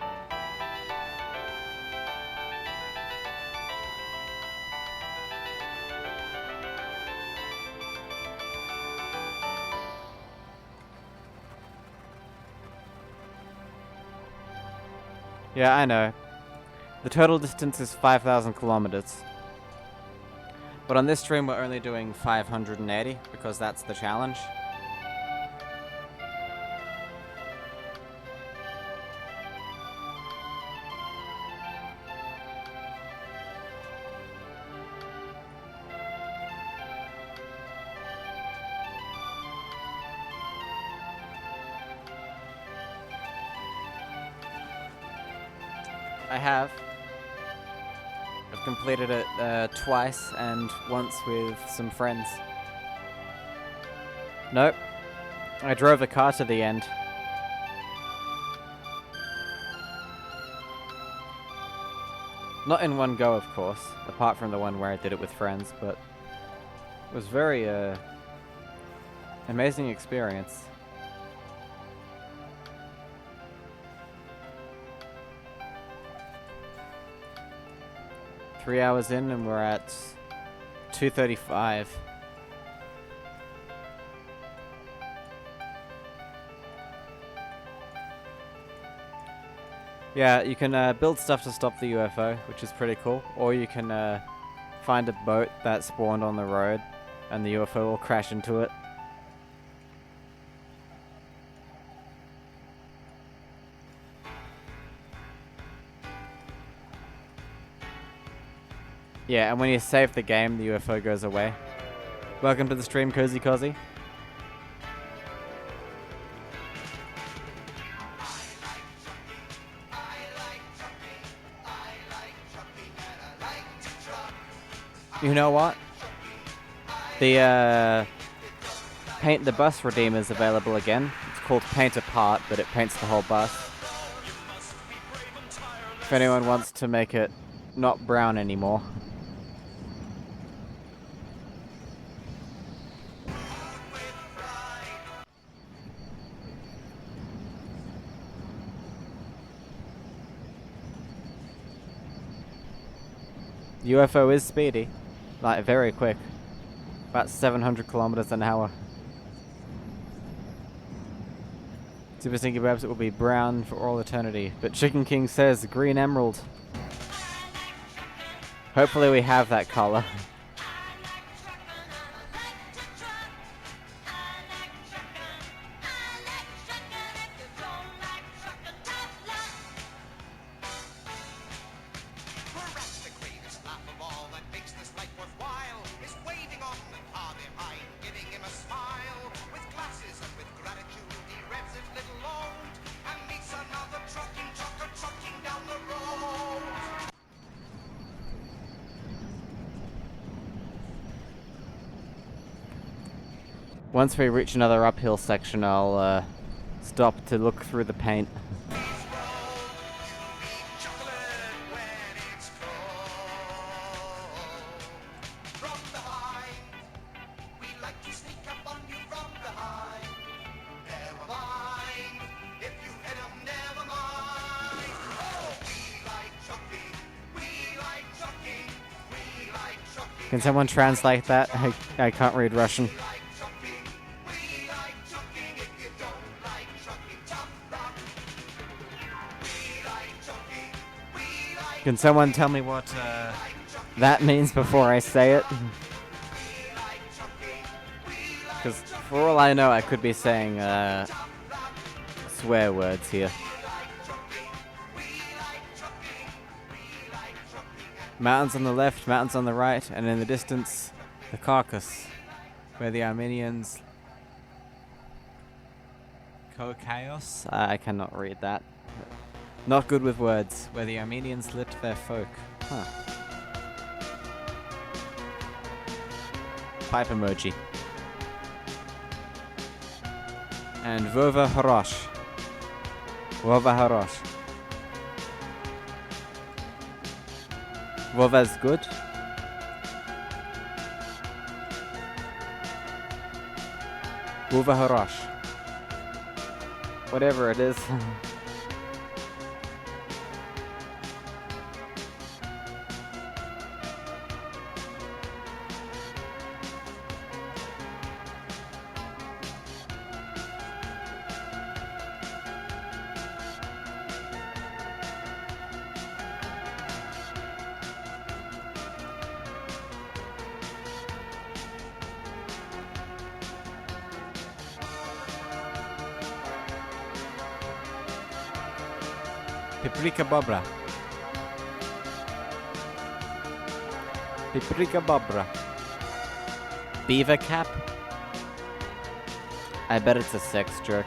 Yeah, I know. The total distance is 5,000 kilometers. But on this stream we're only doing 580 because that's the challenge. I have. I've completed it twice and once with some friends. Nope. I drove the car to the end. Not in one go, of course, apart from the one where I did it with friends, but it was very amazing experience. Three hours in and we're at 2:35. Yeah, you can build stuff to stop the UFO, which is pretty cool. Or you can find a boat that spawned on the road and the UFO will crash into it. Yeah, and when you save the game, the UFO goes away. Welcome to the stream, Cozy Cozy. You know what? The Paint the Bus redeemer is available again. It's called Paint Apart, but it paints the whole bus. If anyone wants to make it not brown anymore. UFO is speedy, like very quick, about 700 kilometers an hour. Super Stinky Babs, it will be brown for all eternity, but Chicken King says green emerald. Hopefully we have that color. Once we reach another uphill section, I'll stop to look through the paint. Can someone translate that? I can't read Russian. Can someone tell me what that means before I say it? Because for all I know, I could be saying swear words here. Mountains on the left, mountains on the right, and in the distance, the Caucasus, where the Armenians... Caucasus? I cannot read that. Not good with words, where the Armenians lit their folk. Huh. pipe emoji. And Vova Harosh. Vova Harosh. Vova's good. Vova Harosh. Whatever it is. Paprika Bobra. Paprika Bobra. Beaver cap? I bet it's a sex joke.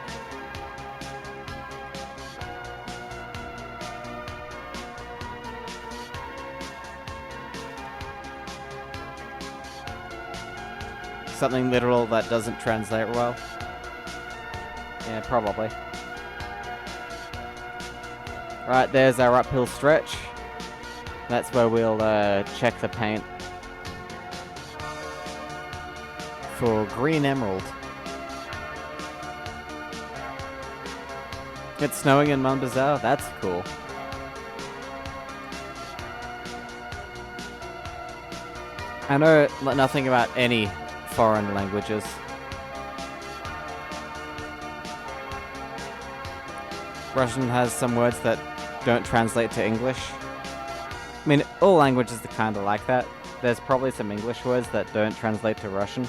Something literal that doesn't translate well? Yeah, probably. Right, there's our uphill stretch. That's where we'll check the paint for green emerald. It's snowing in Monbazar? That's cool. I know nothing about any foreign languages. Russian has some words that don't translate to English. I mean, all languages are kind of like that. There's probably some English words that don't translate to Russian.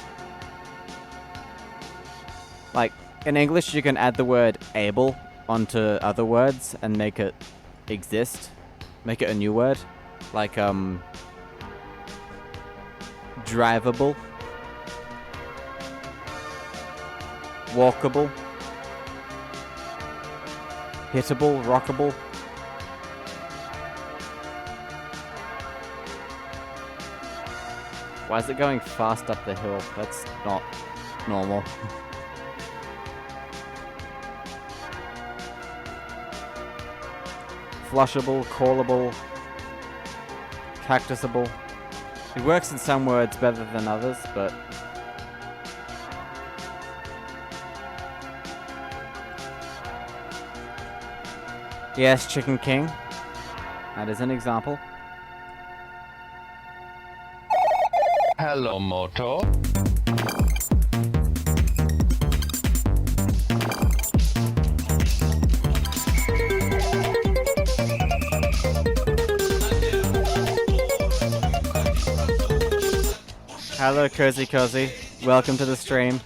Like, in English you can add the word able onto other words and make it exist. Make it a new word. Like, drivable. Walkable. Hittable, rockable. Why is it going fast up the hill? That's not normal. Flushable, callable, cactusable. It works in some words better than others, but yes, Chicken King. That is an example. Hello, Moto. Hello, Cozy Cozy. Welcome to the stream.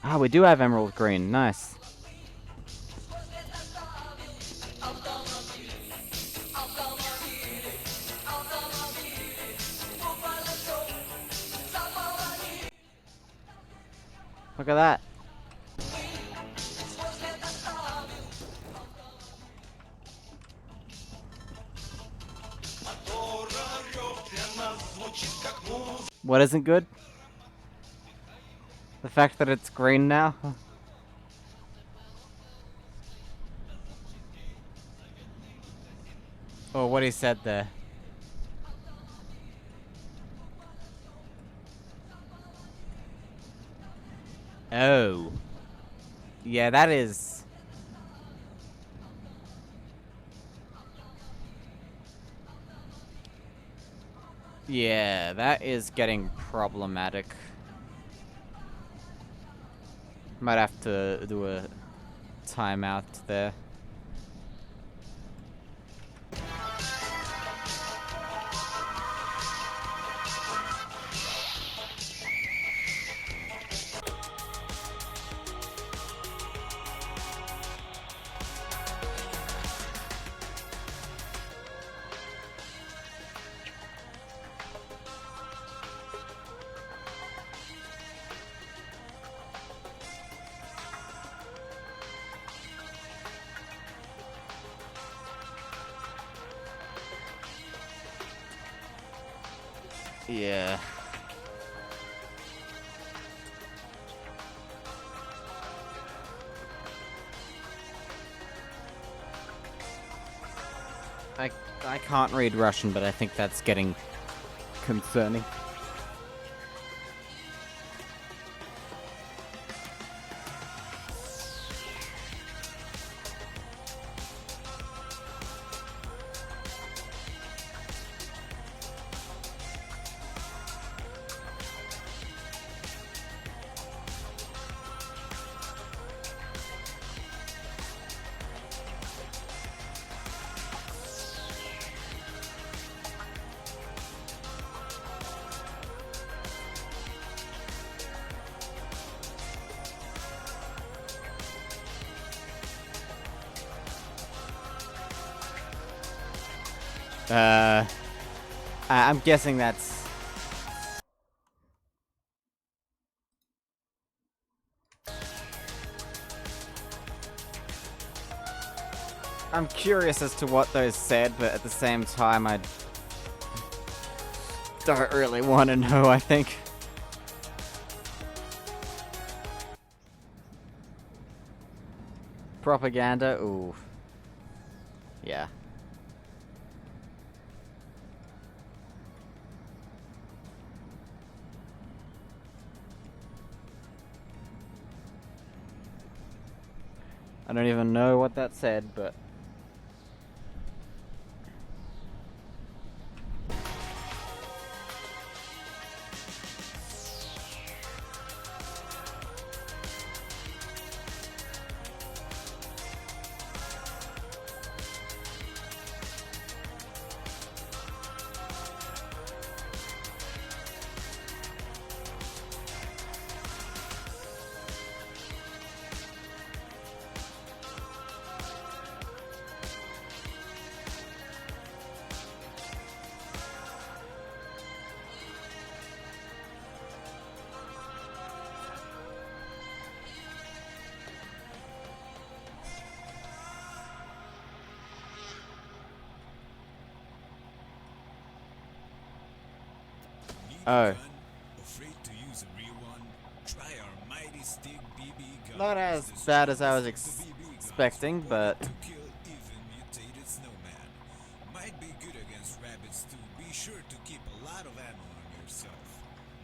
Ah, we do have emerald green. Nice. Look at that. What isn't good? The fact that it's green now? Or what he said there. Oh. Yeah, that is... Yeah, that is getting problematic. Might have to do a timeout there. Yeah. I can't read Russian, but I think that's getting concerning. I'm guessing that's... I'm curious as to what those said, but at the same time, I don't really want to know, I think. Propaganda? Ooh. Yeah. I don't even know what that said, but... Oh. Afraid to use a real one? Try our mighty stick BB gun. Not as It's the bad as I was strongest of the BB guns, expecting, but... to kill even mutated snowman. Might be good against rabbits too. Be sure to keep a lot of ammo on yourself.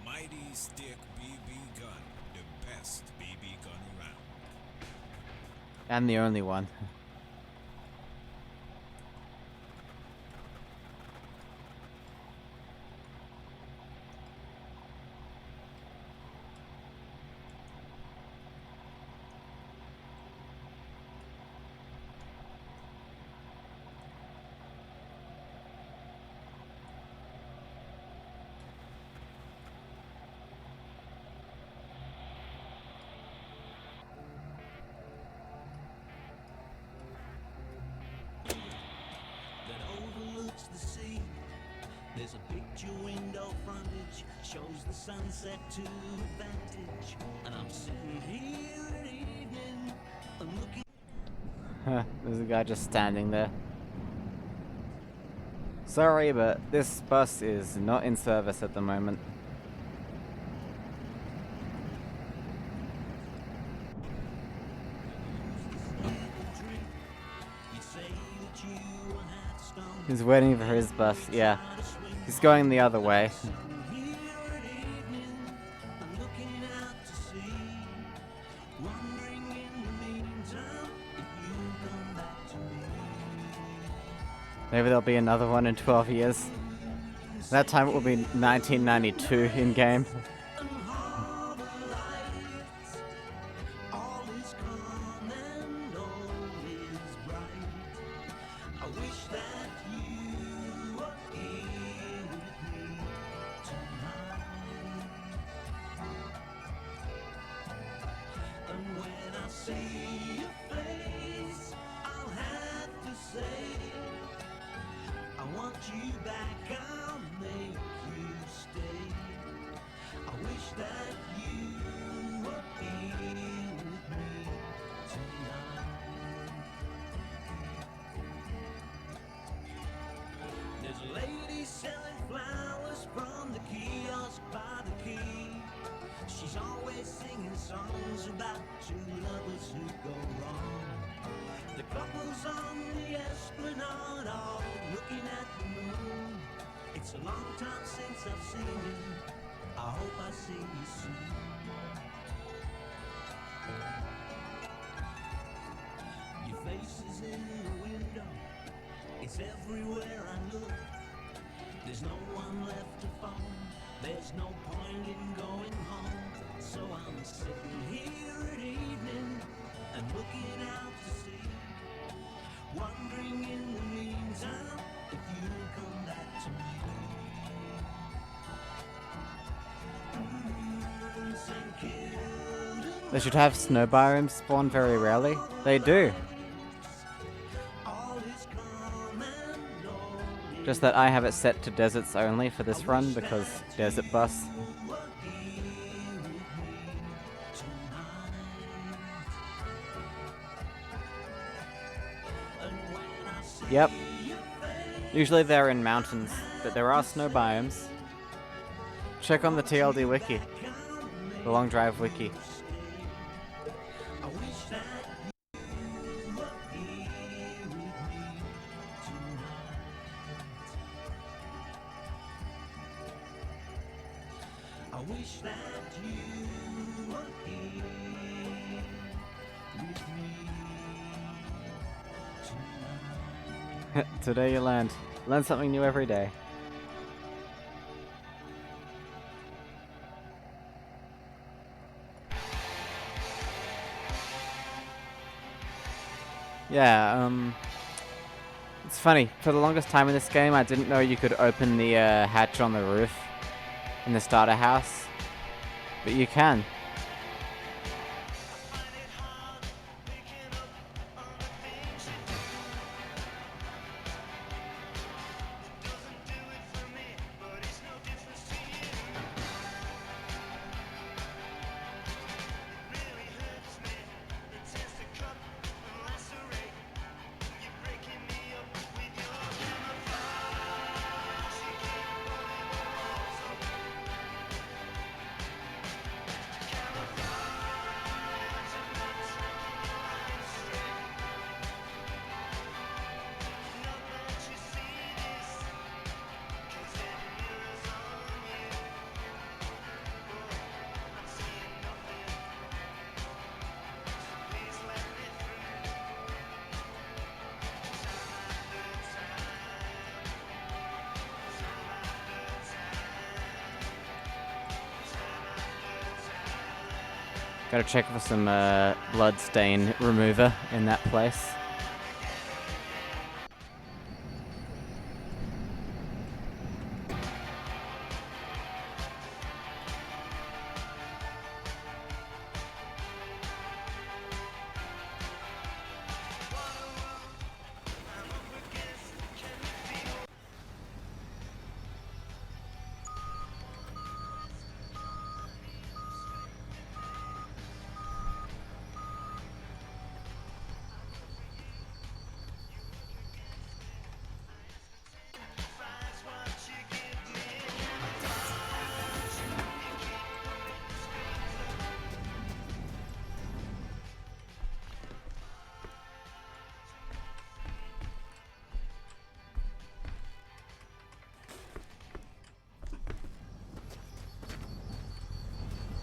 Mighty stick BB gun, the best BB gun around. And the only one. That overlooks the sea. There's a picture window frontage, shows the sunset to advantage. And I'm sitting here at evening and looking. There's a guy just standing there. Sorry, but this bus is not in service at the moment. He's waiting for his bus, yeah. He's going the other way. Maybe there'll be another one in 12 years. That time it will be 1992 in-game. There's a lady selling flowers from the key. It's a long time since I've seen you. I hope I see you soon. Your face is in the window. It's everywhere I look. There's no one left to phone. There's no point in going home. So I'm sitting here at evening and looking out to sea, wondering in the meantime if you'll come back to me. St. Kilda, They should have snow biomes spawn very rarely. They do. all is calm and all Just that I have it set to deserts only for this run because desert bus. Yep. Usually they're in mountains, but there are snow biomes. Check on the TLD wiki. The Long Drive wiki. I wish that you were here with me tonight. Today you learned. Learn something new every day. Yeah, it's funny. For the longest time in this game, I didn't know you could open the hatch on the roof in the starter house, but you can. Gotta check for some blood stain remover in that place.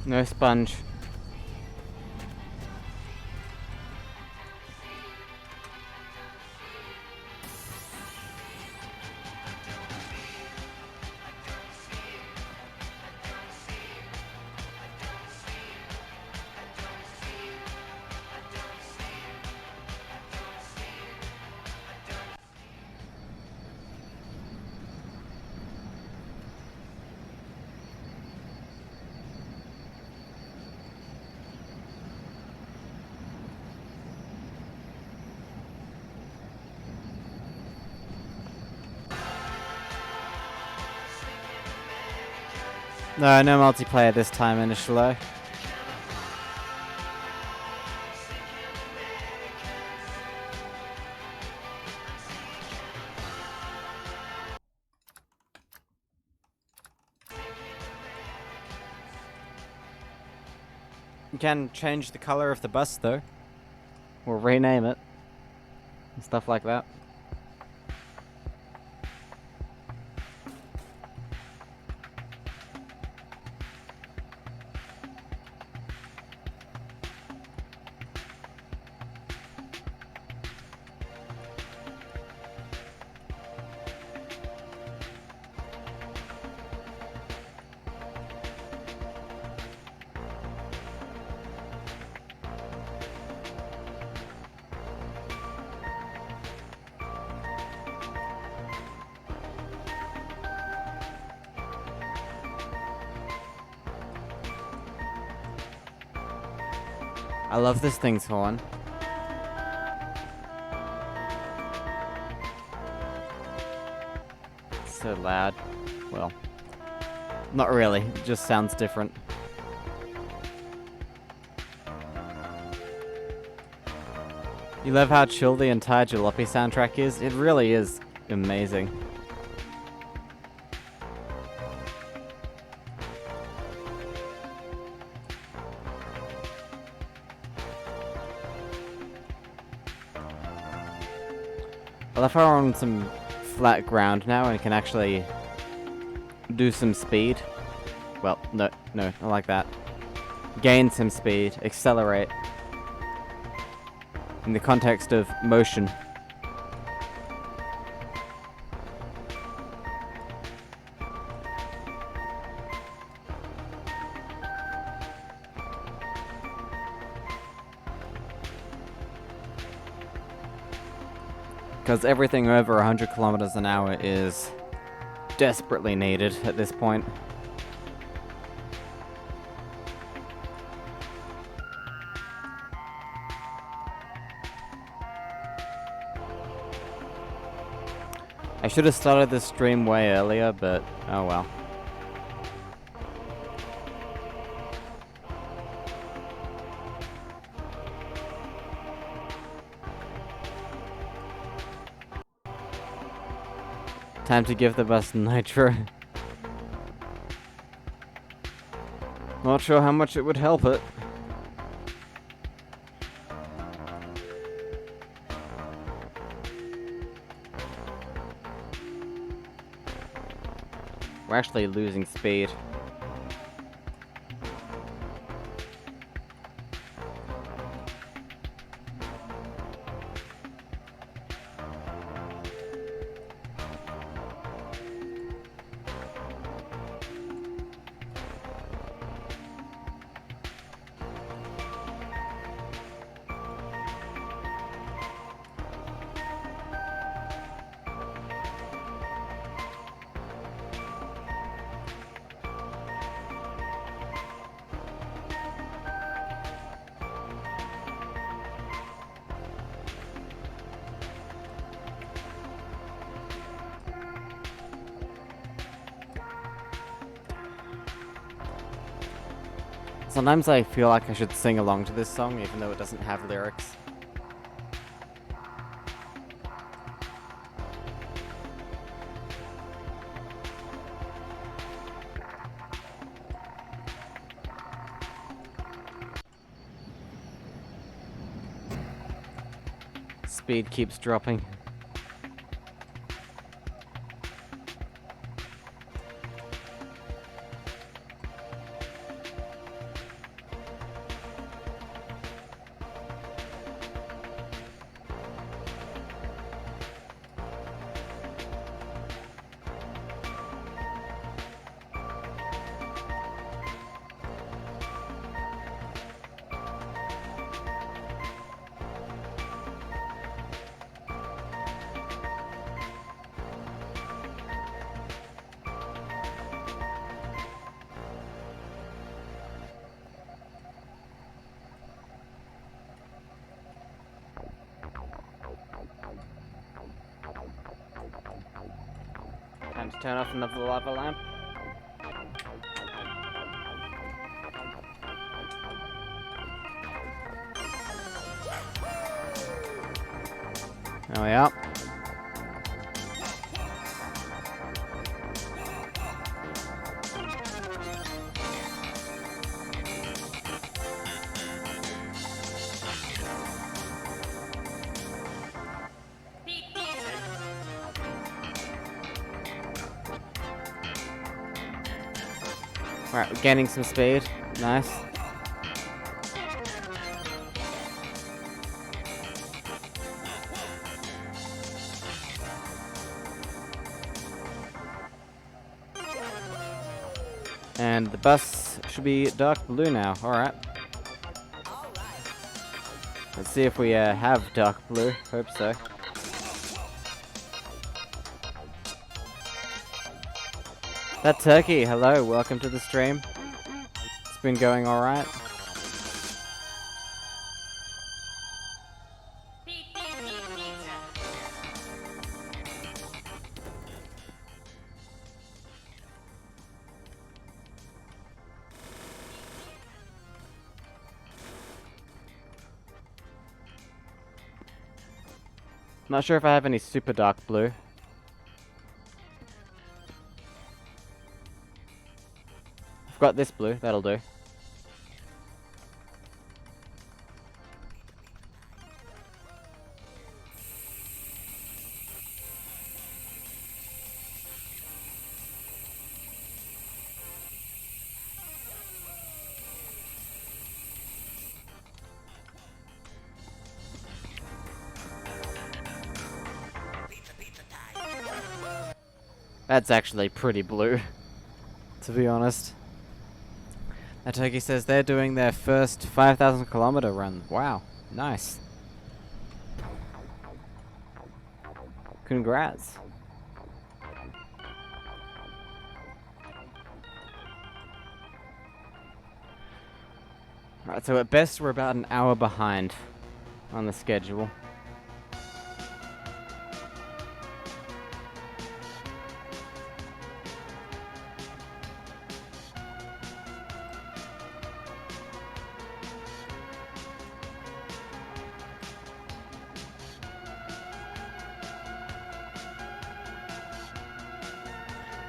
No sponge. No multiplayer this time initially. You can change the color of the bus though, or rename it, and stuff like that. I love this thing's horn. It's so loud. Well, not really. It just sounds different. You love how chill the entire Jalopy soundtrack is? It really is amazing. I love how we're on some flat ground now and can actually do some speed. Well, no, not like that. Gain some speed, accelerate. In the context of motion. Because everything over 100 kilometers an hour is desperately needed at this point. I should have started this stream way earlier, but oh well. Time to give the bus nitro. Not sure how much it would help it. We're actually losing speed. Sometimes I feel like I should sing along to this song, even though it doesn't have lyrics. Speed keeps dropping. Time to turn off another lava lamp. There we are. Alright, we're gaining some speed. Nice. And the bus should be dark blue now. Alright. Let's see if we have dark blue. Hope so. That turkey, hello, welcome to the stream. It's been going alright. Not sure if I have any super dark blue. I've got this blue, that'll do. That's actually pretty blue, to be honest. That turkey says they're doing their first 5,000 kilometer run. Wow, nice. Congrats. Right, so at best we're about an hour behind on the schedule.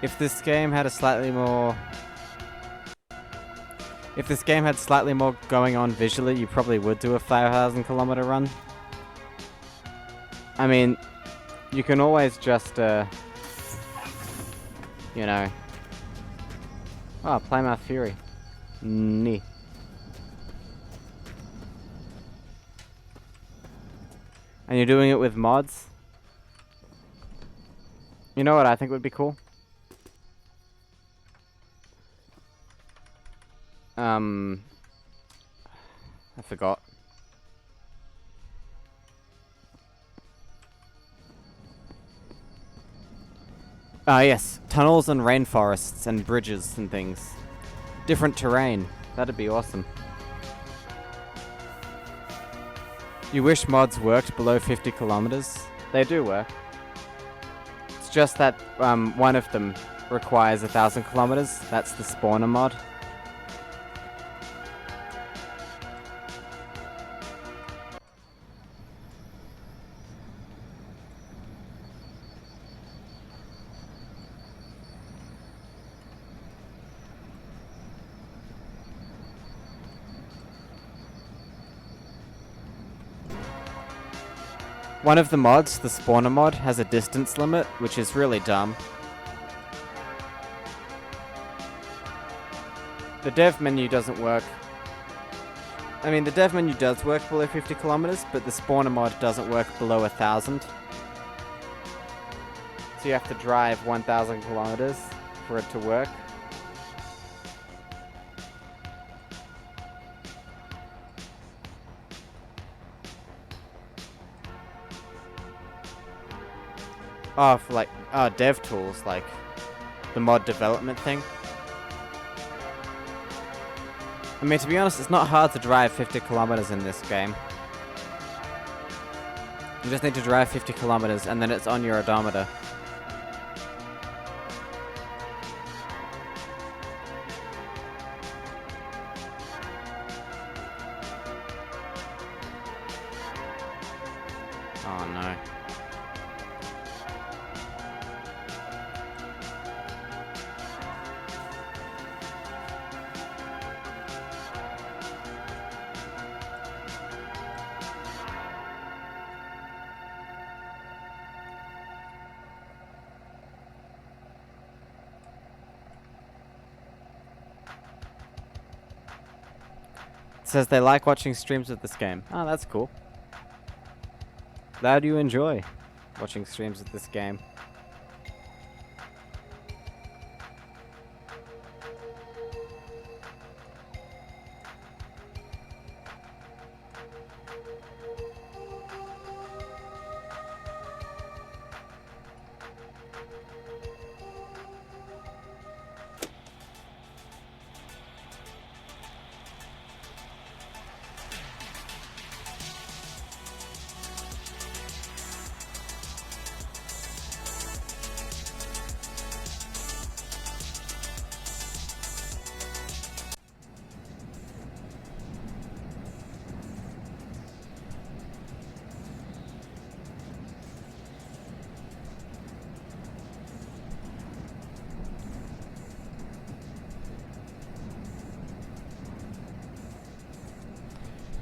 If this game had slightly more going on visually, you probably would do a 5,000 kilometer run. I mean, you can always just, you know... Oh, Plymouth Fury. Nee. And you're doing it with mods? You know what I think would be cool? I forgot. Yes. Tunnels and rainforests and bridges and things. Different terrain. That'd be awesome. You wish mods worked below 50 kilometers? They do work. It's just that one of them requires 1,000 kilometers. That's the spawner mod. One of the mods, the spawner mod, has a distance limit, which is really dumb. The dev menu doesn't work. I mean, the dev menu does work below 50 kilometers, but the spawner mod doesn't work below 1,000. So you have to drive 1,000 kilometers for it to work. Oh, for like, dev tools, like the mod development thing. I mean, to be honest, it's not hard to drive 50 kilometers in this game. You just need to drive 50 kilometers and then it's on your odometer. Oh no. Says they like watching streams of this game. Oh, that's cool. Glad you enjoy watching streams of this game.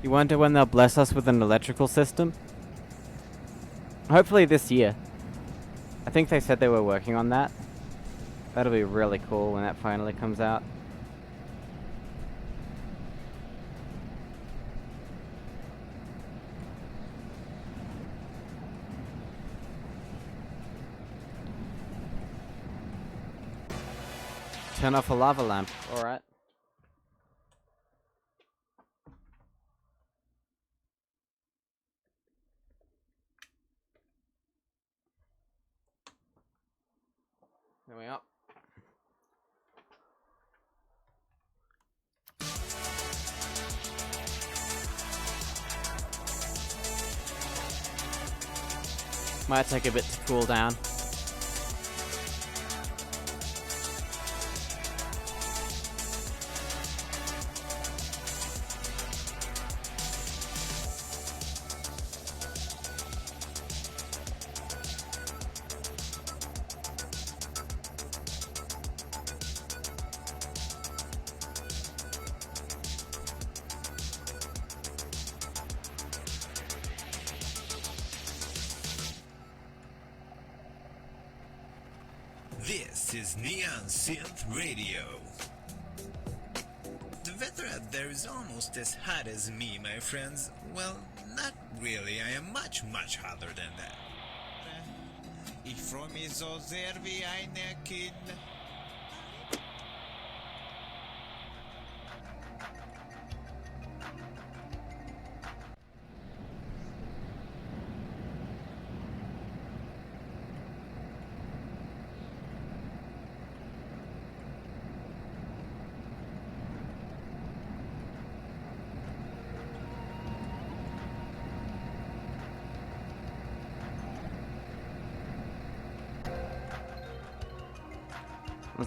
You wonder when they'll bless us with an electrical system? Hopefully this year. I think they said they were working on that. That'll be really cool when that finally comes out. Turn off a lava lamp. Alright. There we are. Might take a bit to cool down. This is Neon Synth Radio. The weather out there is almost as hot as me, my friends. Well, not really. I am much, much hotter than that. Ich freu mich so sehr wie eine Kind.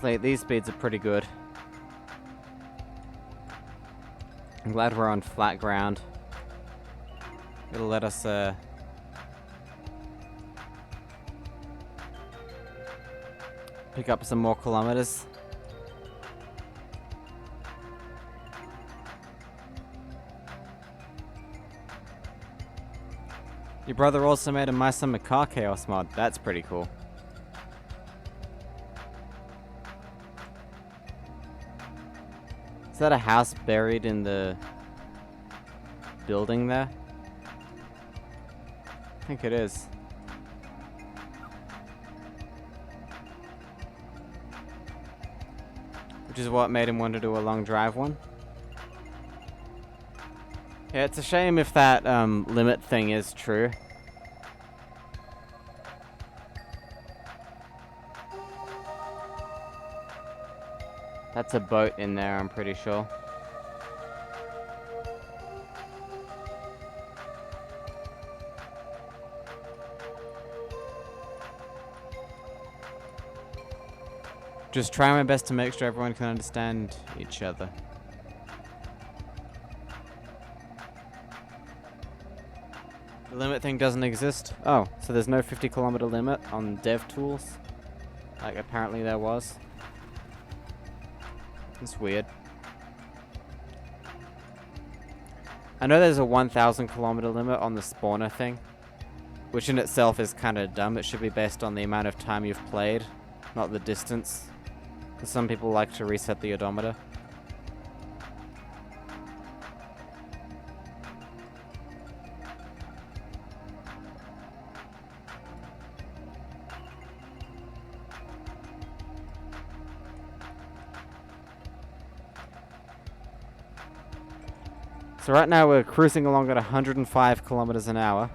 Honestly, these speeds are pretty good. I'm glad we're on flat ground. It'll let us, pick up some more kilometers. Your brother also made a My Summer Car Chaos mod. That's pretty cool. Is that a house buried in the building there? I think it is. Which is what made him want to do a long drive one. Yeah, it's a shame if that limit thing is true. That's a boat in there, I'm pretty sure. Just try my best to make sure everyone can understand each other. The limit thing doesn't exist? Oh, so there's no 50-kilometer limit on DevTools? Like apparently there was. It's weird. I know there's a 1,000-kilometer limit on the spawner thing, which in itself is kind of dumb. It should be based on the amount of time you've played, not the distance. Because some people like to reset the odometer. So right now we're cruising along at 105 kilometers an hour.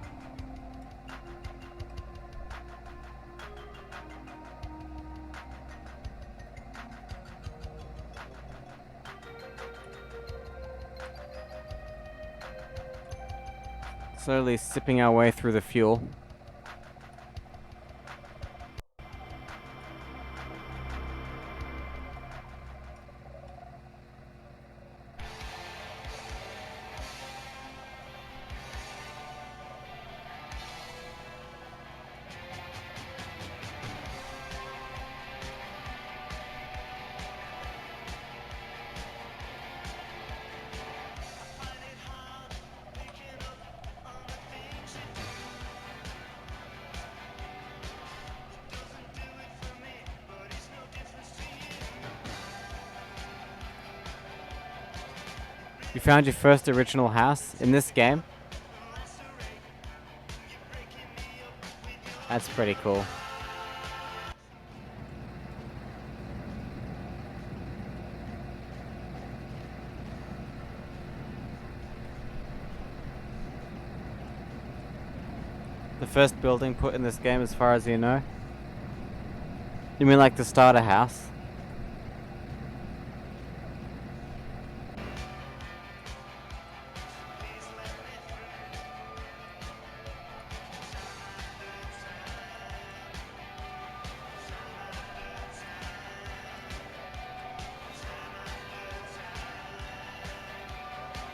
Slowly sipping our way through the fuel. You found your first original house in this game? That's pretty cool. The first building put in this game as far as you know? You mean like the starter house?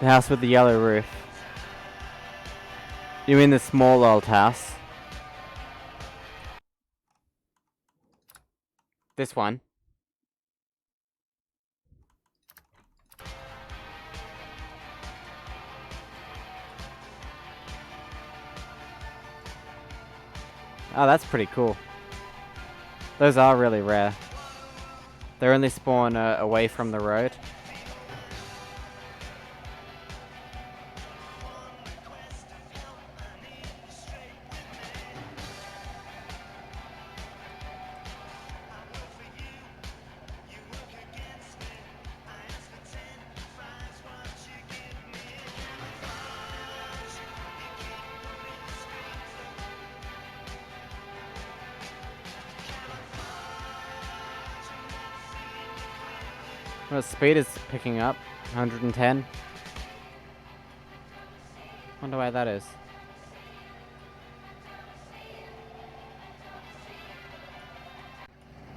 The house with the yellow roof. You mean the small old house? This one. Oh, that's pretty cool. Those are really rare. They only spawn away from the road. Well, speed is picking up. 110. Wonder why that is.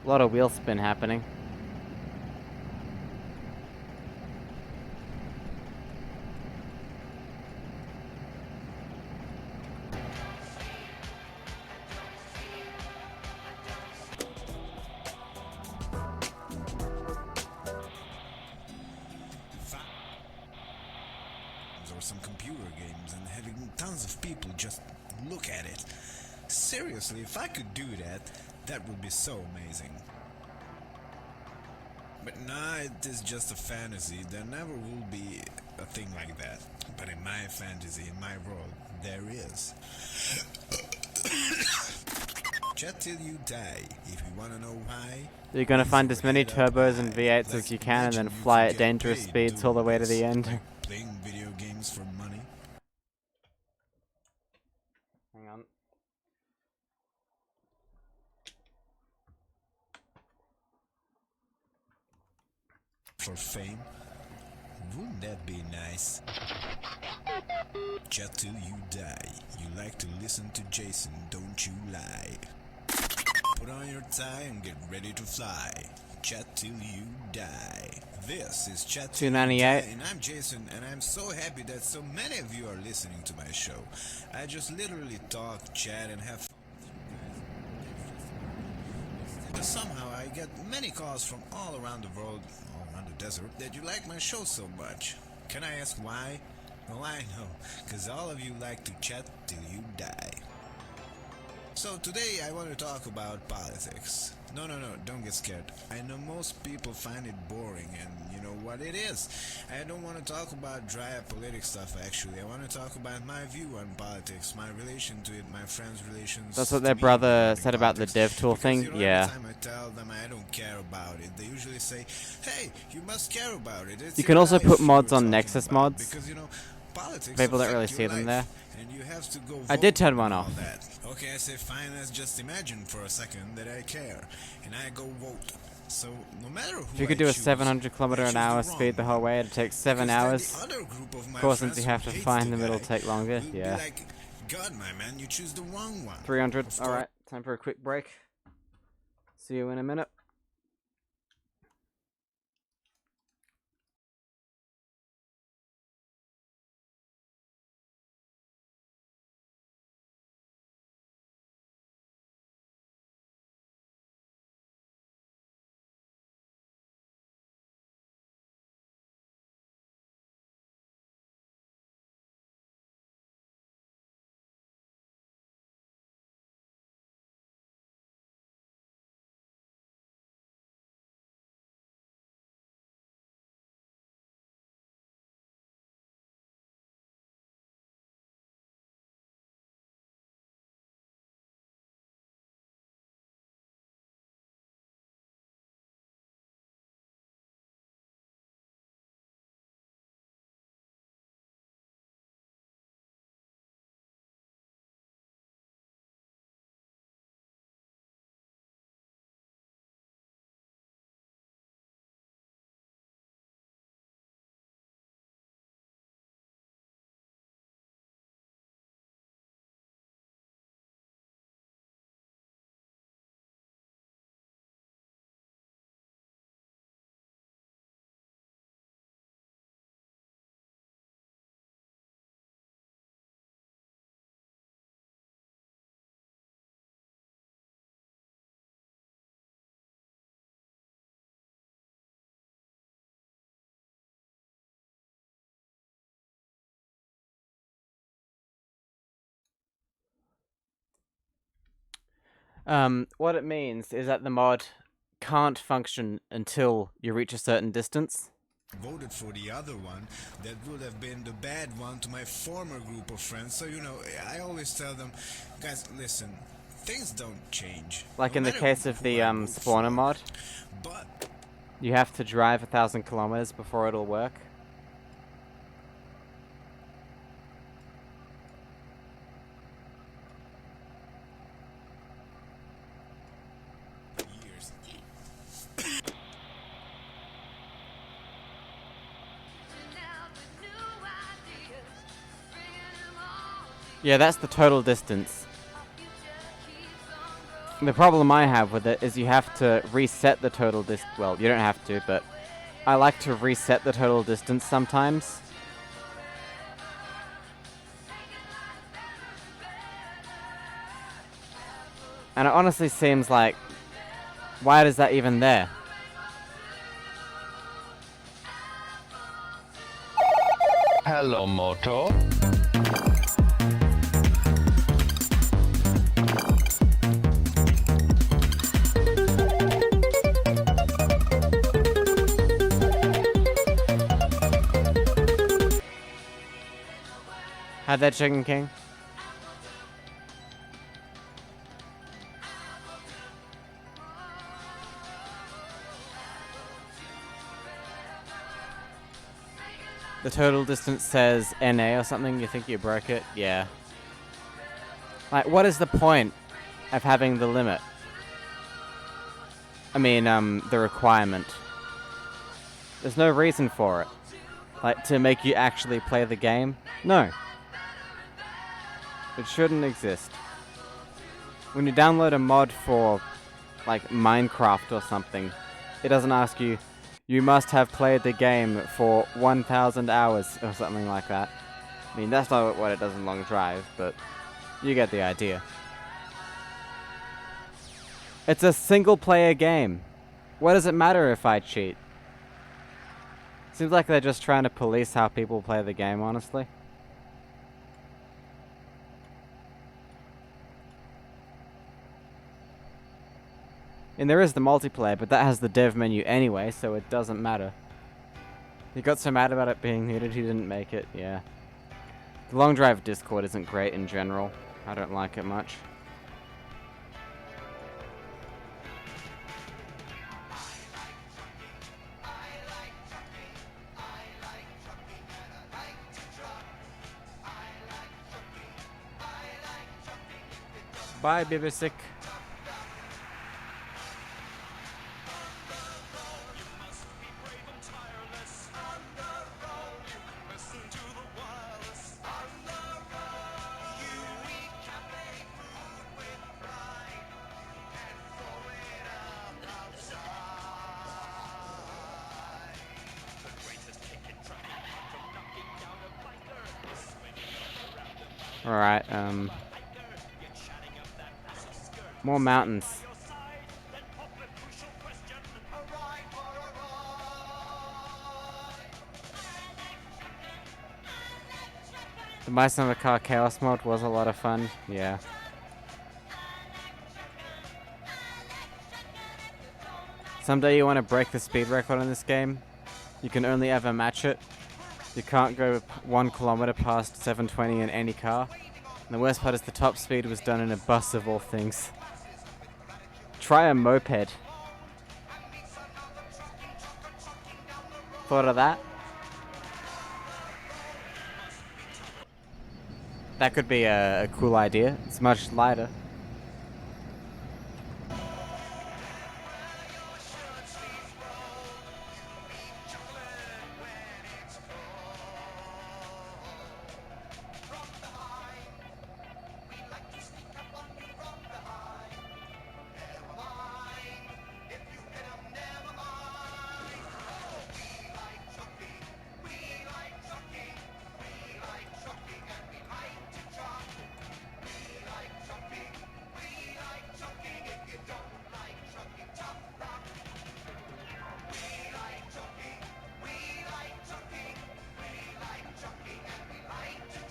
A lot of wheel spin happening. Or some computer games and having tons of people just look at it. Seriously, if I could do that, that would be so amazing. But nah, it is just a fantasy. There never will be a thing like that. But in my fantasy, in my world, there is. Chat till you die. If you wanna know why, You're gonna please find as many read up turbos and why. V8s Like, as you can and then imagine you fly could at get dangerous paid speeds all the way to the doing end. this, like playing video games for money. Hang on. For fame. Wouldn't that be nice? Chat till you die. You like to listen to Jason, don't you lie. Put on your tie and get ready to fly. Chat till you die. This is Chat Till You 298. Die, and I'm Jason, and I'm so happy that so many of you are listening to my show. I just literally talk, chat, and have fun. But somehow I get many calls from all around the world, all around the desert, that you like my show so much. Can I ask why? Well, I know, because all of you like to chat till you die. So today I want to talk about politics. No, don't get scared. I know most people find it boring, and you know what it is. I don't want to talk about dry political stuff actually. I want to talk about my view on politics, my relation to it, my friends' relations. That's what to their me brother regarding said about the politics. dev tool Because, thing? you know, Yeah. every time I tell them I don't care about it, they usually say, "Hey, you must care about it. It's You your can also life put you're mods on talking Nexus about." mods. Because, you know, politics People don't affect really your see them there. life, and you have to go I did vote turn and one all off. that. Okay, I say fine, let's just imagine for a second that I care, and I go vote. So, no matter who If you could I do a choose, 700 I kilometer choose an hour the wrong speed the whole one. way, it'd take 7 Because then hours. the other group of my Of course, since friends you have who to hates find the them, it'll guy take longer. will be Yeah. like, "God, my man, you choose the wrong one." 300. Of Alright, time for a quick break. See you in a minute. What it means is that the mod can't function until you reach a certain distance. Voted for the other one that would have been the bad one to my former group of friends. So, you know, I always tell them, guys, listen, things don't change. Like No in the matter case of who the I vote spawner for. mod, But you have to drive 1,000 kilometers before it'll work. years. Yeah, that's the total distance. The problem I have with it is you have to reset the total distance. Well, you don't have to, but I like to reset the total distance sometimes. And it honestly seems like, why is that even there? Hello, Moto. Had that Chicken King? The total distance says NA or something. You think you broke it? Yeah. Like, what is the point of having the limit? I mean, the requirement. There's no reason for it. Like, to make you actually play the game? No. It shouldn't exist. When you download a mod for, like, Minecraft or something, it doesn't ask you, you must have played the game for 1,000 hours or something like that. I mean, that's not what it does in Long Drive, but you get the idea. It's a single-player game. What does it matter if I cheat? Seems like they're just trying to police how people play the game, honestly. And there is the multiplayer, but that has the dev menu anyway, so it doesn't matter. He got so mad about it being muted, he didn't make it, yeah. The Long Drive Discord isn't great in general. I don't like it much. Bye, Bibisic. Alright, more mountains. The My Summer Car Chaos mod was a lot of fun, yeah. Someday you want to break the speed record in this game, you can only ever match it. You can't go 1 kilometer past 720 in any car. And the worst part is the top speed was done in a bus of all things. Try a moped. Thought of that? That could be a cool idea. It's much lighter.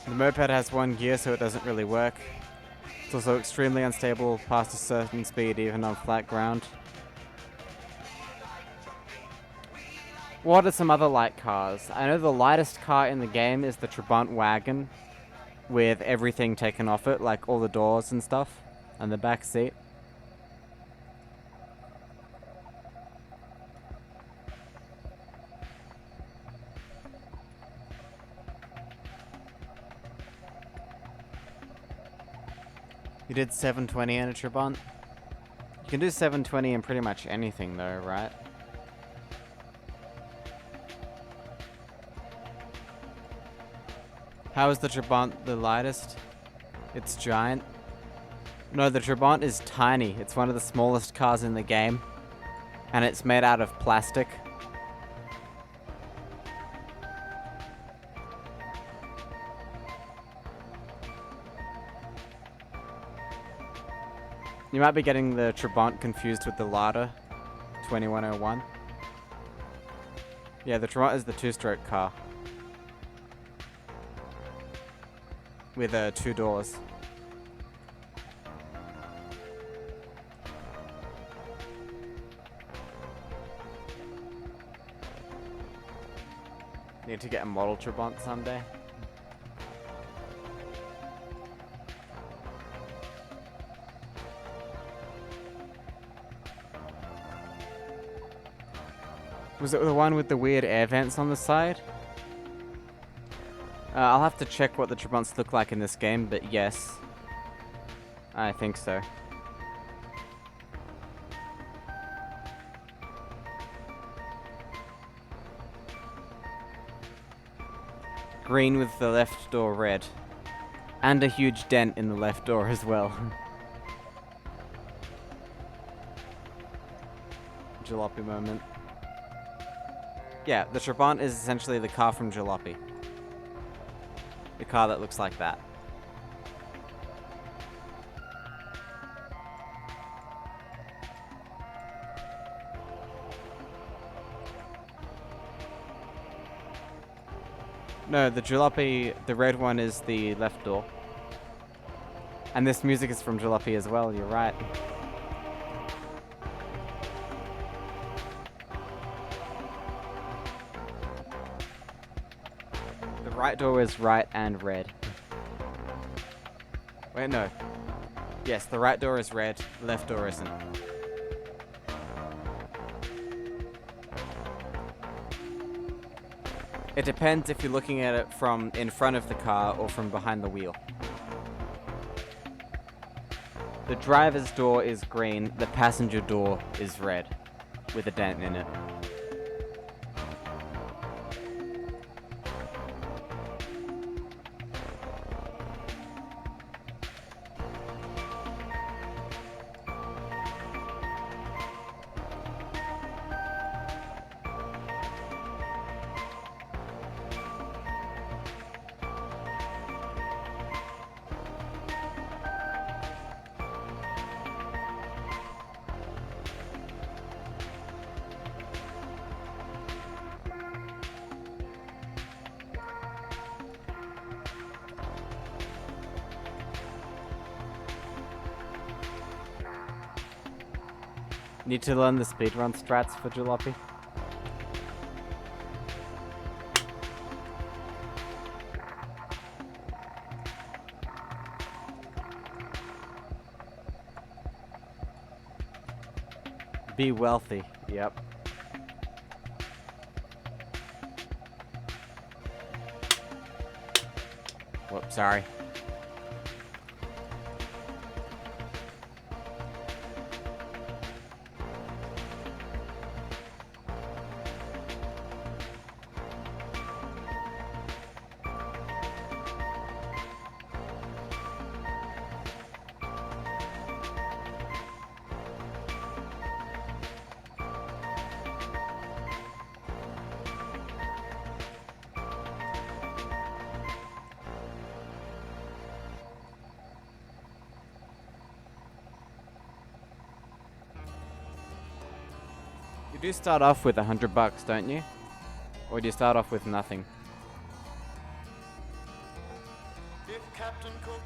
The moped has one gear, so it doesn't really work. It's also extremely unstable past a certain speed, even on flat ground. What are some other light cars? I know the lightest car in the game is the Trabant wagon, with everything taken off it, like all the doors and stuff, and the back seat. You did 720 in a Trabant? You can do 720 in pretty much anything though, right? How is the Trabant the lightest? It's giant. No, the Trabant is tiny. It's one of the smallest cars in the game. And it's made out of plastic. You might be getting the Trabant confused with the Lada 2101. Yeah, the Trabant is the two-stroke car. With 2 doors. Need to get a model Trabant someday. Was it the one with the weird air vents on the side? I'll have to check what the Trabants look like in this game, but yes. I think so. Green with the left door red. And a huge dent in the left door as well. Jalopy moment. Yeah, the Trabant is essentially the car from Jalopy. The car that looks like that. No, the Jalopy, the red one is the left door. And this music is from Jalopy as well, you're right. The right door is right and red. Wait, no. Yes, the right door is red, left door isn't. It depends if you're looking at it from in front of the car or from behind the wheel. The driver's door is green, the passenger door is red, with a dent in it. Need to learn the speedrun strats for Jalopy. Be wealthy, yep. Whoops, sorry. You do start off with $100, don't you? Or do you start off with nothing? If Captain Cook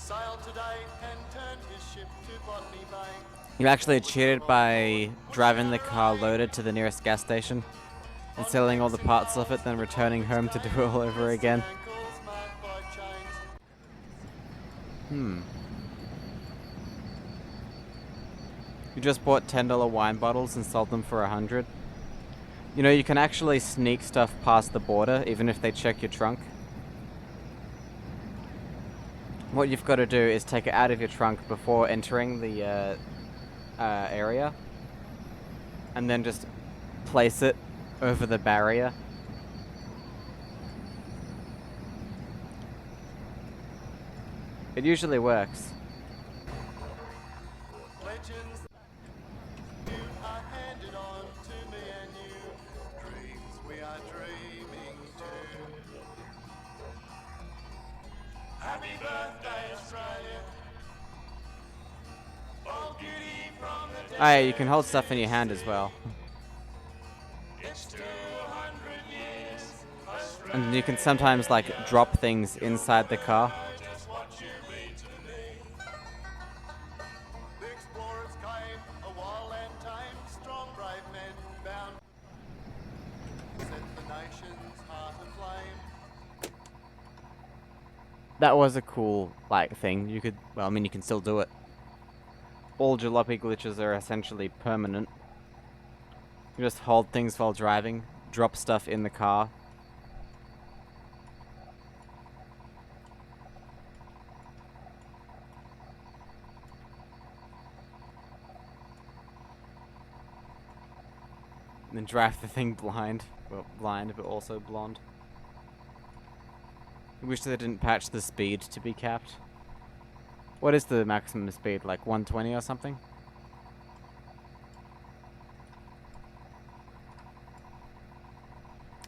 sailed today and turned his ship to Botany Bay. You actually cheated by driving the car loaded to the nearest gas station and selling all the parts of it, then returning home to do it all over again. Ankles marked by chains. You just bought $10 wine bottles and sold them for $100. You know, you can actually sneak stuff past the border, even if they check your trunk. What you've got to do is take it out of your trunk before entering the area, and then just place it over the barrier. It usually works. Legends you are handed on to me and you. Dreams we are dreaming too. Happy birthday, Australia. Oh, beauty from the Oh yeah, you can hold stuff in your hand as well. It's 200 years. And you can sometimes like drop things inside the car. Just what you mean to me. The explorers came, a wild and tame, strong, brave men bound. Set the nation's heart aflame. That was a cool thing. You could, well, I mean, you can still do it. All jalopy glitches are essentially permanent. You just hold things while driving, drop stuff in the car. And then drive the thing blind. Well, blind, but also blonde. I wish they didn't patch the speed to be capped. What is the maximum speed? Like 120 or something?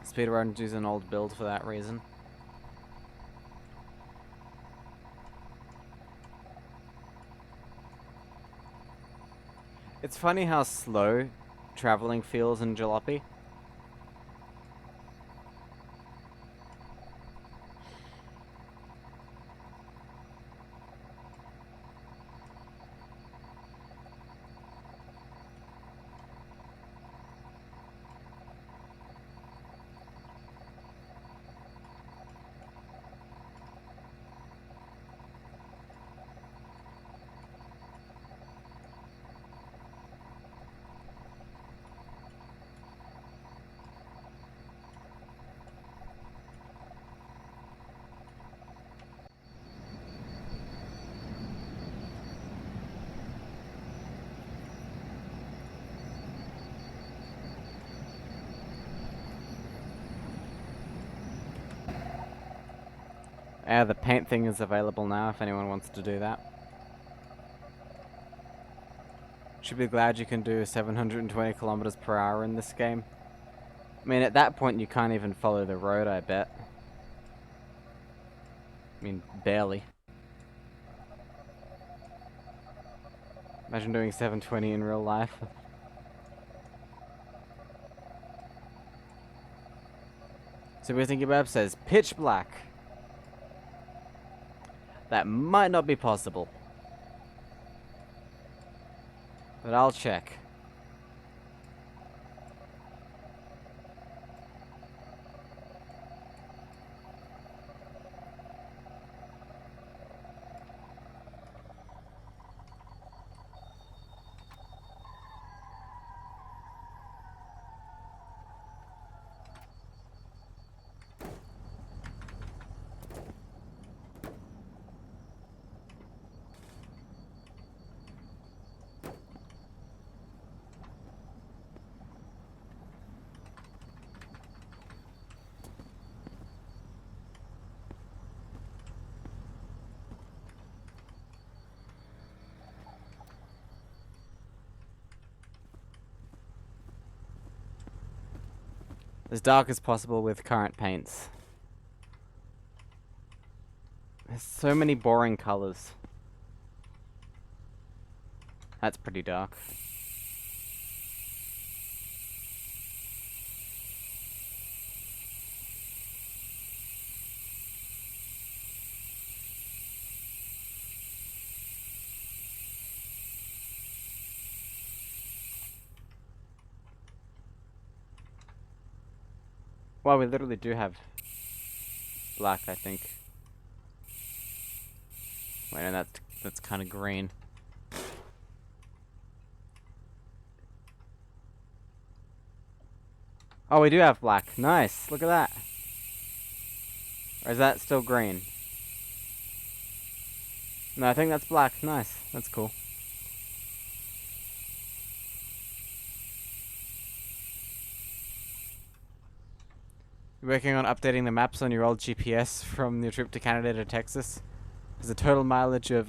Speedrunners use an old build for that reason. It's funny how slow traveling feels in Jalopy. The paint thing is available now if anyone wants to do that. Should be glad you can do 720 kilometers per hour in this game. I mean, at that point you can't even follow the road, I bet. I mean, barely. Imagine doing 720 in real life. So Everything Kebab says, pitch black. That might not be possible. But I'll check. As dark as possible with current paints. There's so many boring colors. That's pretty dark. Well, we literally do have black, I think. Wait, no, that's kind of green. Oh, we do have black. Nice. Look at that. Or is that still green? No, I think that's black. Nice. That's cool. You're working on updating the maps on your old GPS from your trip to Canada to Texas. There's a total mileage of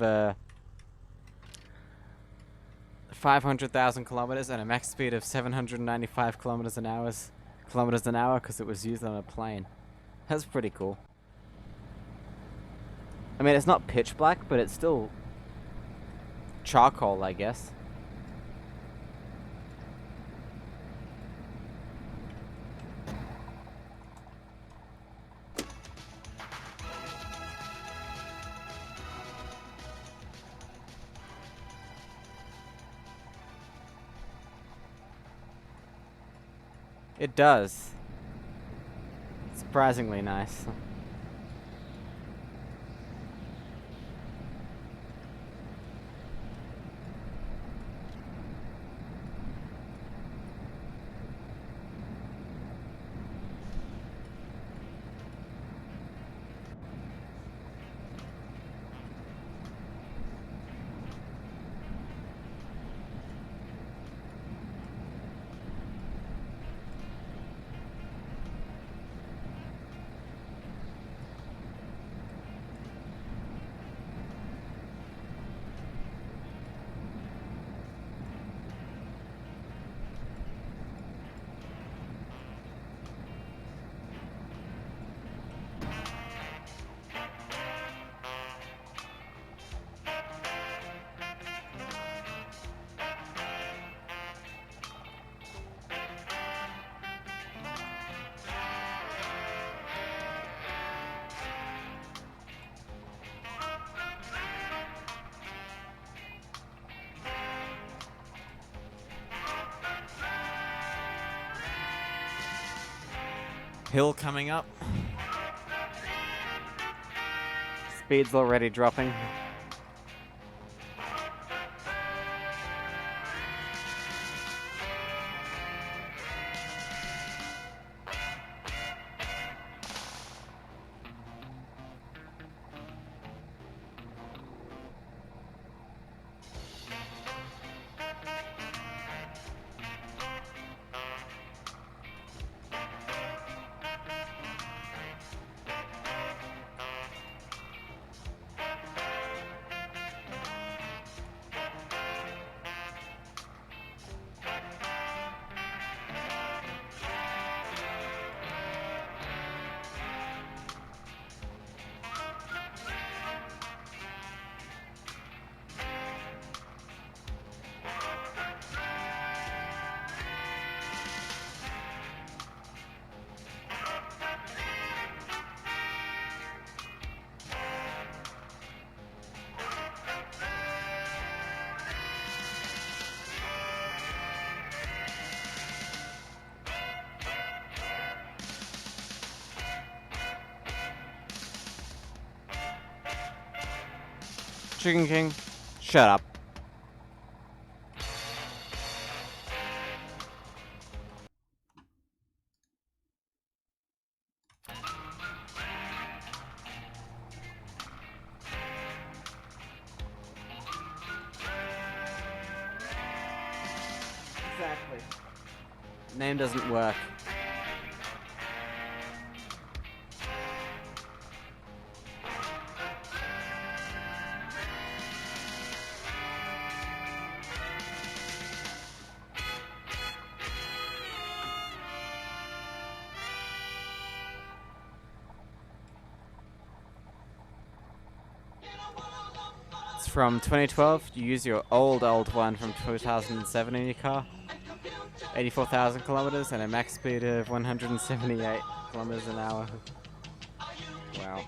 500,000 kilometers and a max speed of 795 kilometers an hour because it was used on a plane. That's pretty cool. I mean, it's not pitch black, but it's still charcoal, I guess. It does. Surprisingly nice. Hill coming up. Speed's already dropping. Chicken King, shut up. Exactly. Name doesn't work. It's from 2012. You use your old one from 2007 in your car. 84,000 kilometers and a max speed of 178 kilometers an hour. Wow.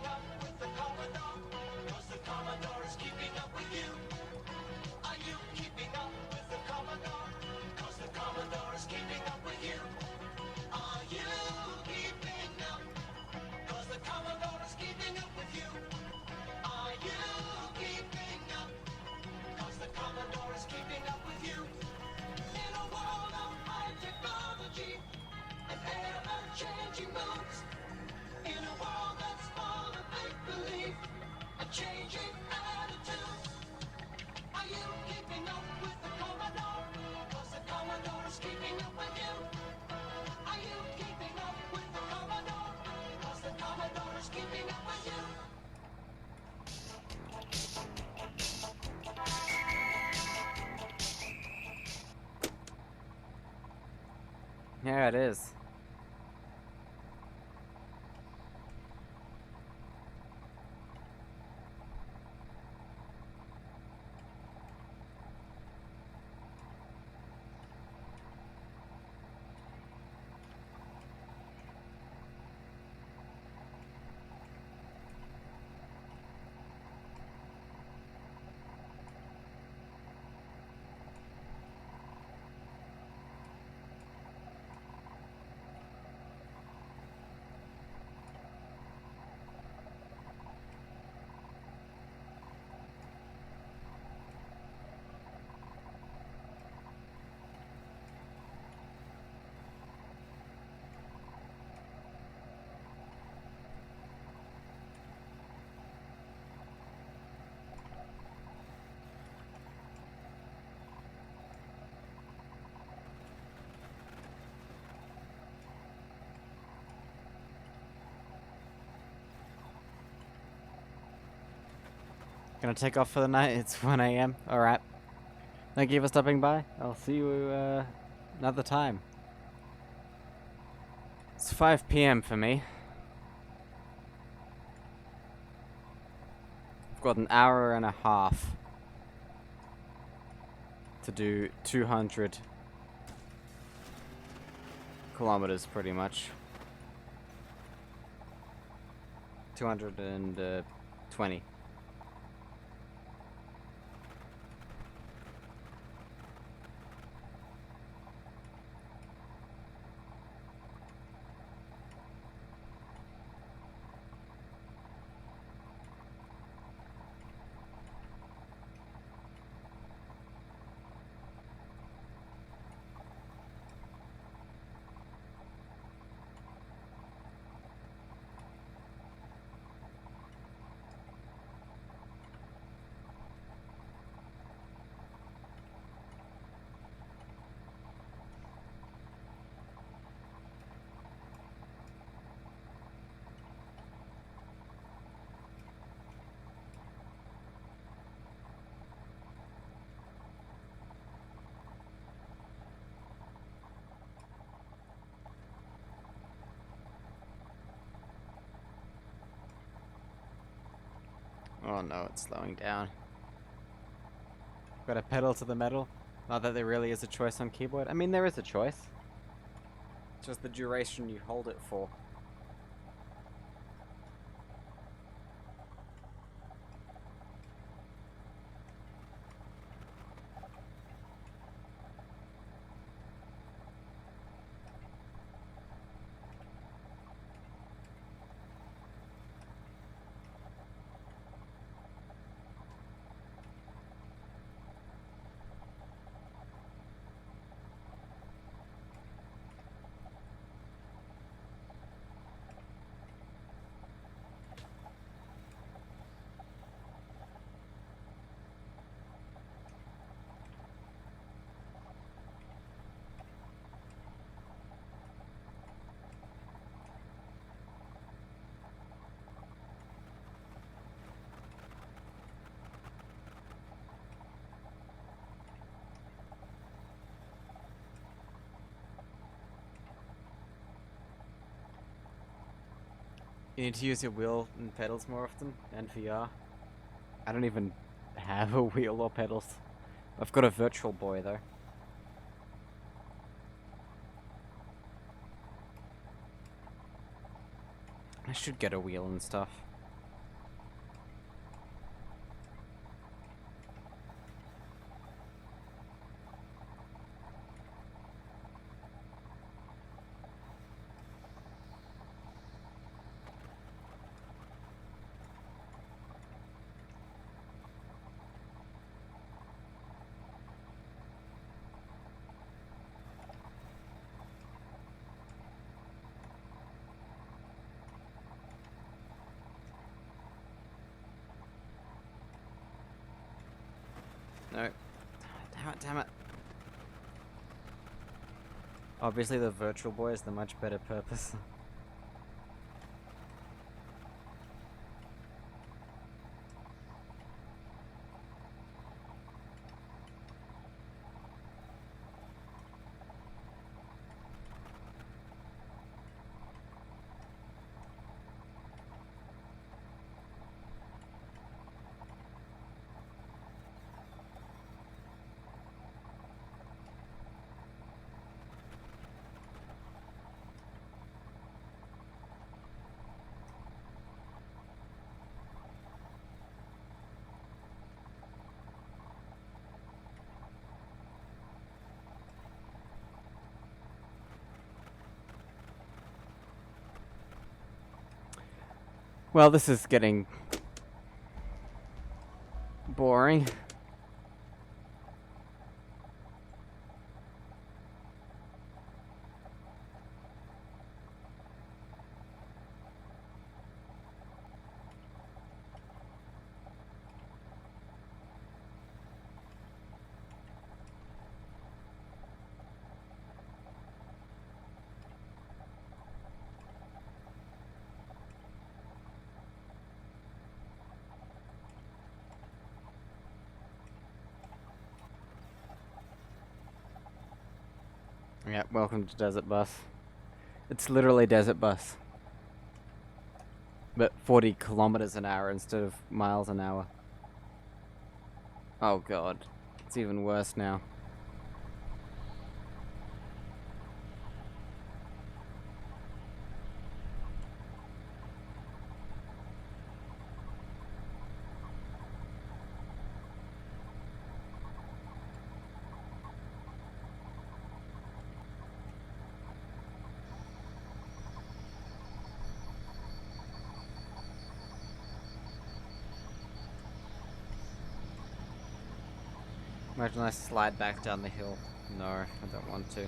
changing moods. In a world that's full of make-believe and changing attitudes. Are you keeping up with the Commodore? 'Cause the Commodore is keeping up with you. Are you keeping up with the Commodore? 'Cause the Commodore is keeping up with you. Yeah, it is. Gonna take off for the night. It's 1 a.m. Alright. Thank you for stopping by. I'll see you another time. It's 5 p.m. for me. I've got an hour and a half to do 200 kilometers pretty much. 220. Oh no, it's slowing down. Got a pedal to the metal. Not that there really is a choice on keyboard. I mean, there is a choice. It's just the duration you hold it for. You need to use your wheel and pedals more often, and VR. I don't even have a wheel or pedals. I've got a Virtual Boy though. I should get a wheel and stuff. No. Damn it. Obviously the Virtual Boy is the much better purpose. Well, this is getting boring. Yeah, welcome to Desert Bus. It's literally Desert Bus. But 40 kilometers an hour instead of miles an hour. Oh god. It's even worse now. Imagine I slide back down the hill. No, I don't want to.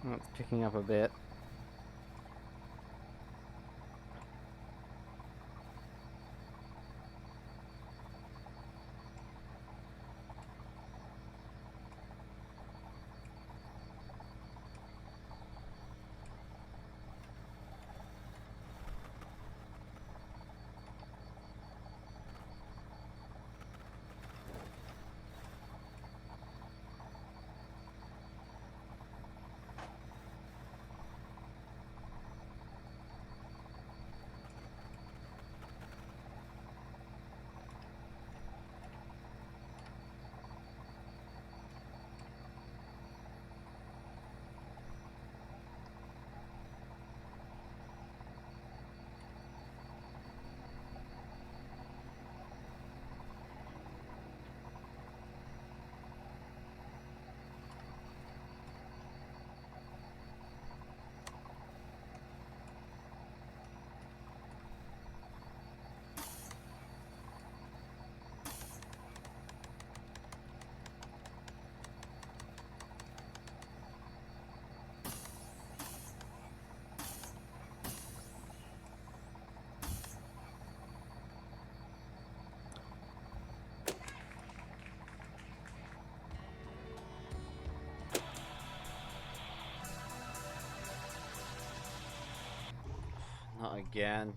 Oh, it's picking up a bit. Again.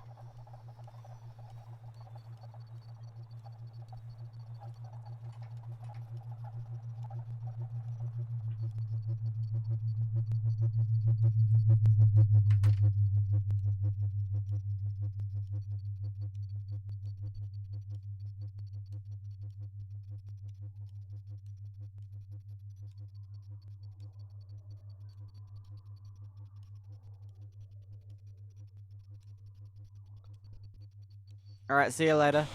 Alright, see you later.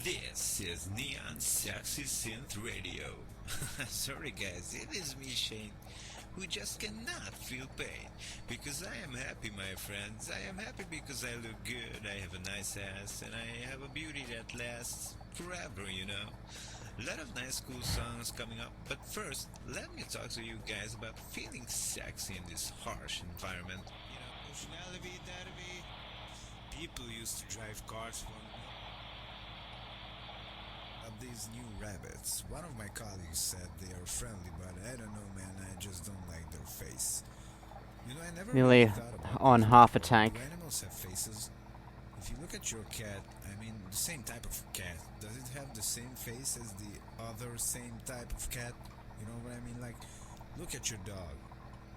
This is Neon Sexy Synth Radio. Sorry guys, it is me Shane, who just cannot feel pain. Because I am happy, my friends. I am happy because I look good, I have a nice ass, and I have a beauty that lasts forever, you know. A lot of nice cool songs coming up, but first, let me talk to you guys about feeling sexy in this harsh environment. You know, personality, people used to drive cars for these new rabbits. One of my colleagues said they are friendly, but I don't know, man, I just don't like their face. You know, I never Nearly really thought about on this half a before. tank. Do animals have faces? If you look at your cat, I mean, the same type of cat, does it have the same face as the other same type of cat? You know what I mean? Like, look at your dog.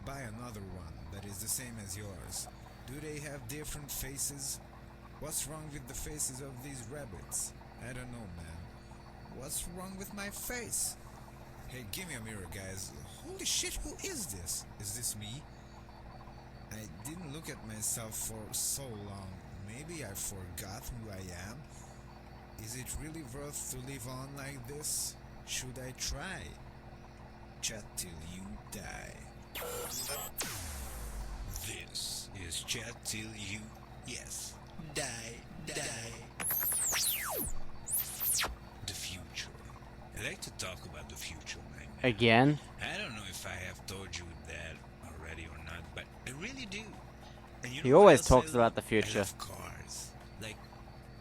Buy another one that is the same as yours. Do they have different faces? What's wrong with the faces of these rabbits? I don't know, man. What's wrong with my face? Hey, give me a mirror, guys. Holy shit, who is this? Is this me? I didn't look at myself for so long. Maybe I forgot who I am? Is it really worth to live on like this? Should I try? Chat till you die. This is Chat till you, yes, die. The future. I like to talk about the future, man. Again? I don't know if I have told you that already or not, but I really do. And you He know what always else talks I about love? the future. I love cars. Like,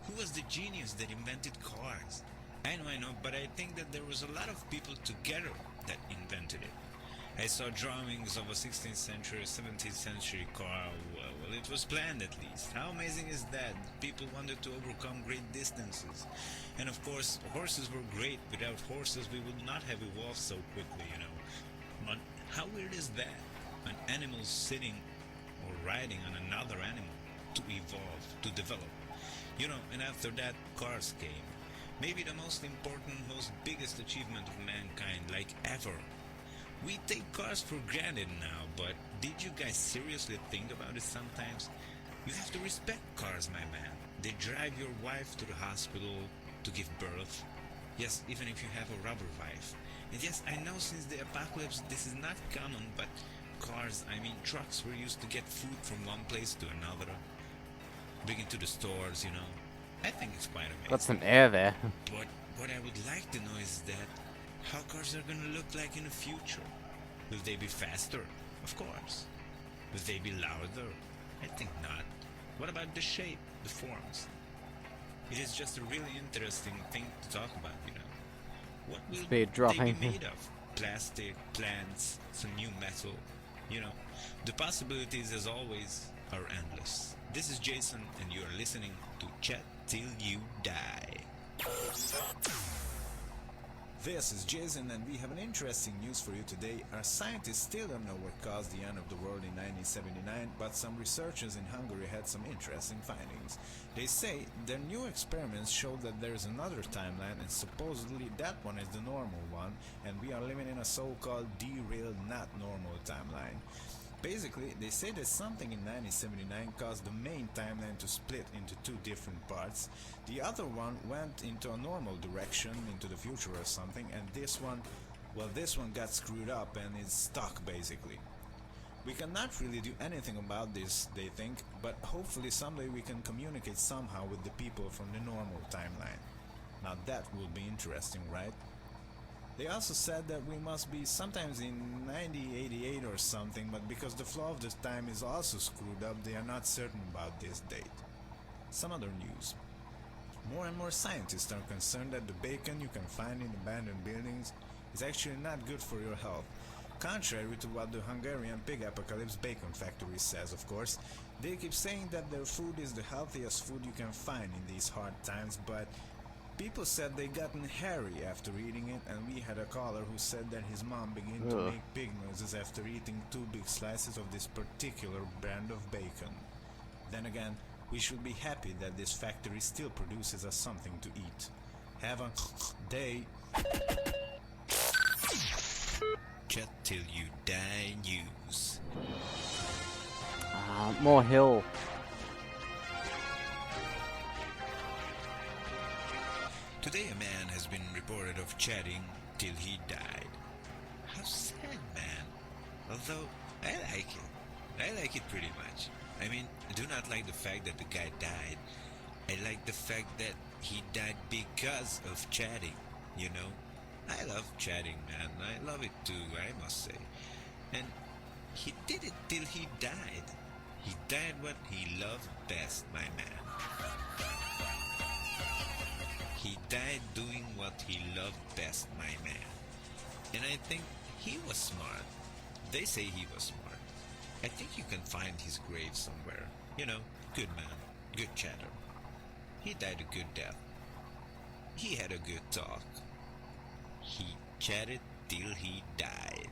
who was the genius that invented cars? I know, but I think that there was a lot of people together that invented it. I saw drawings of a 16th century, 17th century car. Well, it was planned at least. How amazing is that? People wanted to overcome great distances. And of course, horses were great. Without horses, we would not have evolved so quickly, you know. But how weird is that? An animal sitting or riding on another animal to evolve, to develop. You know, and after that, cars came. Maybe the most important, most biggest achievement of mankind, like ever. We take cars for granted now, but did you guys seriously think about it sometimes? You have to respect cars, my man. They drive your wife to the hospital to give birth. Yes, even if you have a rubber wife. And yes, I know since the apocalypse this is not common, but cars, I mean trucks, were used to get food from one place to another. Bring it to the stores, you know. I think it's quite amazing. Got some air there. But what I would like to know is that how cars are gonna look like in the future. Will they be faster? Of course. Will they be louder? I think not. What about the shape, the forms? It is just a really interesting thing to talk about, you know. What will Speed they dropping. be made of? Plastic, plants, some new metal. You know, the possibilities as always are endless. This is Jason and you are listening to Chat Till You Die. This is Jason and we have an interesting news for you today. Our scientists still don't know what caused the end of the world in 1979, but some researchers in Hungary had some interesting findings. They say their new experiments show that there is another timeline and supposedly that one is the normal one and we are living in a so-called derailed not normal timeline. Basically, they say that something in 1979 caused the main timeline to split into two different parts. The other one went into a normal direction, into the future or something, and this one got screwed up and is stuck basically. We cannot really do anything about this, they think, but hopefully someday we can communicate somehow with the people from the normal timeline. Now that will be interesting, right? They also said that we must be sometimes in 9088 or something, but because the flow of the time is also screwed up, they are not certain about this date. Some other news. More and more scientists are concerned that the bacon you can find in abandoned buildings is actually not good for your health. Contrary to what the Hungarian Pig Apocalypse Bacon Factory says, of course. They keep saying that their food is the healthiest food you can find in these hard times, but people said they gotten hairy after eating it, and we had a caller who said that his mom began to make pig noises after eating 2 big slices of this particular brand of bacon. Then again, we should be happy that this factory still produces us something to eat. Have a day. Chat till you die news. More hill. Today a man has been reported of chatting till he died. How sad, man. Although, I like it. I like it pretty much. I mean, I do not like the fact that the guy died. I like the fact that he died because of chatting, you know? I love chatting, man. I love it too, I must say. And he did it till he died. He died what he loved best, my man. He died doing what he loved best, my man. And I think he was smart. They say he was smart. I think you can find his grave somewhere. You know, good man, good chatter. He died a good death. He had a good talk. He chatted till he died.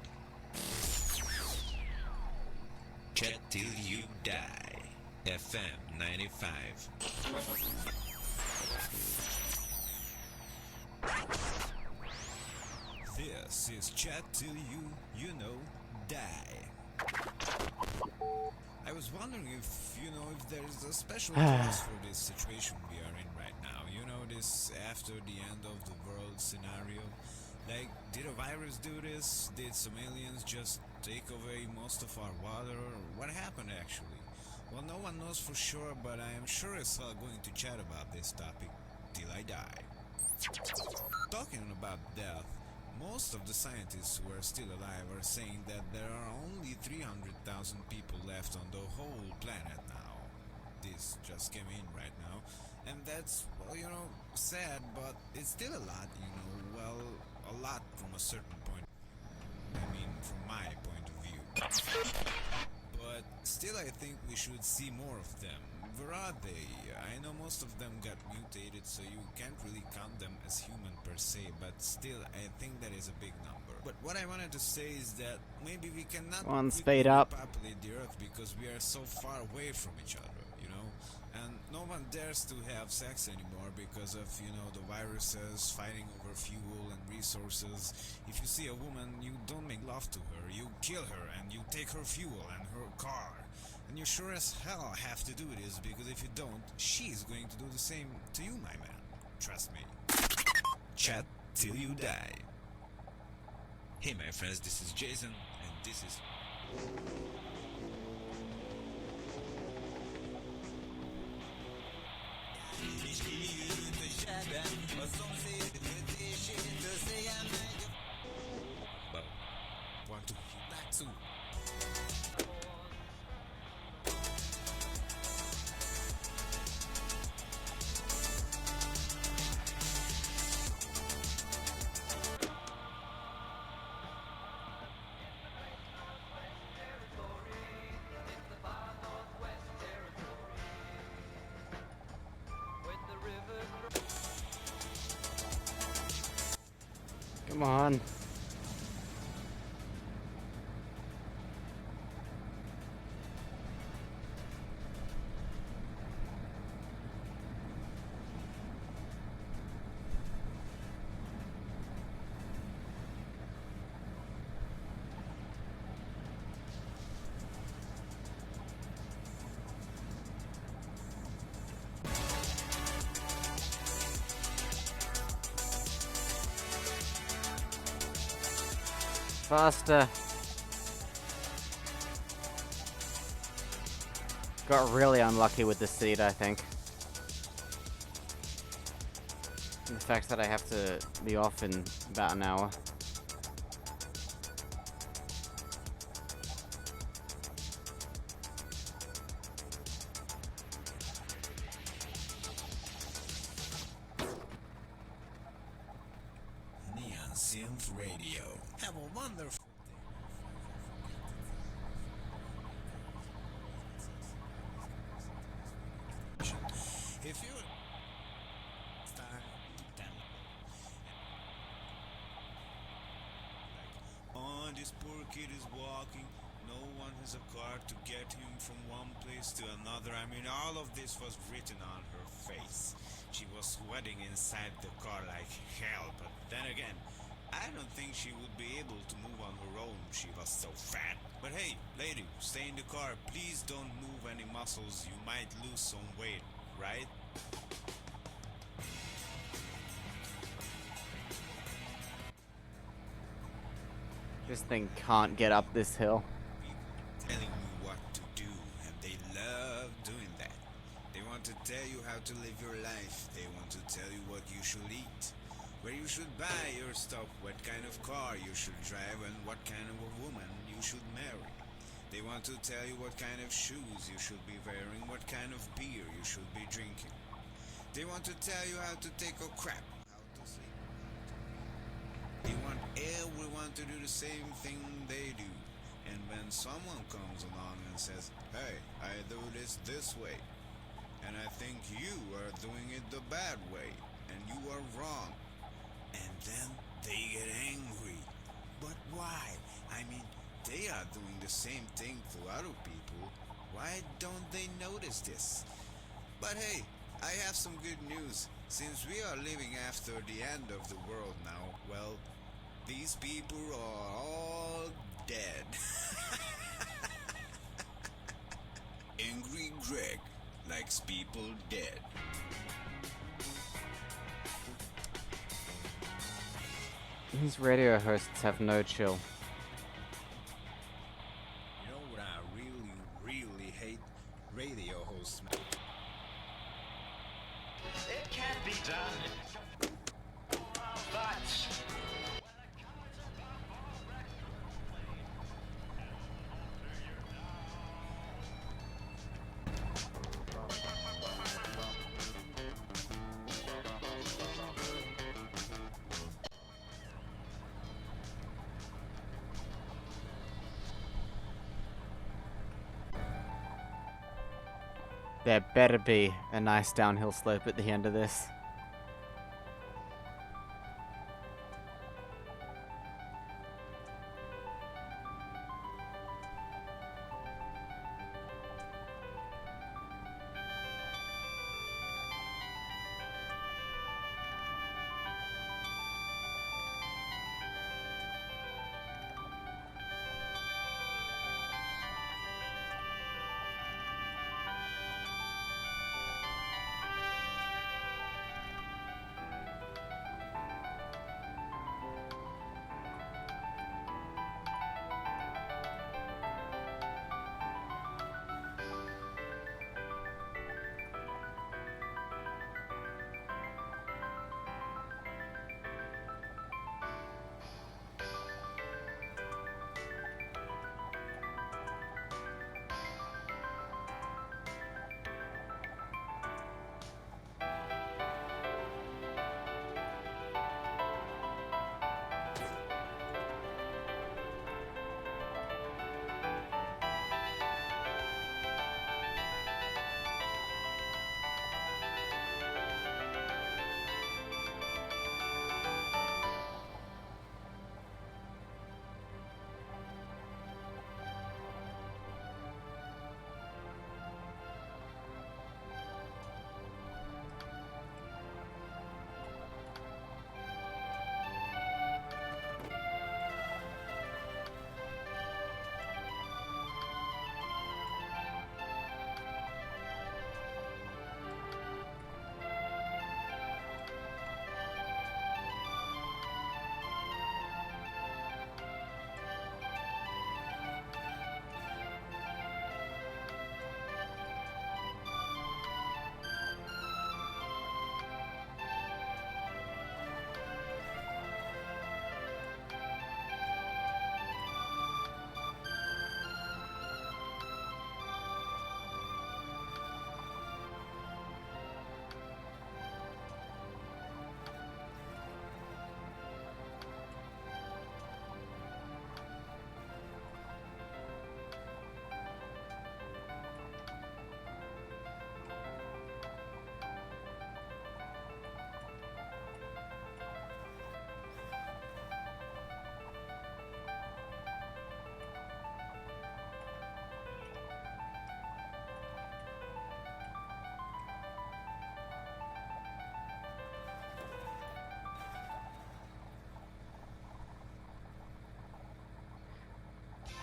Chat till you die. FM 95. This is Chat till you know, die. I was wondering if there's a special cause for this situation we are in right now. You know, this after the end of the world scenario. Like, did a virus do this? Did some aliens just take away most of our water? What happened actually? Well, no one knows for sure, but I am sure as hell going to chat about this topic till I die. Talking about death, most of the scientists who are still alive are saying that there are only 300,000 people left on the whole planet now. This just came in right now. And that's, well, sad, but it's still a lot, well, a lot from a certain point. I mean, from my point of view. But still I think we should see more of them. Where are they? I know most of them got mutated, so you can't really count them as human per se, but still I think that is a big number. But what I wanted to say is that maybe we cannot speed up. populate the Earth because we are so far away from each other, and no one dares to have sex anymore because of, the viruses fighting over fuel and resources. If you see a woman, you don't make love to her, you kill her and you take her fuel and her car. And you sure as hell have to do this, because if you don't, she's going to do the same to you, my man. Trust me. Chat till you die. Hey my friends, this is Jason, and this is... Well, 1, 2, back 2. Come on. Faster. Got really unlucky with the seed, I think. And the fact that I have to be off in about an hour. Synth Radio. Have a wonderful day. If you oh, this poor kid is walking. No one has a car to get him from one place to another. I mean, all of this was written on her face. She was sweating inside the car like hell, but then again, I don't think she would be able to move on her own. She was so fat. But hey, lady, stay in the car. Please don't move any muscles. You might lose some weight, right? This thing can't get up this hill. Telling you what to do, and they love doing that. They want to tell you how to live your life. They want to tell you what you should eat, where you should buy your stuff, what kind of car you should drive, and what kind of a woman you should marry. They want to tell you what kind of shoes you should be wearing, what kind of beer you should be drinking. They want to tell you how to take a crap, how to sleep. They want everyone to do the same thing they do. And when someone comes along and says, hey, I do this way, and I think you are doing it the bad way, and you are wrong, and then they get angry. But why? I mean, they are doing the same thing to other people. Why don't they notice this? But hey, I have some good news. Since we are living after the end of the world now, well, these people are all dead. Angry Greg likes people dead. These radio hosts have no chill. You know what I really hate? Radio hosts. It can be done. But There better be a nice downhill slope at the end of this.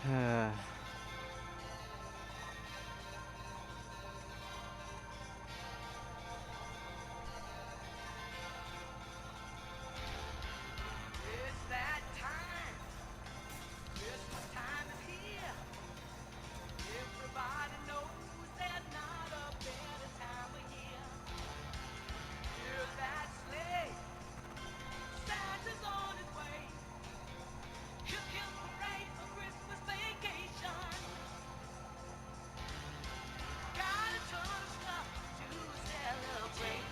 It's that time. Christmas time is here. Everybody knows there's not a better time of year. Hear that sleigh. Santa's on his way. Hip hip hooray for Christmas vacation. Got a ton of stuff to celebrate.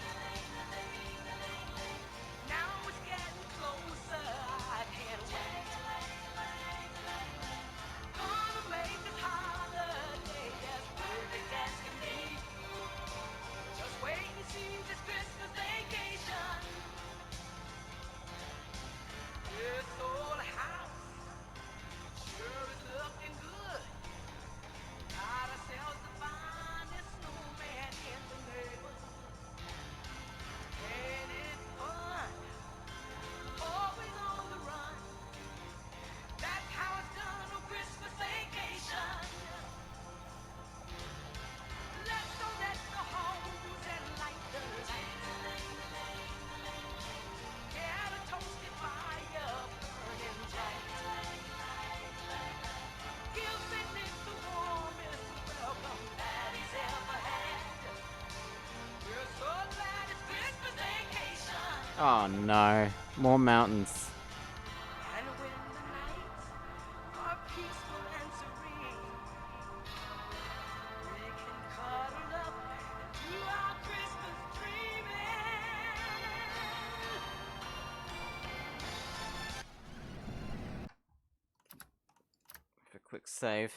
Now it's getting closer. I can't wait. Gonna make this holiday as perfect as can be. Just wait and see this Christmas vacation. This old house sure is looking good. Got ourselves the finest snowman in the neighborhood. And it's fun, always on the run. That's how it's done on Christmas vacation. Let's go let the hose and light the lights. Get a toasted fire burning bright. Give St. Nick the warmest welcome that he's ever had. We're so glad it's Christmas vacation. Oh no, more mountains. And when the nights are peaceful and serene, we can cuddle up and do our Christmas dreaming. For a quick save.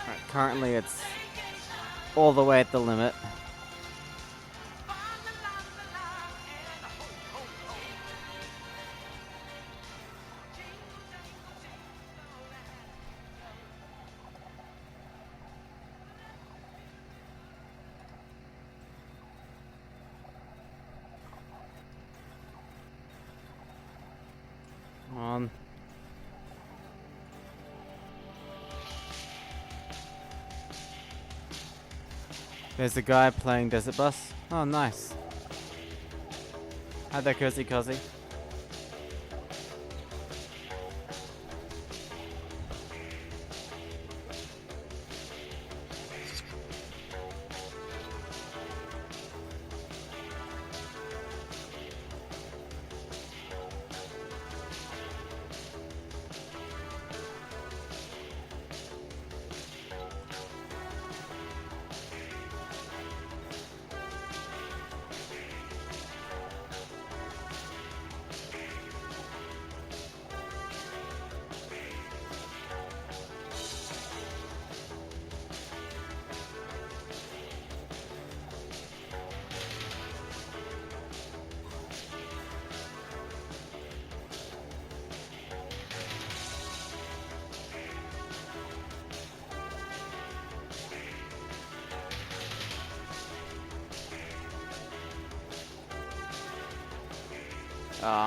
Alright, currently it's all the way at the limit. Come on. There's a guy playing Desert Bus. Oh, nice. Hi there, Cozy Cozy.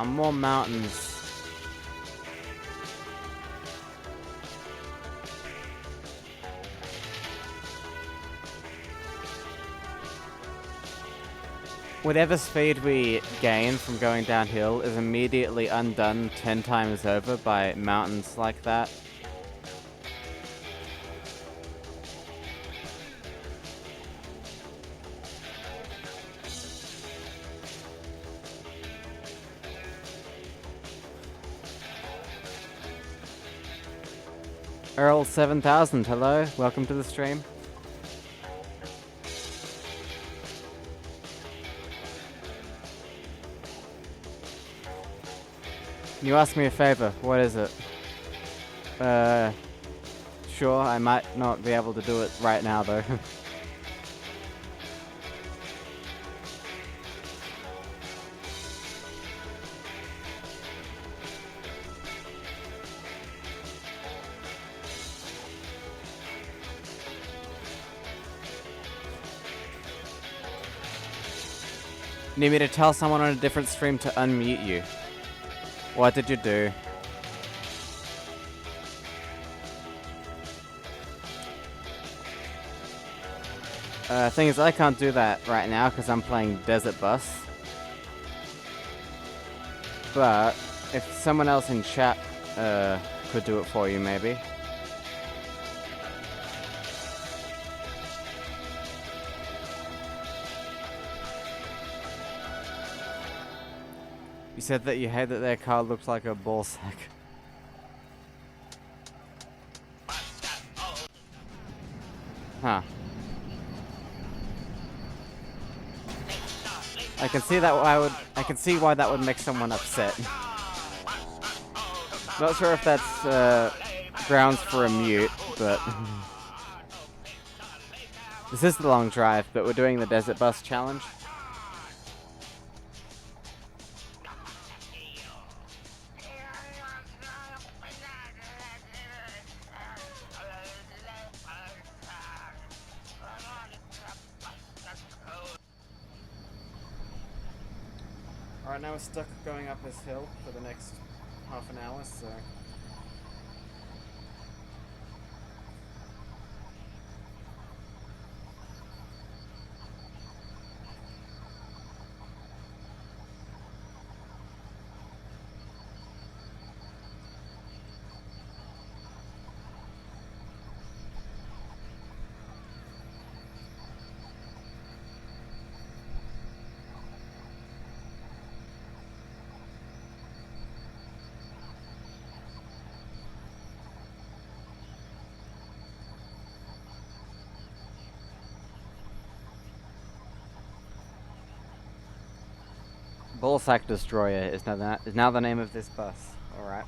More mountains. whatever speed we gain from going downhill is immediately undone 10 times over by mountains like that. Earl 7000, hello, welcome to the stream. Can you ask me a favor? What is it? Sure, I might not be able to do it right now though. Need me to tell someone on a different stream to unmute you? What did you do? Thing is, I can't do that right now because I'm playing Desert Bus. But if someone else in chat could do it for you, maybe. You said that you hate that their car looks like a ball sack. Huh. I can see that I can see why that would make someone upset. Not sure if that's grounds for a mute, but this is the long drive, but we're doing the Desert Bus challenge. Alright, now we're stuck going up this hill for the next half an hour, so... Ballsack Destroyer is now the name of this bus. Alright.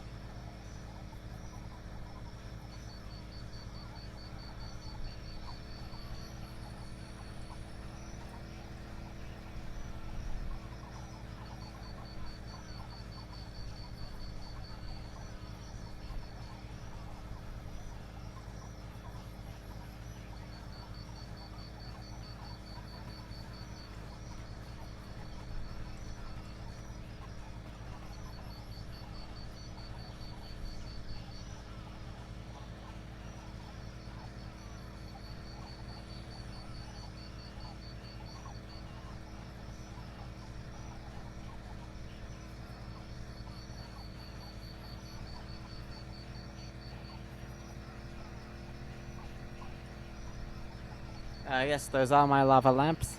Yes, those are my lava lamps.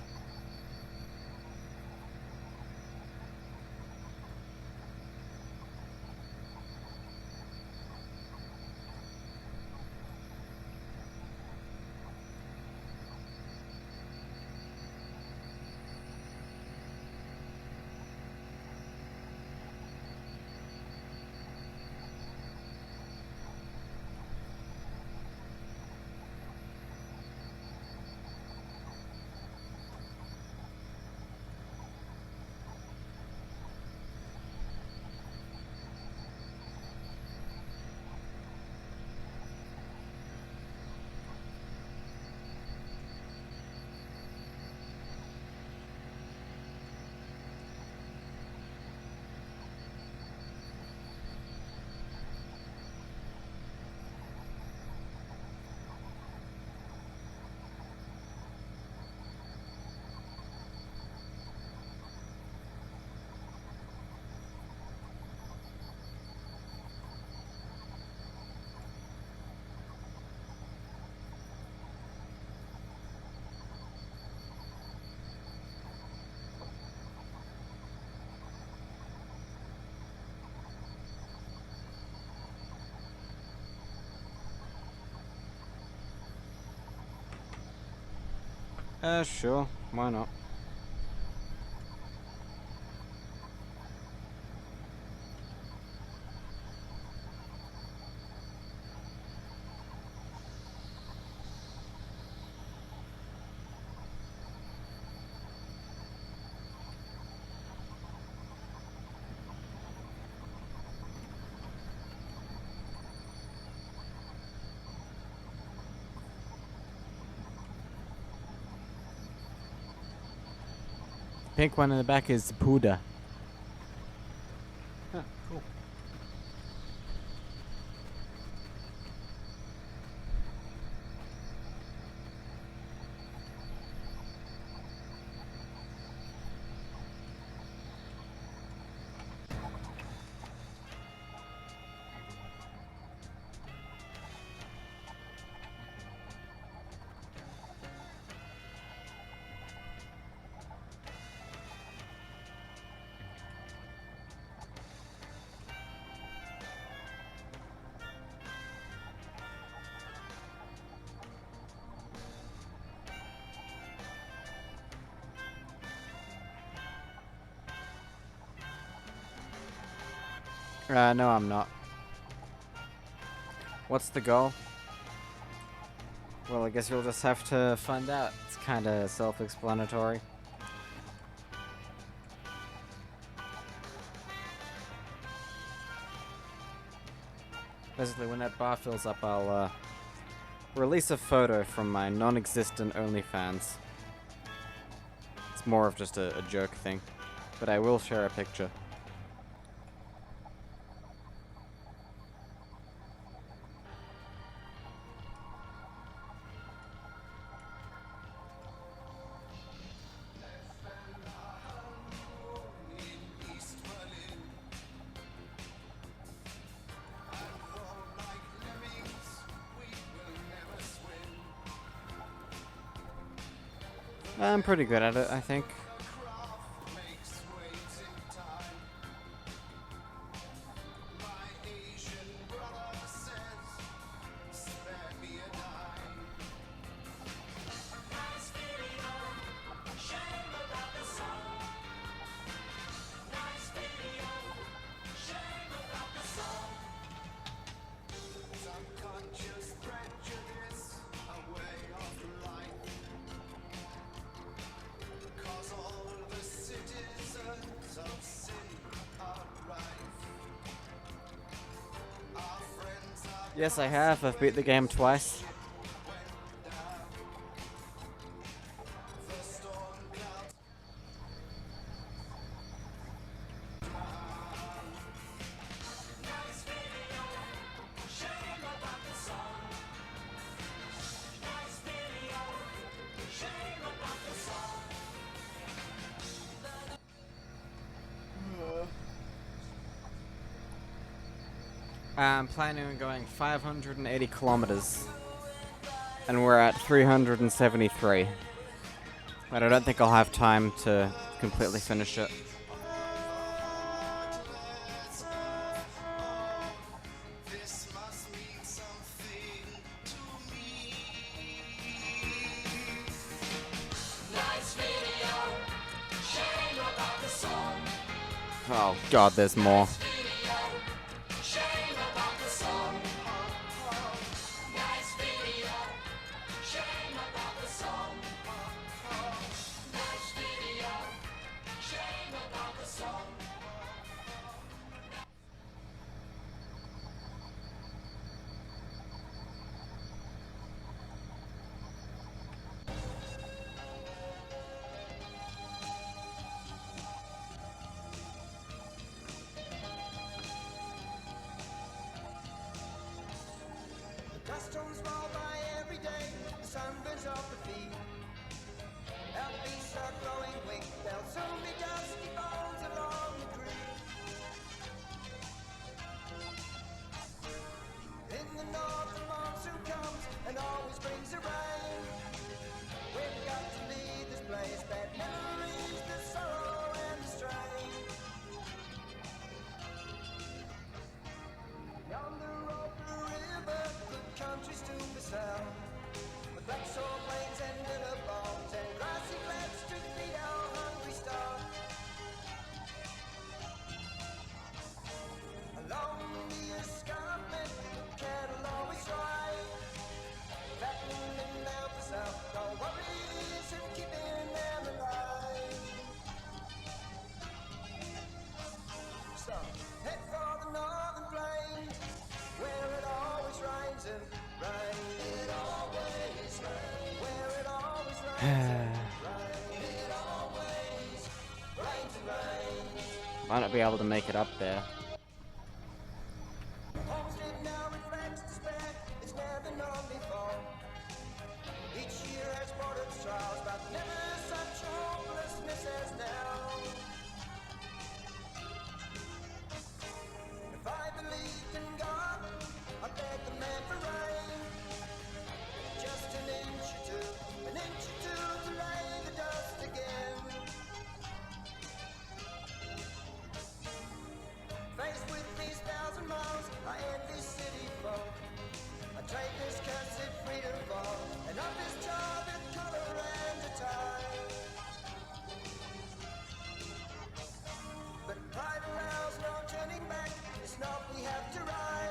Sure. Why not? Pink one in the back is Puda. Huh, cool. No, I'm not. What's the goal? Well, I guess you'll just have to find out. It's kind of self-explanatory. Basically, when that bar fills up, I'll release a photo from my non-existent OnlyFans. It's more of just a joke thing, but I will share a picture. I'm pretty good at it, I think. Yes, I have. I've beat the game twice. I'm planning on going 580 kilometers, and we're at 373. But I don't think I'll have time to completely finish it. Oh god, there's more. Customs roll by every day, the sun burns off the feet. Our beasts are growing weak, they'll soon be dusty bones along the creek. In the north the monsoon comes and always brings the rain. We've got to leave this place, bad memories, the sorrow and the strain. Yonder road the river, countries to the south, with black salt plains and billabongs and Might not be able to make it up there. Homestead now reflects despair it's never known before. Each year has brought its trials, but never such hopelessness as now. If I believed in God, I beg the man for rain. Just an inch or two to lay the dust again. Faced with these 1,000 miles, I envy city folk. I trade this cursed freedom for an office job in color and a tie. But pride allows no turning back, it's not we have to ride.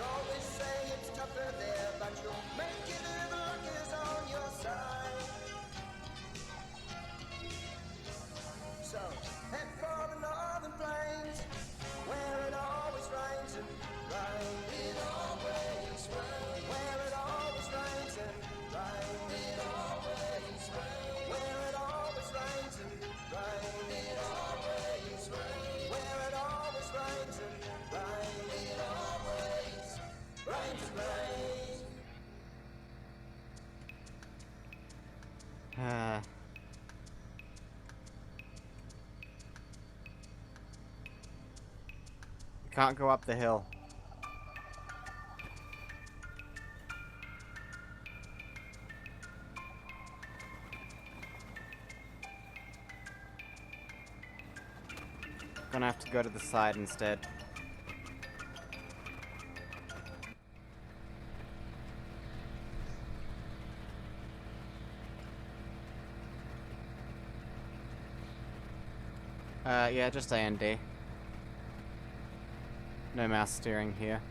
Always say it's tougher there, but you'll make it if luck is on your side. So, head for the northern plains, where it always rains and rains. It always rains. Where it always rains and rains. It always rains. Where it always rains and rains. It always rains. Where it always rains and rains. It always rains and rains. Can't go up the hill. Gonna have to go to the side instead. Yeah, just A and D. No mouse steering here.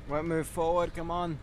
Won't move forward, come on.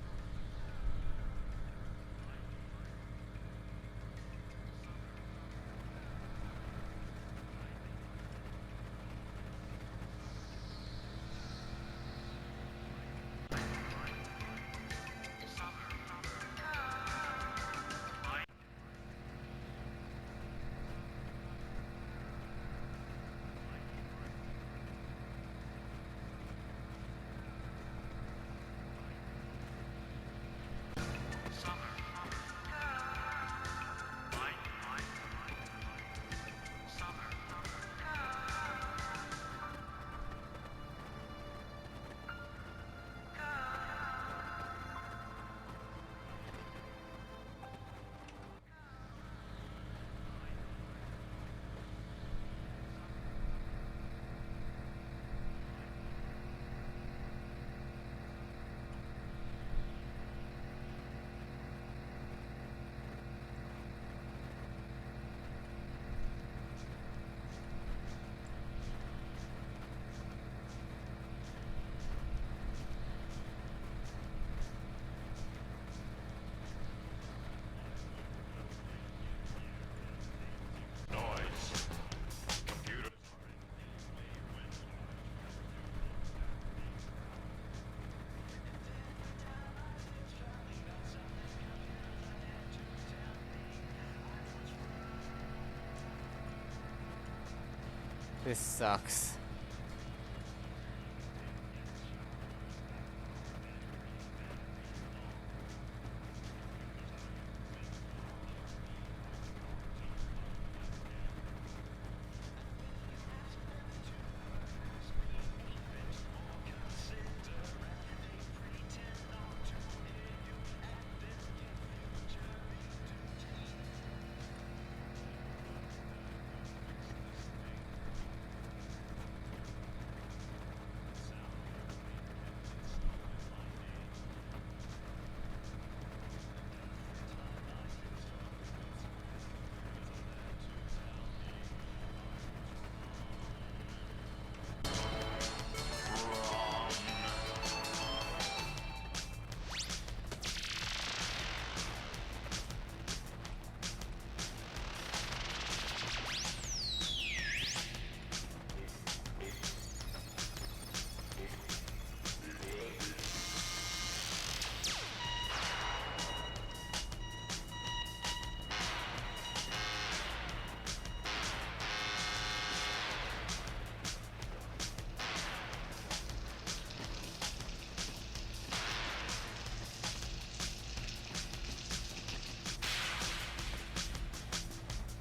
This sucks.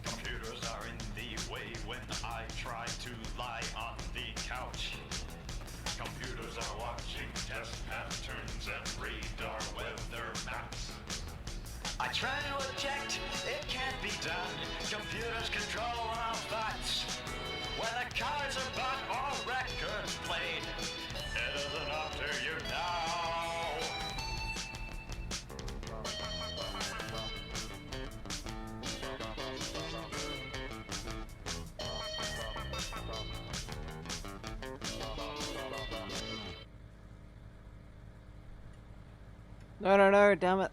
Computers are in the way when I try to lie on the couch. Computers are watching test patterns and radar weather maps. I try to object, it can't be done. Computers control our thoughts. Whether cars are bought or records played, it isn't up to you now. No, no, no, damn it.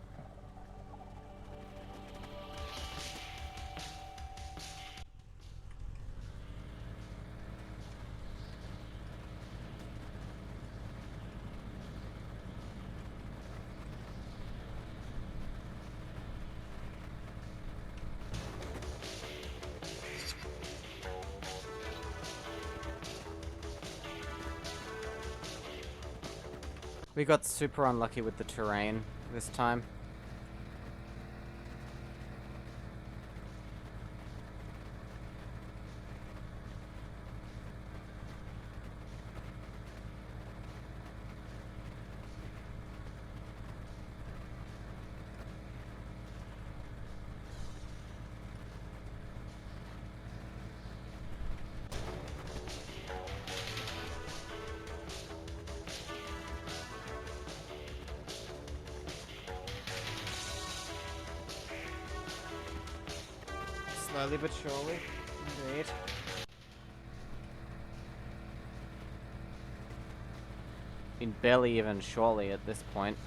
We got super unlucky with the terrain this time. Slowly but surely, indeed. In barely even surely at this point.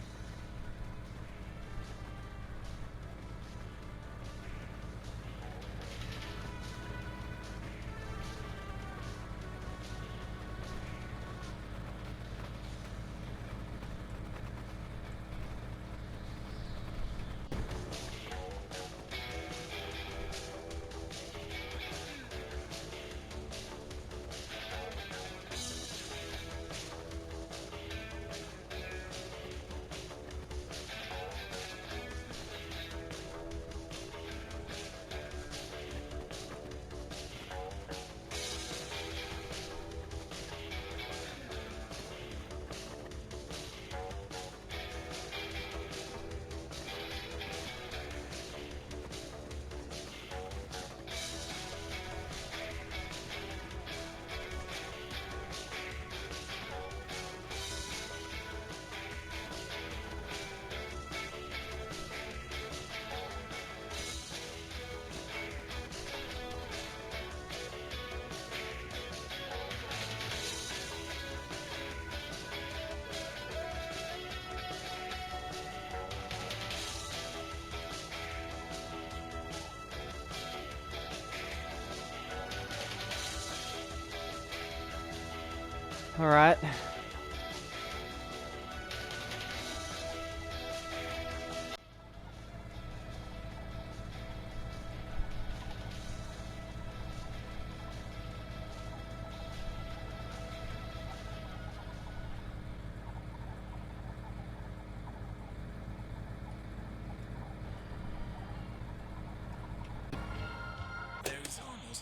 Alright.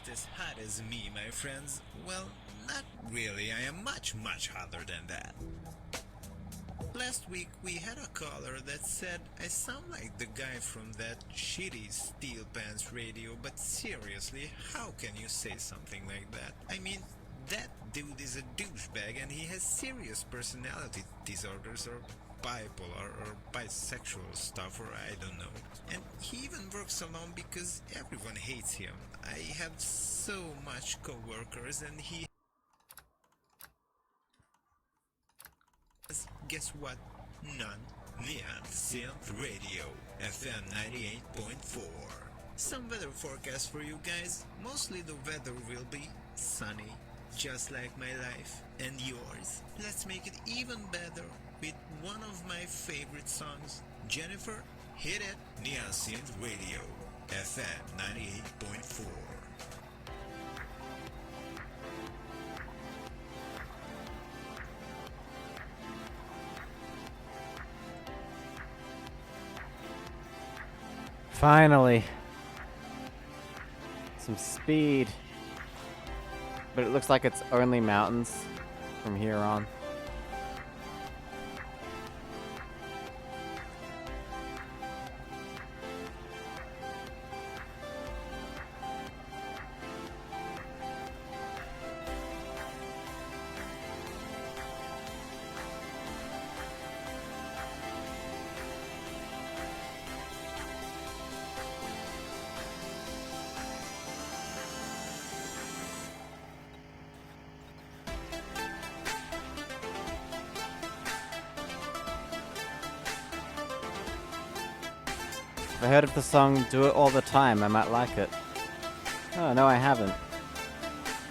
just as hot as me, my friends. Well, not really. I am much, much hotter than that. Last week we had a caller that said I sound like the guy from that shitty Steel Pants radio, but seriously, how can you say something like that? I mean, that dude is a douchebag and he has serious personality disorders or bipolar or bisexual stuff or I don't know. And he even works alone because everyone hates him. I have so much co-workers and he has, guess what? None. Neon Synth Radio, FM 98.4. Some weather forecast for you guys. Mostly the weather will be sunny, just like my life and yours. Let's make it even better with one of my favorite songs. Jennifer, hit it. Neon Synth Radio, FM 98.4. Finally. Some speed. But it looks like it's only mountains from here on. If I heard of the song Do It All the Time, I might like it. Oh, no I haven't.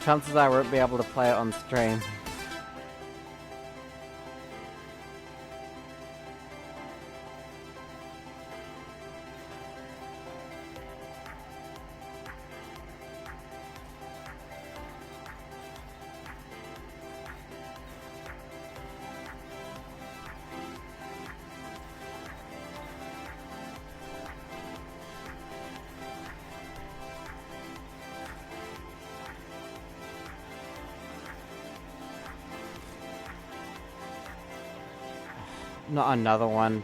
Chances are I won't be able to play it on stream. Not another one.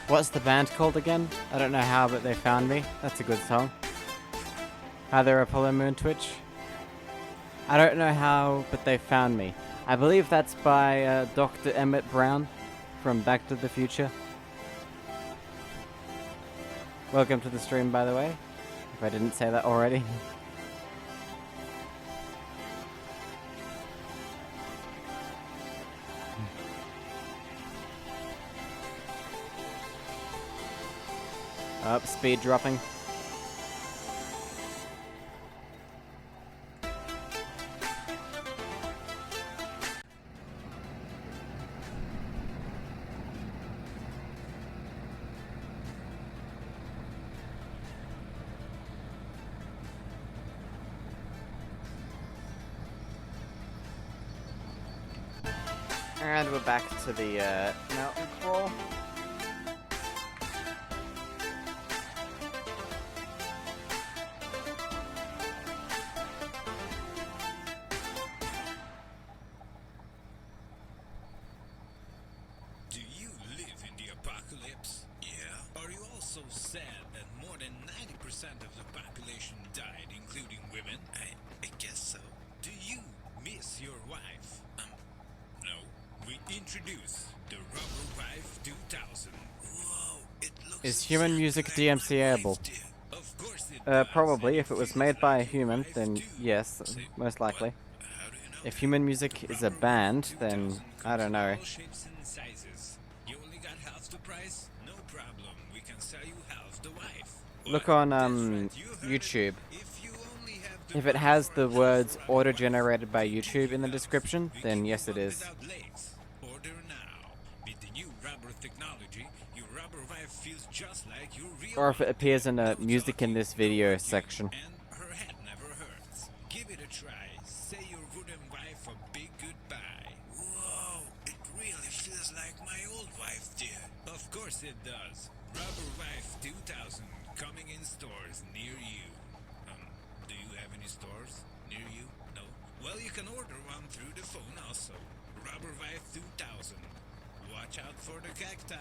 What's the band called again? I don't know how, but they found me. That's a good song. Hi there, Apollo Moon Twitch. I don't know how, but they found me. I believe that's by Dr. Emmett Brown from Back to the Future. Welcome to the stream, by the way, if I didn't say that already. Up, speed dropping. And we're back to the mountain crawl. Do you live in the apocalypse? Yeah. Are you also sad that more than 90% of the population died, including women? I guess so. Do you miss your wife? No. We introduce the Rubber Wife 2000. Whoa, it looks Is human music DMCA-able? Of course it Probably. If it was made by a human, then yes, most likely. How do you know? If human music is a band, then I don't know. All shapes and sizes. You only got half the price? No problem. We can sell you half the wife. Look What? on That's right, you heard it. YouTube. If you only have the If it money has for the half words rubber wife, auto-generated by we give YouTube you in the half. description, We then give you yes it one is. without legs. Order now. With the new rubber technology, your rubber wife feels just like your real Or if it one. appears in the No music in talking, this no video arguing, section. and her head never hurts. Give it a try. Say your wooden wife a big goodbye. Whoa, it really feels like my old wife did. Of course it does. Rubber Wife 2000 coming in stores near you. Do you have any stores near you? No? Well, you can order one through the phone also. Rubber Wife 2000. Watch out for the cacti.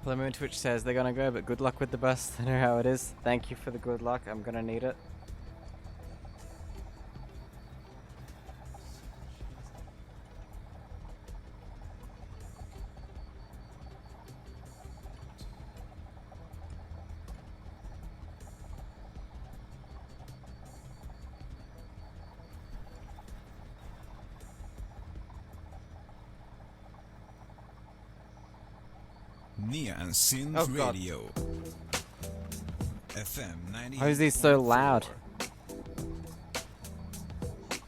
Plymouth Twitch says they're gonna go, but good luck with the bus. I know how it is. Thank you for the good luck. I'm gonna need it. Neon Synth Oh, God. Radio. FM 98. Why is he so loud?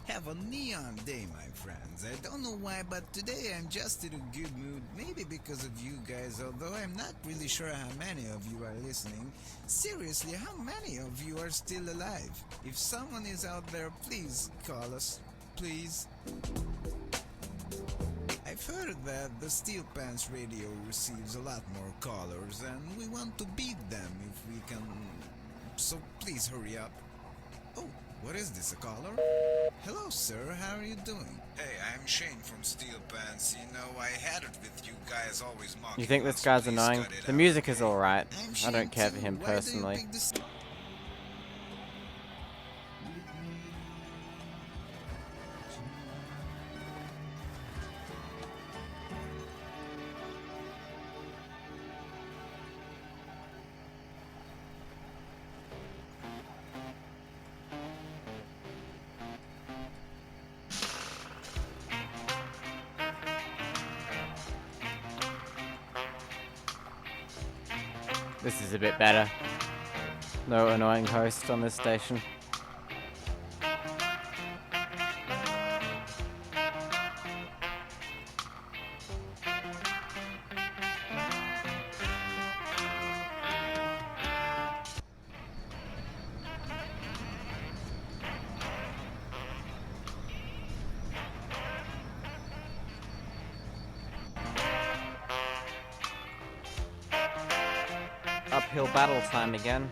Have a neon day, my friends. I don't know why, but today I'm just in a good mood. Maybe because of you guys, although I'm not really sure how many of you are listening. Seriously, how many of you are still alive? If someone is out there, please call us. Please. I've heard that the Steel Pants Radio receives a lot more callers, and we want to beat them if we can. So please hurry up. Oh, what is this, a caller? Hello, sir, how are you doing? Hey, I'm Shane from Steel Pants. You know, I had it with you guys always mocking. You think this us. guy's Please annoying? cut it The out, music is okay? alright. I'm I Shane don't care for too. him Why do you personally. pick this- This is a bit better. No annoying host on this station. Uphill battle time again.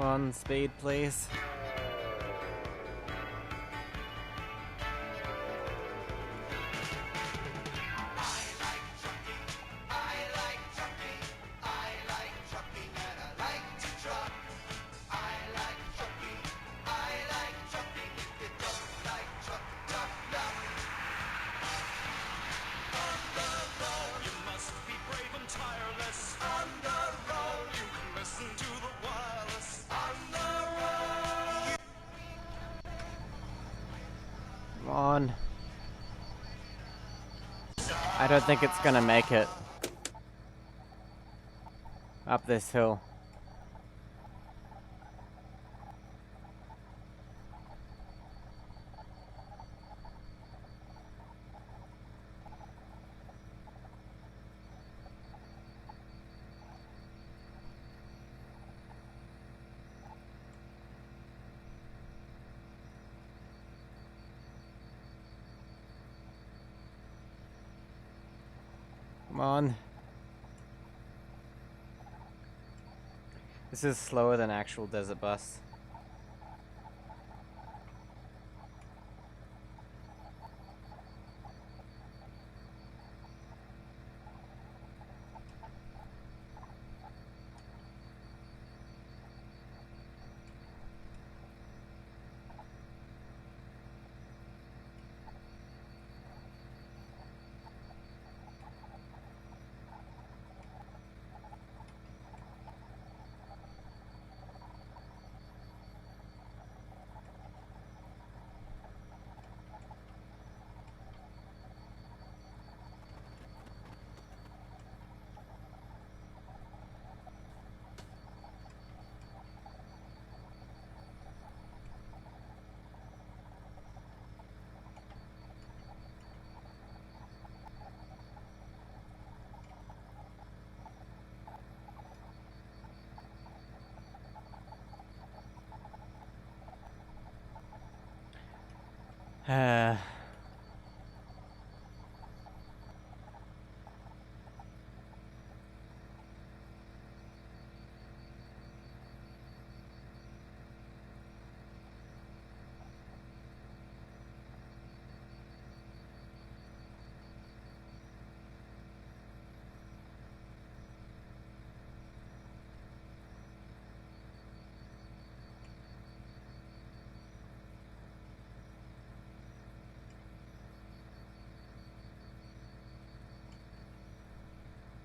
on, speed, please. You must be brave and tireless. On the road, you can listen to the wireless. On the road. Come on. I don't think it's gonna make it. Up this hill. Come on. This is slower than actual desert bus.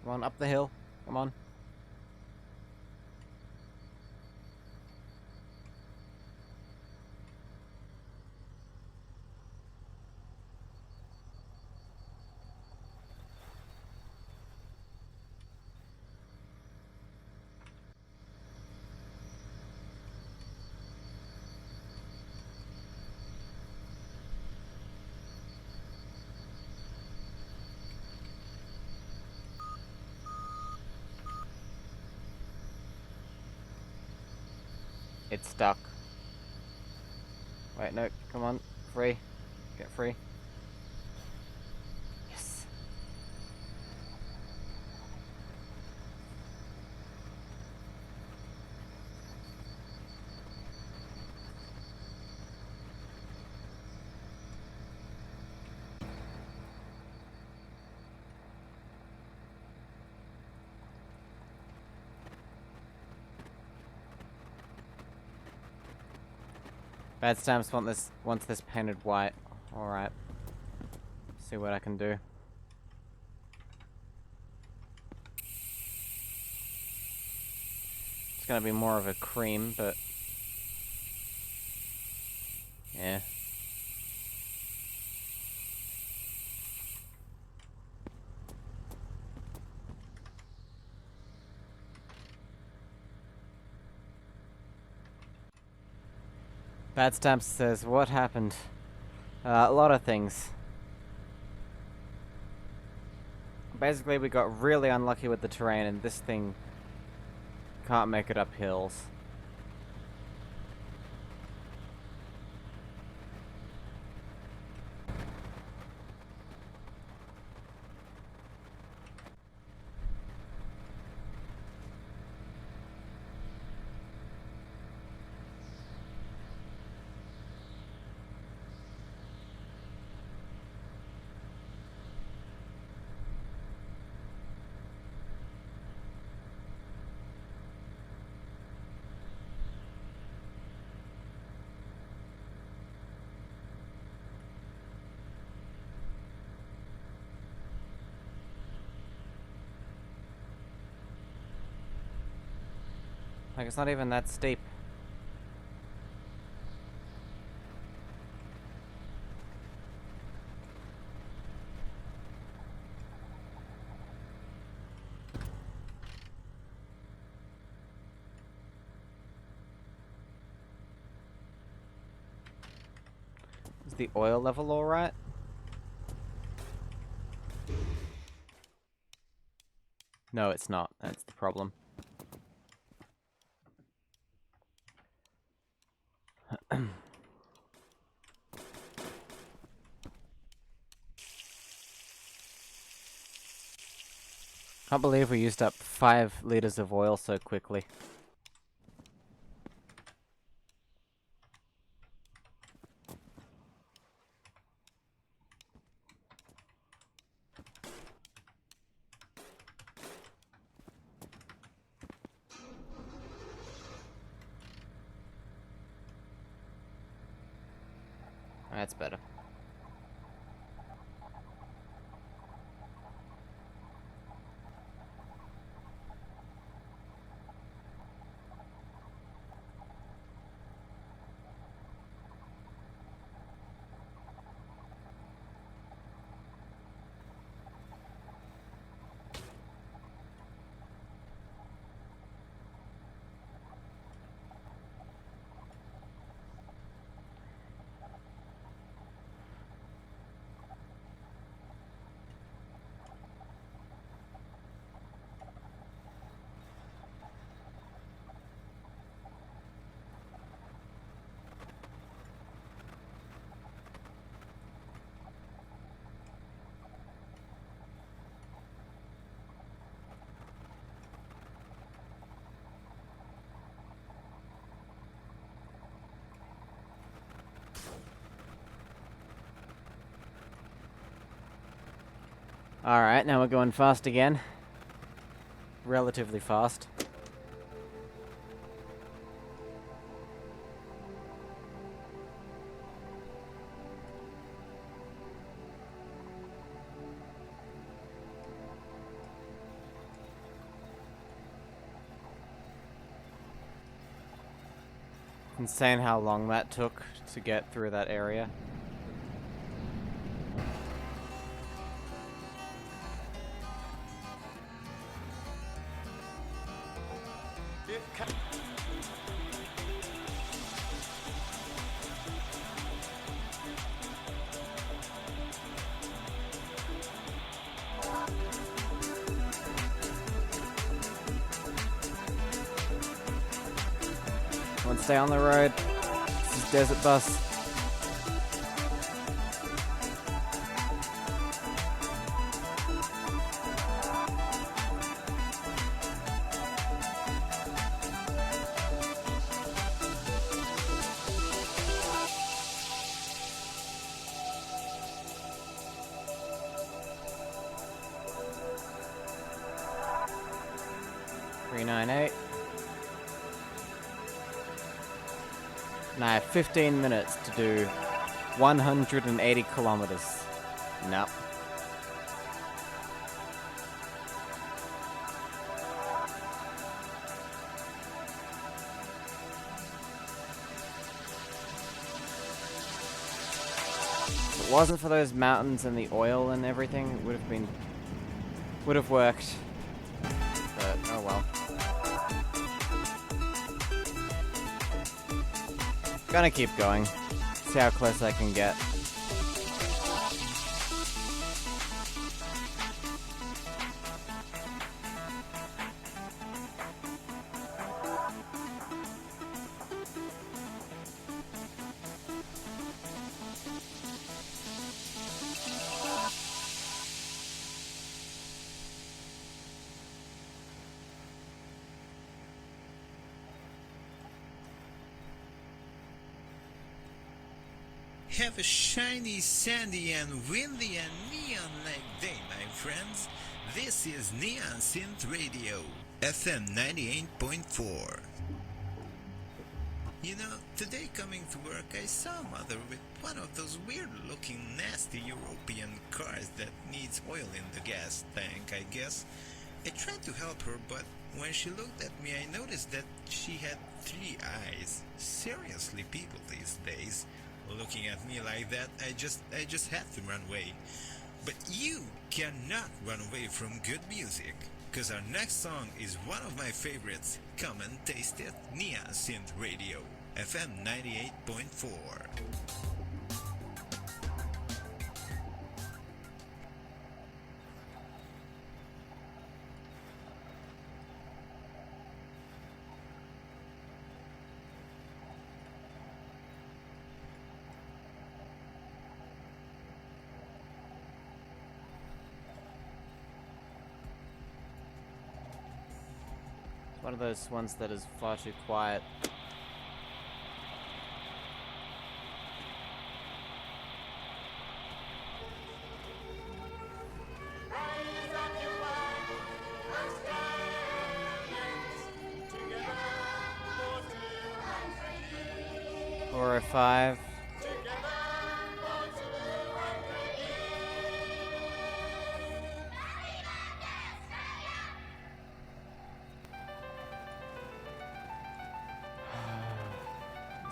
Come on, up the hill. Come on. It's stuck. Wait, no, come on. Free. Get free. Yes. Bad Stamps wants this painted white. Alright. See what I can do. It's gonna be more of a cream, but yeah. Bad Stamps says, what happened? A lot of things. Basically, we got really unlucky with the terrain, and this thing can't make it up hills. Like, it's not even that steep. Is the oil level alright? No, it's not. That's the problem. Can't believe we used up 5 liters of oil so quickly. That's better. Alright, now we're going fast again. Relatively fast. Insane how long that took to get through that area. Everyone stay on the road. This is Desert Bus. And I have 15 minutes to do 180 kilometers. Nope. If it wasn't for those mountains and the oil and everything, it would have worked. But oh well. Gonna keep going. See how close I can get. Have a shiny, sandy, and windy and neon-like day, my friends. This is Neon Synth Radio, FM 98.4. You know, today coming to work I saw Mother with one of those weird-looking, nasty European cars that needs oil in the gas tank, I guess. I tried to help her, but When she looked at me, I noticed that she had 3 eyes. Seriously, people these days, looking at me like that, I just had to run away. But you cannot run away from good music, cause our next song is one of my favorites. Come and taste it. Nia Synth Radio, FM 98.4. It's one of those ones that is far too quiet. Four or five.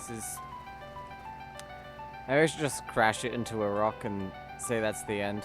This is. Maybe I should just crash it into a rock and say that's the end.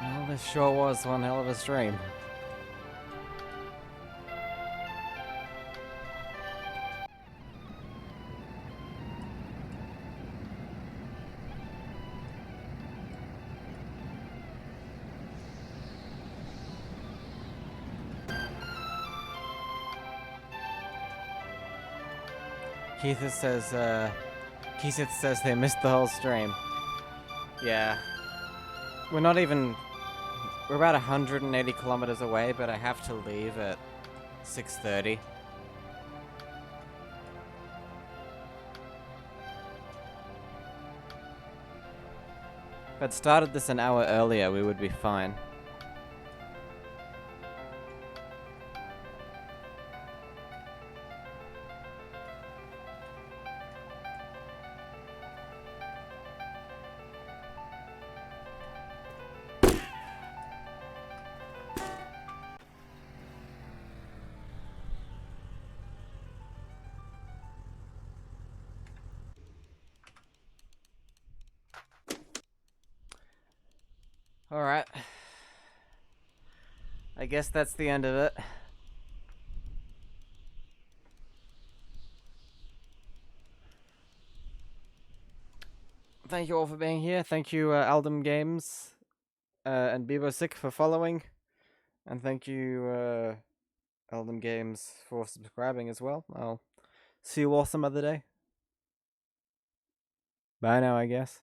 Well, this sure was one hell of a stream. Keith says they missed the whole stream. Yeah. We're about 180 kilometers away, but I have to leave at 6:30. If I'd started this an hour earlier, we would be fine. Alright. I guess that's the end of it. Thank you all for being here. Thank you, Aldum Games and BeboSick for following. And thank you, Aldum Games, for subscribing as well. I'll see you all some other day. Bye now, I guess.